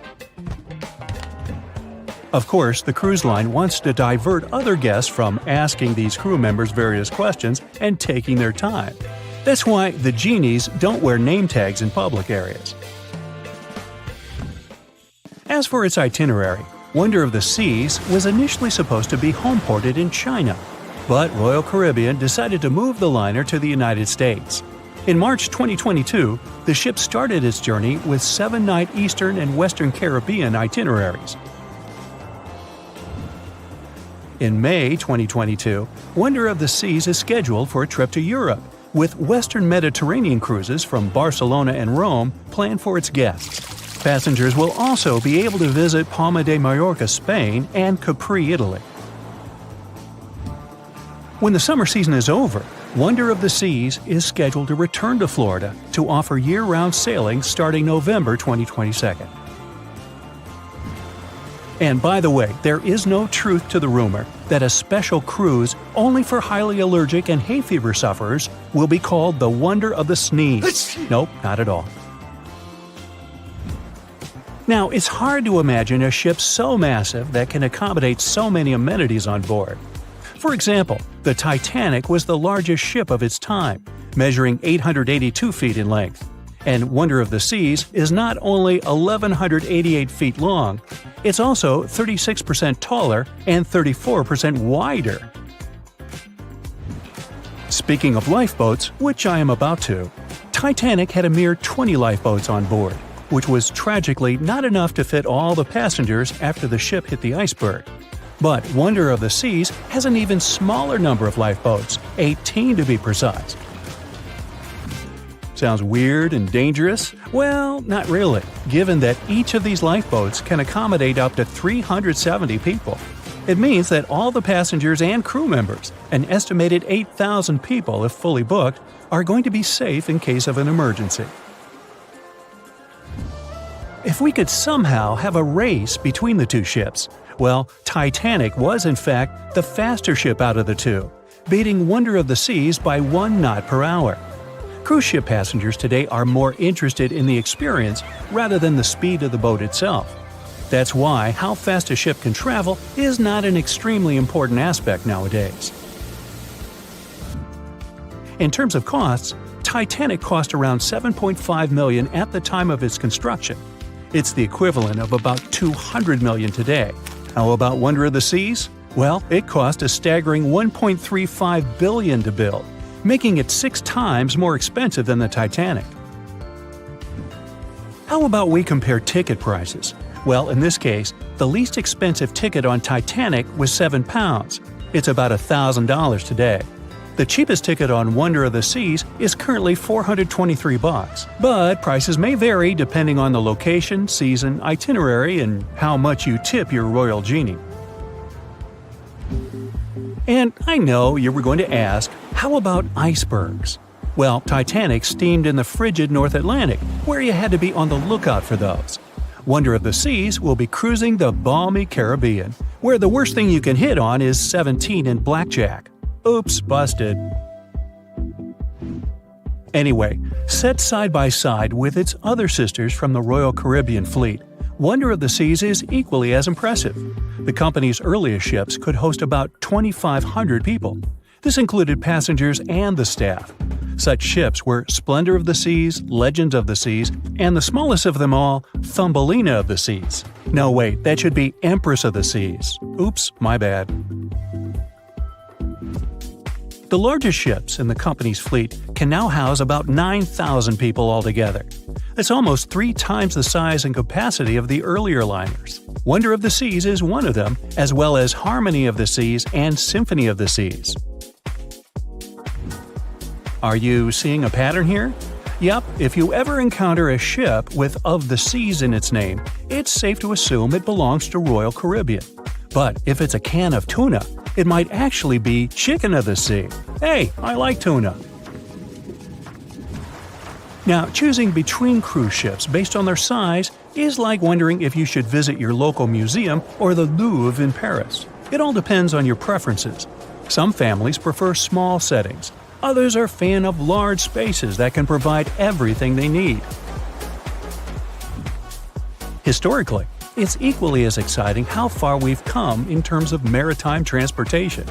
Speaker 3: Of course, the cruise line wants to divert other guests from asking these crew members various questions and taking their time. That's why the genies don't wear name tags in public areas. As for its itinerary, Wonder of the Seas was initially supposed to be homeported in China, but Royal Caribbean decided to move the liner to the United States. In March 2022, the ship started its journey with 7-night Eastern and Western Caribbean itineraries. In May 2022, Wonder of the Seas is scheduled for a trip to Europe, with Western Mediterranean cruises from Barcelona and Rome planned for its guests. Passengers will also be able to visit Palma de Mallorca, Spain, and Capri, Italy. When the summer season is over, Wonder of the Seas is scheduled to return to Florida to offer year-round sailing starting November 2022. And by the way, there is no truth to the rumor that a special cruise only for highly allergic and hay fever sufferers will be called the Wonder of the Sneeze. Nope, not at all. Now, it's hard to imagine a ship so massive that can accommodate so many amenities on board. For example, the Titanic was the largest ship of its time, measuring 882 feet in length. And Wonder of the Seas is not only 1,188 feet long, it's also 36% taller and 34% wider. Speaking of lifeboats, which I am about to, Titanic had a mere 20 lifeboats on board, which was tragically not enough to fit all the passengers after the ship hit the iceberg. But Wonder of the Seas has an even smaller number of lifeboats, 18 to be precise. Sounds weird and dangerous? Well, not really, given that each of these lifeboats can accommodate up to 370 people. It means that all the passengers and crew members, an estimated 8,000 people if fully booked, are going to be safe in case of an emergency. If we could somehow have a race between the two ships, well, Titanic was in fact the faster ship out of the two, beating Wonder of the Seas by 1 knot per hour. Cruise ship passengers today are more interested in the experience rather than the speed of the boat itself. That's why how fast a ship can travel is not an extremely important aspect nowadays. In terms of costs, Titanic cost around $7.5 million at the time of its construction. It's the equivalent of about $200 million today. How about Wonder of the Seas? Well, it cost a staggering $1.35 billion to build, making it 6 times more expensive than the Titanic. How about we compare ticket prices? Well, in this case, the least expensive ticket on Titanic was £7. It's about $1,000 today. The cheapest ticket on Wonder of the Seas is currently $423, but prices may vary depending on the location, season, itinerary, and how much you tip your royal genie. And I know you were going to ask, how about icebergs? Well, Titanic steamed in the frigid North Atlantic, where you had to be on the lookout for those. Wonder of the Seas will be cruising the balmy Caribbean, where the worst thing you can hit on is 17 and blackjack. Oops, busted. Anyway, set side by side with its other sisters from the Royal Caribbean fleet, Wonder of the Seas is equally as impressive. The company's earliest ships could host about 2,500 people. This included passengers and the staff. Such ships were Splendor of the Seas, Legend of the Seas, and the smallest of them all, Thumbelina of the Seas. No, wait, that should be Empress of the Seas. Oops, my bad. The largest ships in the company's fleet can now house about 9,000 people altogether. That's almost 3 times the size and capacity of the earlier liners. Wonder of the Seas is one of them, as well as Harmony of the Seas and Symphony of the Seas. Are you seeing a pattern here? Yup, if you ever encounter a ship with Of the Seas in its name, it's safe to assume it belongs to Royal Caribbean. But if it's a can of tuna, it might actually be Chicken of the Sea. Hey, I like tuna. Now, choosing between cruise ships based on their size is like wondering if you should visit your local museum or the Louvre in Paris. It all depends on your preferences. Some families prefer small settings. Others are fan of large spaces that can provide everything they need. Historically, it's equally as exciting how far we've come in terms of maritime transportation.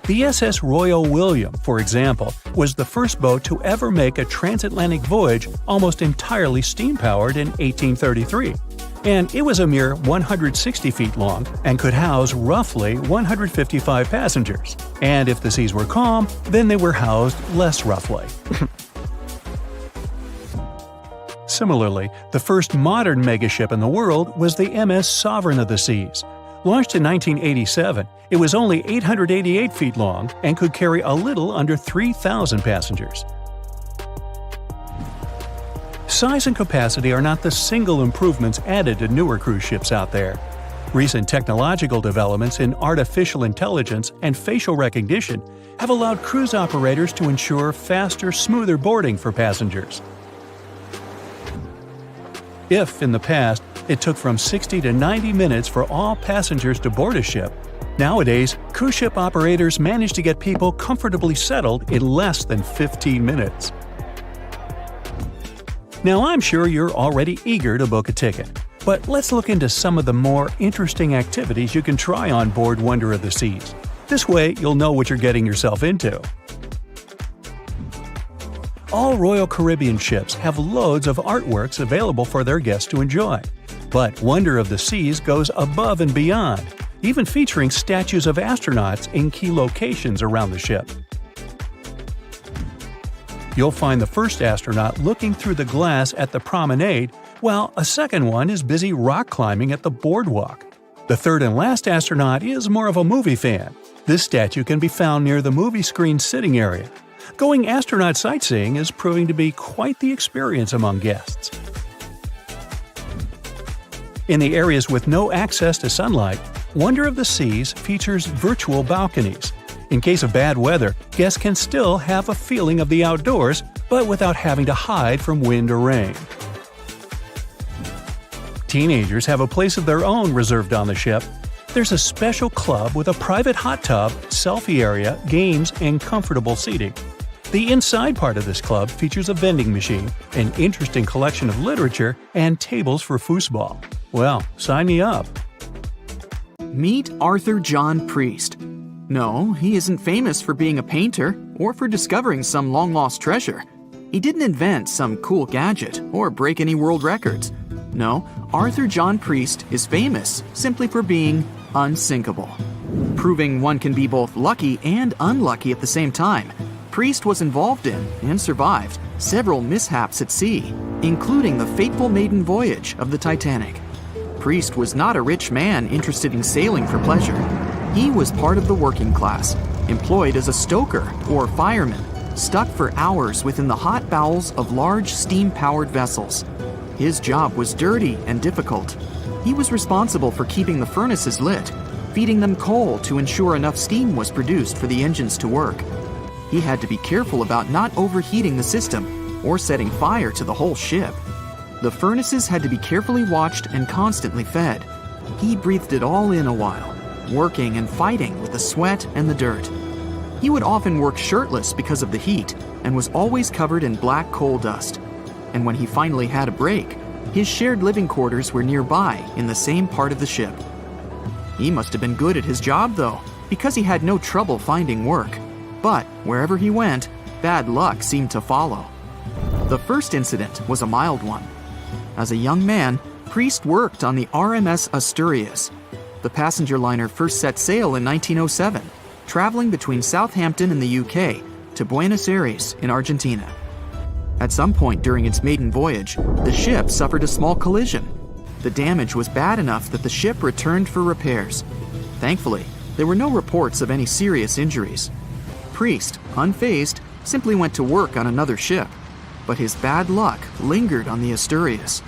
Speaker 3: The SS Royal William, for example, was the first boat to ever make a transatlantic voyage almost entirely steam-powered in 1833. And it was a mere 160 feet long and could house roughly 155 passengers. And if the seas were calm, then they were housed less roughly. Similarly, the first modern megaship in the world was the MS Sovereign of the Seas. Launched in 1987, it was only 888 feet long and could carry a little under 3,000 passengers. Size and capacity are not the single improvements added to newer cruise ships out there. Recent technological developments in artificial intelligence and facial recognition have allowed cruise operators to ensure faster, smoother boarding for passengers. If, in the past, it took from 60 to 90 minutes for all passengers to board a ship, nowadays, cruise ship operators manage to get people comfortably settled in less than 15 minutes. Now, I'm sure you're already eager to book a ticket, but let's look into some of the more interesting activities you can try on board Wonder of the Seas. This way, you'll know what you're getting yourself into. All Royal Caribbean ships have loads of artworks available for their guests to enjoy. But Wonder of the Seas goes above and beyond, even featuring statues of astronauts in key locations around the ship. You'll find the first astronaut looking through the glass at the promenade, while a second one is busy rock climbing at the boardwalk. The third and last astronaut is more of a movie fan. This statue can be found near the movie screen sitting area. Going astronaut sightseeing is proving to be quite the experience among guests. In the areas with no access to sunlight, Wonder of the Seas features virtual balconies. In case of bad weather, guests can still have a feeling of the outdoors, but without having to hide from wind or rain. Teenagers have a place of their own reserved on the ship. There's a special club with a private hot tub, selfie area, games, and comfortable seating. The inside part of this club features a vending machine, an interesting collection of literature, and tables for foosball. Well, sign me up.
Speaker 1: Meet Arthur John Priest. No, he isn't famous for being a painter or for discovering some long-lost treasure. He didn't invent some cool gadget or break any world records. No, Arthur John Priest is famous simply for being unsinkable. Proving one can be both lucky and unlucky at the same time, Priest was involved in and survived several mishaps at sea, including the fateful maiden voyage of the Titanic. Priest was not a rich man interested in sailing for pleasure. He was part of the working class, employed as a stoker or fireman, stuck for hours within the hot bowels of large steam-powered vessels. His job was dirty and difficult. He was responsible for keeping the furnaces lit, feeding them coal to ensure enough steam was produced for the engines to work. He had to be careful about not overheating the system or setting fire to the whole ship. The furnaces had to be carefully watched and constantly fed. He breathed it all in a while, working and fighting with the sweat and the dirt. He would often work shirtless because of the heat and was always covered in black coal dust. And when he finally had a break, his shared living quarters were nearby in the same part of the ship. He must have been good at his job, though, because he had no trouble finding work. But wherever he went, bad luck seemed to follow. The first incident was a mild one. As a young man, Priest worked on the RMS Asturias. The passenger liner first set sail in 1907, traveling between Southampton in the UK to Buenos Aires in Argentina. At some point during its maiden voyage, the ship suffered a small collision. The damage was bad enough that the ship returned for repairs. Thankfully, there were no reports of any serious injuries. Priest, unfazed, simply went to work on another ship, but his bad luck lingered on the Asturias.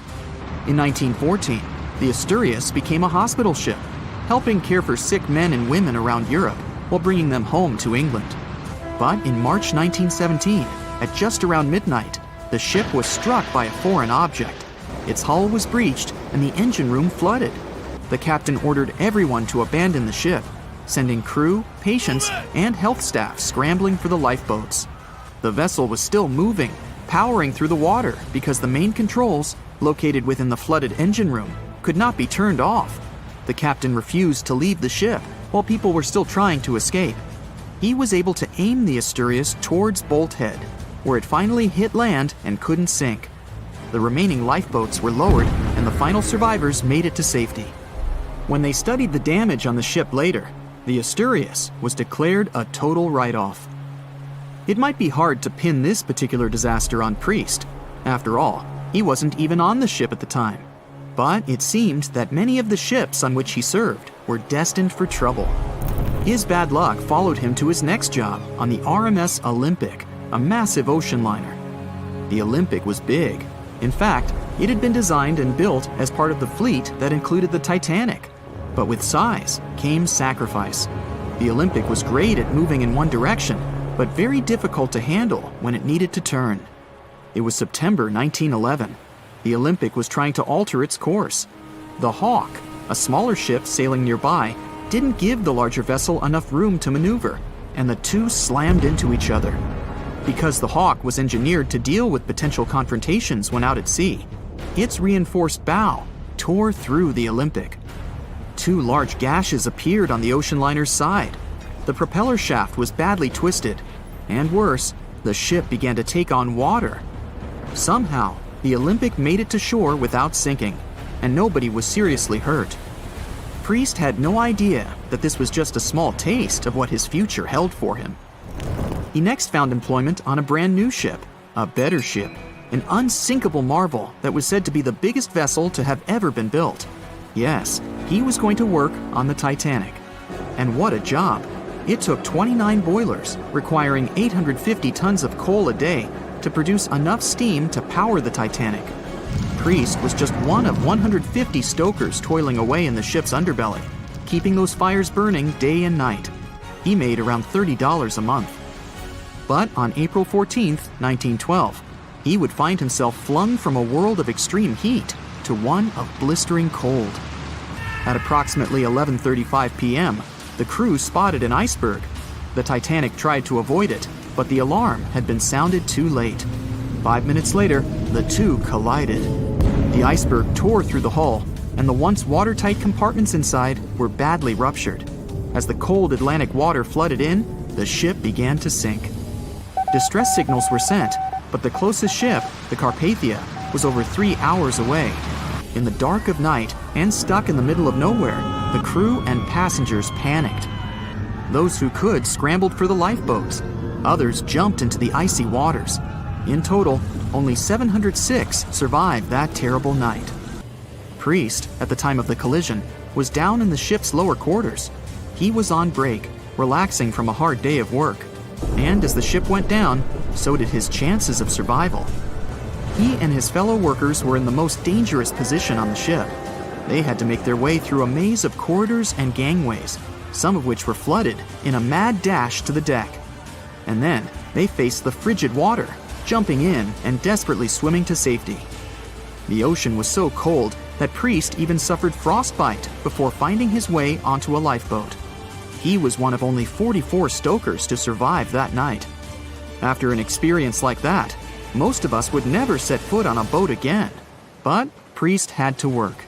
Speaker 1: In 1914, the Asturias became a hospital ship, helping care for sick men and women around Europe while bringing them home to England. But in March 1917, at just around midnight, the ship was struck by a foreign object. Its hull was breached and the engine room flooded. The captain ordered everyone to abandon the ship, sending crew, patients, and health staff scrambling for the lifeboats. The vessel was still moving, powering through the water because the main controls, located within the flooded engine room, could not be turned off. The captain refused to leave the ship while people were still trying to escape. He was able to aim the Asturias towards Bolt Head, where it finally hit land and couldn't sink. The remaining lifeboats were lowered and the final survivors made it to safety. When they studied the damage on the ship later, the Asturias was declared a total write-off. It might be hard to pin this particular disaster on Priest. After all, he wasn't even on the ship at the time. But it seemed that many of the ships on which he served were destined for trouble. His bad luck followed him to his next job on the RMS Olympic, a massive ocean liner. The Olympic was big. In fact, it had been designed and built as part of the fleet that included the Titanic. But with size came sacrifice. The Olympic was great at moving in one direction, but very difficult to handle when it needed to turn. It was September 1911. The Olympic was trying to alter its course. The Hawk, a smaller ship sailing nearby, didn't give the larger vessel enough room to maneuver, and the two slammed into each other. Because the Hawk was engineered to deal with potential confrontations when out at sea, its reinforced bow tore through the Olympic. Two large gashes appeared on the ocean liner's side. The propeller shaft was badly twisted, and worse, the ship began to take on water. Somehow, the Olympic made it to shore without sinking, and nobody was seriously hurt. Priest had no idea that this was just a small taste of what his future held for him. He next found employment on a brand new ship, a better ship, an unsinkable marvel that was said to be the biggest vessel to have ever been built. Yes, he was going to work on the Titanic. And what a job! It took 29 boilers, requiring 850 tons of coal a day to produce enough steam to power the Titanic. Priest was just one of 150 stokers toiling away in the ship's underbelly, keeping those fires burning day and night. He made around $30 a month. But on April 14, 1912, he would find himself flung from a world of extreme heat to one of blistering cold. At approximately 11:35 p.m., the crew spotted an iceberg. The Titanic tried to avoid it, but the alarm had been sounded too late. 5 minutes later, the two collided. The iceberg tore through the hull, and the once watertight compartments inside were badly ruptured. As the cold Atlantic water flooded in, the ship began to sink. Distress signals were sent, but the closest ship, the Carpathia, was over 3 hours away. In the dark of night and stuck in the middle of nowhere, the crew and passengers panicked. Those who could scrambled for the lifeboats. Others jumped into the icy waters. In total, only 706 survived that terrible night. Priest, at the time of the collision, was down in the ship's lower quarters. He was on break, relaxing from a hard day of work. And as the ship went down, so did his chances of survival. He and his fellow workers were in the most dangerous position on the ship. They had to make their way through a maze of corridors and gangways, some of which were flooded, in a mad dash to the deck. And then they faced the frigid water, jumping in and desperately swimming to safety. The ocean was so cold that Priest even suffered frostbite before finding his way onto a lifeboat. He was one of only 44 stokers to survive that night. After an experience like that, most of us would never set foot on a boat again. But Priest had to work.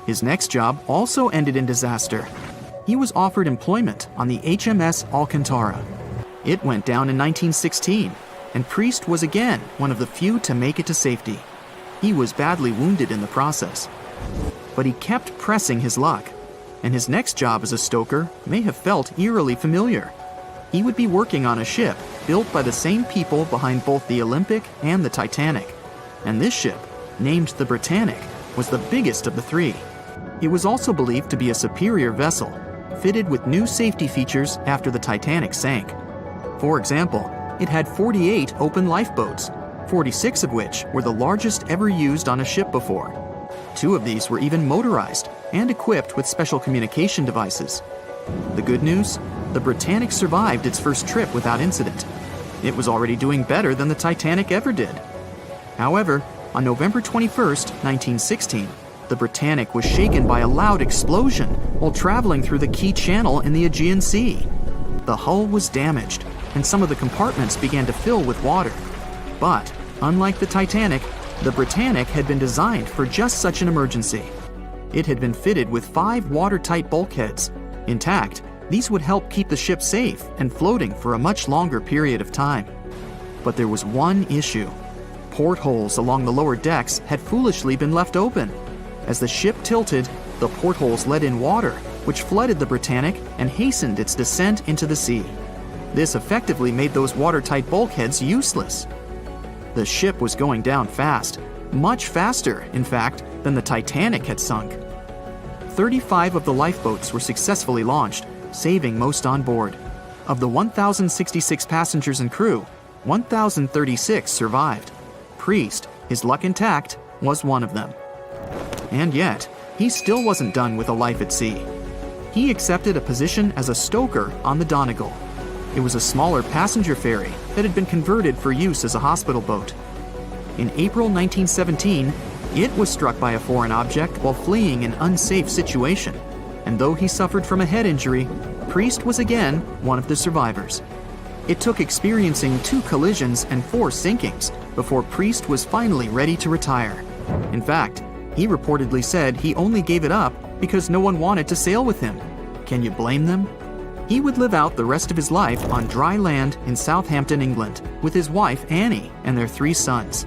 Speaker 1: His next job also ended in disaster. He was offered employment on the HMS Alcantara. It went down in 1916, and Priest was again one of the few to make it to safety. He was badly wounded in the process. But he kept pressing his luck, and his next job as a stoker may have felt eerily familiar. He would be working on a ship built by the same people behind both the Olympic and the Titanic. And this ship, named the Britannic, was the biggest of the three. It was also believed to be a superior vessel, fitted with new safety features after the Titanic sank. For example, it had 48 open lifeboats, 46 of which were the largest ever used on a ship before. 2 of these were even motorized and equipped with special communication devices. The good news? The Britannic survived its first trip without incident. It was already doing better than the Titanic ever did. However, on November 21, 1916, the Britannic was shaken by a loud explosion while traveling through the key channel in the Aegean Sea. The hull was damaged, and some of the compartments began to fill with water. But, unlike the Titanic, the Britannic had been designed for just such an emergency. It had been fitted with 5 watertight bulkheads. Intact, these would help keep the ship safe and floating for a much longer period of time. But there was one issue. Portholes along the lower decks had foolishly been left open. As the ship tilted, the portholes let in water, which flooded the Britannic and hastened its descent into the sea. This effectively made those watertight bulkheads useless. The ship was going down fast, much faster, in fact, than the Titanic had sunk. 35 of the lifeboats were successfully launched, saving most on board. Of the 1,066 passengers and crew, 1,036 survived. Priest, his luck intact, was one of them. And yet, he still wasn't done with a life at sea. He accepted a position as a stoker on the Donegal. It was a smaller passenger ferry that had been converted for use as a hospital boat. In April 1917, it was struck by a foreign object while fleeing an unsafe situation, and though he suffered from a head injury, Priest was again one of the survivors. It took experiencing 2 collisions and 4 sinkings before Priest was finally ready to retire. In fact, he reportedly said he only gave it up because no one wanted to sail with him. Can you blame them? He would live out the rest of his life on dry land in Southampton, England, with his wife Annie and their 3 sons.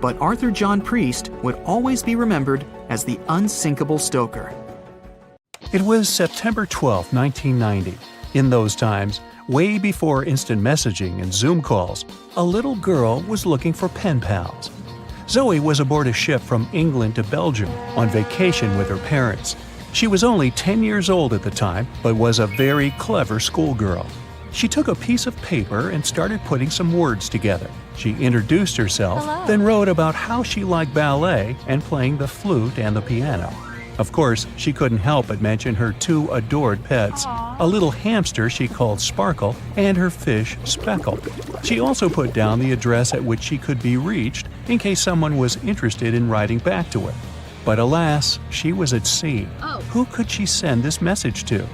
Speaker 1: But Arthur John Priest would always be remembered as the unsinkable stoker.
Speaker 3: It was September 12, 1990. In those times, way before instant messaging and Zoom calls, a little girl was looking for pen pals. Zoe was aboard a ship from England to Belgium on vacation with her parents. She was only 10 years old at the time, but was a very clever schoolgirl. She took a piece of paper and started putting some words together. She introduced herself,
Speaker 4: Hello.
Speaker 3: then wrote about how she liked ballet and playing the flute and the piano. Of course, she couldn't help but mention her 2 adored pets, a little hamster she called Sparkle and her fish Speckle. She also put down the address at which she could be reached in case someone was interested in writing back to her. But alas, she was at sea. Who could she send this message to?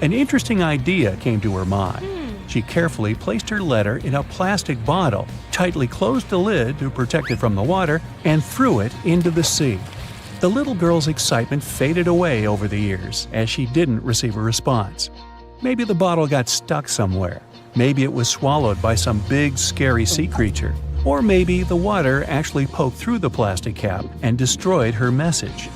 Speaker 3: An interesting idea came to her mind. She carefully placed her letter in a plastic bottle, tightly closed the lid to protect it from the water, and threw it into the sea. The little girl's excitement faded away over the years as she didn't receive a response. Maybe the bottle got stuck somewhere. Maybe it was swallowed by some big, scary sea creature. Or maybe the water actually poked through the plastic cap and destroyed her message.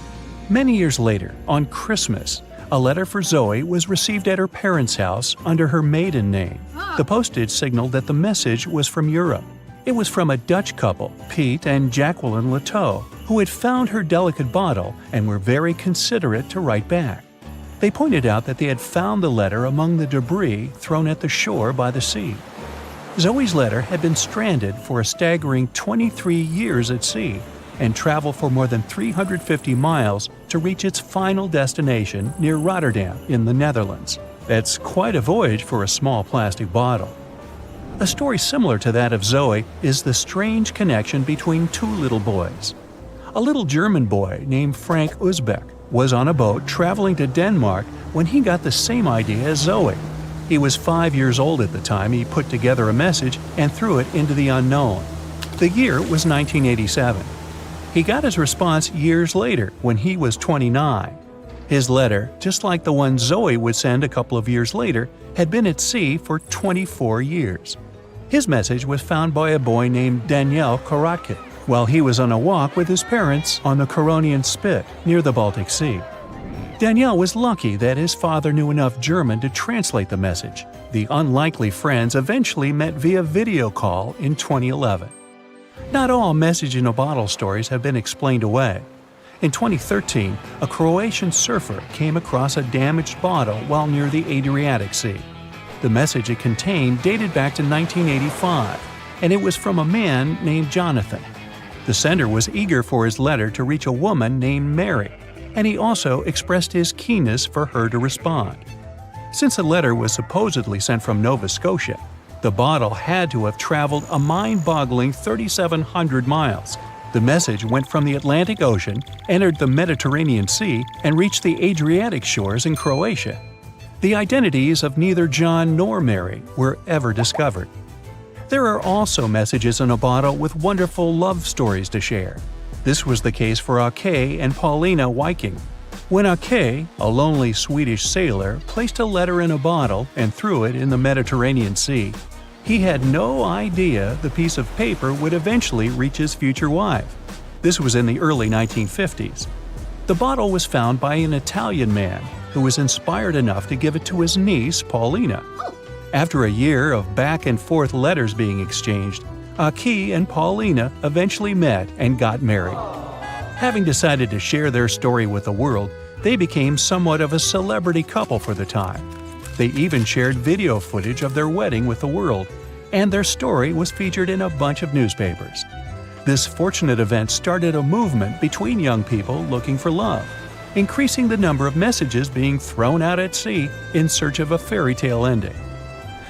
Speaker 3: Many years later, on Christmas, a letter for Zoe was received at her parents' house under her maiden name. The postage signaled that the message was from Europe. It was from a Dutch couple, Piet and Jacqueline Lateau, who had found her delicate bottle and were very considerate to write back. They pointed out that they had found the letter among the debris thrown at the shore by the sea. Zoe's letter had been stranded for a staggering 23 years at sea and traveled for more than 350 miles to reach its final destination near Rotterdam in the Netherlands. That's quite a voyage for a small plastic bottle. A story similar to that of Zoe is the strange connection between 2 little boys. A little German boy named Frank Uzbek was on a boat traveling to Denmark when he got the same idea as Zoe. He was 5 years old at the time he put together a message and threw it into the unknown. The year was 1987. He got his response years later when he was 29. His letter, just like the one Zoe would send a couple of years later, had been at sea for 24 years. His message was found by a boy named Daniel Korotkin while he was on a walk with his parents on the Koronian Spit near the Baltic Sea. Daniel was lucky that his father knew enough German to translate the message. The unlikely friends eventually met via video call in 2011. Not all message-in-a-bottle stories have been explained away. In 2013, a Croatian surfer came across a damaged bottle while near the Adriatic Sea. The message it contained dated back to 1985, and it was from a man named Jonathan. The sender was eager for his letter to reach a woman named Mary, and he also expressed his keenness for her to respond. Since the letter was supposedly sent from Nova Scotia, the bottle had to have traveled a mind-boggling 3,700 miles. The message went from the Atlantic Ocean, entered the Mediterranean Sea, and reached the Adriatic shores in Croatia. The identities of neither John nor Mary were ever discovered. There are also messages in a bottle with wonderful love stories to share. This was the case for Ake and Paulina Viking. When Decay, a lonely Swedish sailor, placed a letter in a bottle and threw it in the Mediterranean Sea, he had no idea the piece of paper would eventually reach his future wife. This was in the early 1950s. The bottle was found by an Italian man who was inspired enough to give it to his niece, Paulina. After a year of back-and-forth letters being exchanged, Decay and Paulina eventually met and got married. Having decided to share their story with the world, they became somewhat of a celebrity couple for the time. They even shared video footage of their wedding with the world, and their story was featured in a bunch of newspapers. This fortunate event started a movement between young people looking for love, increasing the number of messages being thrown out at sea in search of a fairy tale ending.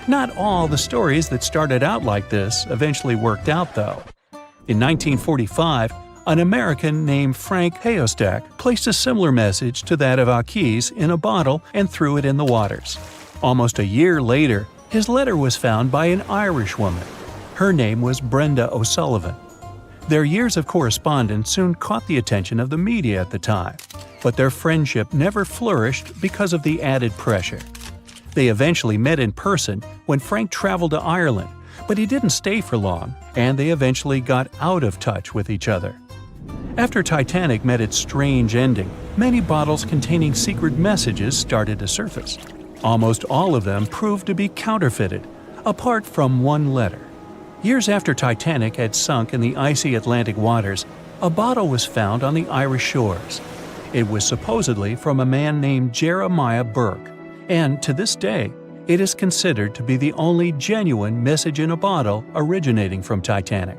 Speaker 3: Not all the stories that started out like this eventually worked out, though. In 1945, an American named Frank Hayostek placed a similar message to that of Decay's in a bottle and threw it in the waters. Almost a year later, his letter was found by an Irish woman. Her name was Brenda O'Sullivan. Their years of correspondence soon caught the attention of the media at the time, but their friendship never flourished because of the added pressure. They eventually met in person when Frank traveled to Ireland, but he didn't stay for long, and they eventually got out of touch with each other. After Titanic met its strange ending, many bottles containing secret messages started to surface. Almost all of them proved to be counterfeited, apart from one letter. Years after Titanic had sunk in the icy Atlantic waters, a bottle was found on the Irish shores. It was supposedly from a man named Jeremiah Burke, and to this day, it is considered to be the only genuine message in a bottle originating from Titanic.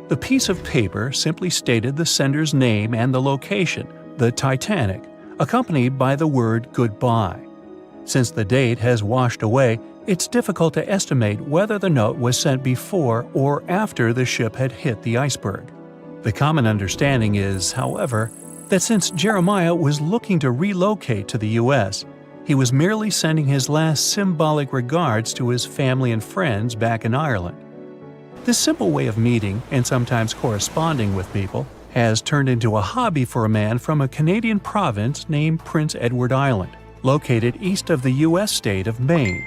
Speaker 3: The piece of paper simply stated the sender's name and the location, the Titanic, accompanied by the word goodbye. Since the date has washed away, it's difficult to estimate whether the note was sent before or after the ship had hit the iceberg. The common understanding is, however, that since Jeremiah was looking to relocate to the U.S., he was merely sending his last symbolic regards to his family and friends back in Ireland. This simple way of meeting and sometimes corresponding with people has turned into a hobby for a man from a Canadian province named Prince Edward Island, located east of the U.S. state of Maine.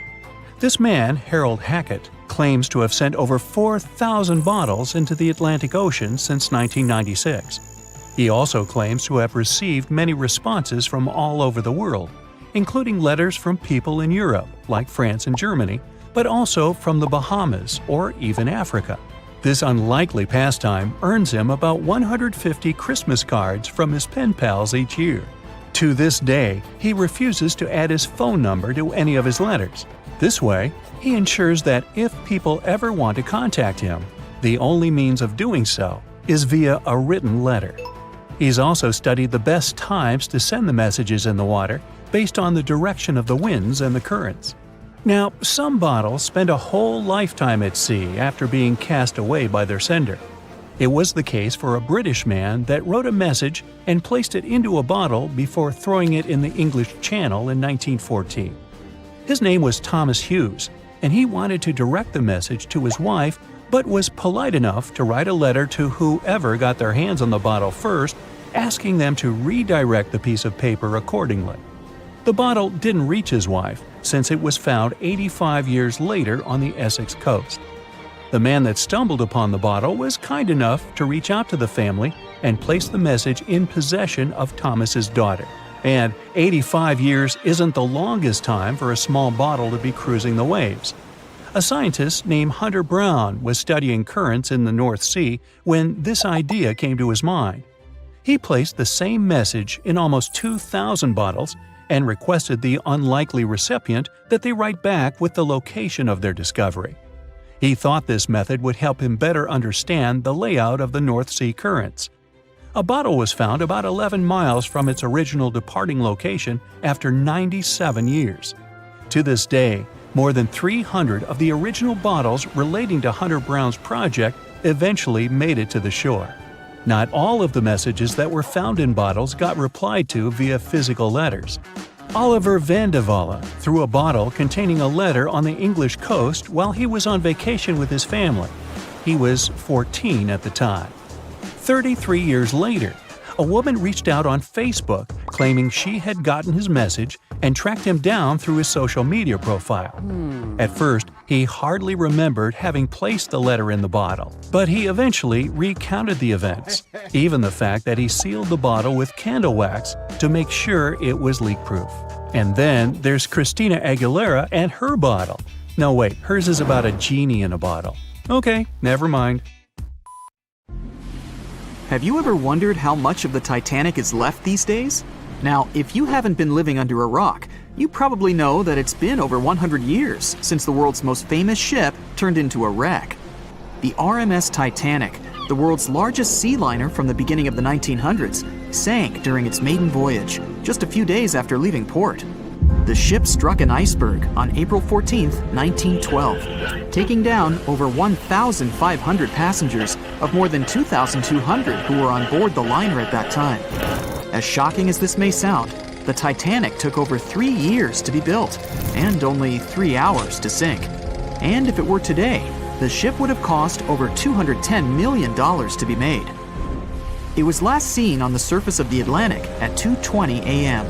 Speaker 3: This man, Harold Hackett, claims to have sent over 4,000 bottles into the Atlantic Ocean since 1996. He also claims to have received many responses from all over the world, including letters from people in Europe, like France and Germany, but also from the Bahamas or even Africa. This unlikely pastime earns him about 150 Christmas cards from his pen pals each year. To this day, he refuses to add his phone number to any of his letters. This way, he ensures that if people ever want to contact him, the only means of doing so is via a written letter. He's also studied the best times to send the messages in the water based on the direction of the winds and the currents. Now, some bottles spend a whole lifetime at sea after being cast away by their sender. It was the case for a British man that wrote a message and placed it into a bottle before throwing it in the English Channel in 1914. His name was Thomas Hughes, and he wanted to direct the message to his wife, but was polite enough to write a letter to whoever got their hands on the bottle first, asking them to redirect the piece of paper accordingly. The bottle didn't reach his wife, since it was found 85 years later on the Essex coast. The man that stumbled upon the bottle was kind enough to reach out to the family and place the message in possession of Thomas's daughter. And 85 years isn't the longest time for a small bottle to be cruising the waves. A scientist named Hunter Brown was studying currents in the North Sea when this idea came to his mind. He placed the same message in almost 2,000 bottles and requested the unlikely recipient that they write back with the location of their discovery. He thought this method would help him better understand the layout of the North Sea currents. A bottle was found about 11 miles from its original departing location after 97 years. To this day, more than 300 of the original bottles relating to Hunter Brown's project eventually made it to the shore. Not all of the messages that were found in bottles got replied to via physical letters. Oliver Van de Walle threw a bottle containing a letter on the English coast while he was on vacation with his family. He was 14 at the time. 33 years later, a woman reached out on Facebook claiming she had gotten his message and tracked him down through his social media profile. At first, he hardly remembered having placed the letter in the bottle, but he eventually recounted the events, even the fact that he sealed the bottle with candle wax to make sure it was leak-proof. And then there's Christina Aguilera and her bottle. No, wait, hers is about a genie in a bottle. Okay, never mind.
Speaker 1: Have you ever wondered how much of the Titanic is left these days? Now, if you haven't been living under a rock, you probably know that it's been over 100 years since the world's most famous ship turned into a wreck. The RMS Titanic, the world's largest sea liner from the beginning of the 1900s, sank during its maiden voyage, just a few days after leaving port. The ship struck an iceberg on April 14, 1912, taking down over 1,500 passengers of more than 2,200 who were on board the liner at that time. As shocking as this may sound, the Titanic took over 3 years to be built and only 3 hours to sink. And if it were today, the ship would have cost over $210 million to be made. It was last seen on the surface of the Atlantic at 2:20 a.m.,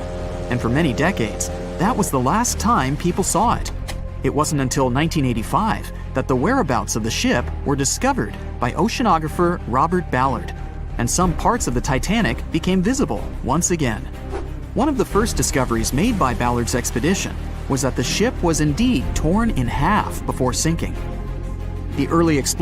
Speaker 1: and for many decades, that was the last time people saw it. It wasn't until 1985 that the whereabouts of the ship were discovered by oceanographer Robert Ballard, and some parts of the Titanic became visible once again. One of the first discoveries made by Ballard's expedition was that the ship was indeed torn in half before sinking. The early explorers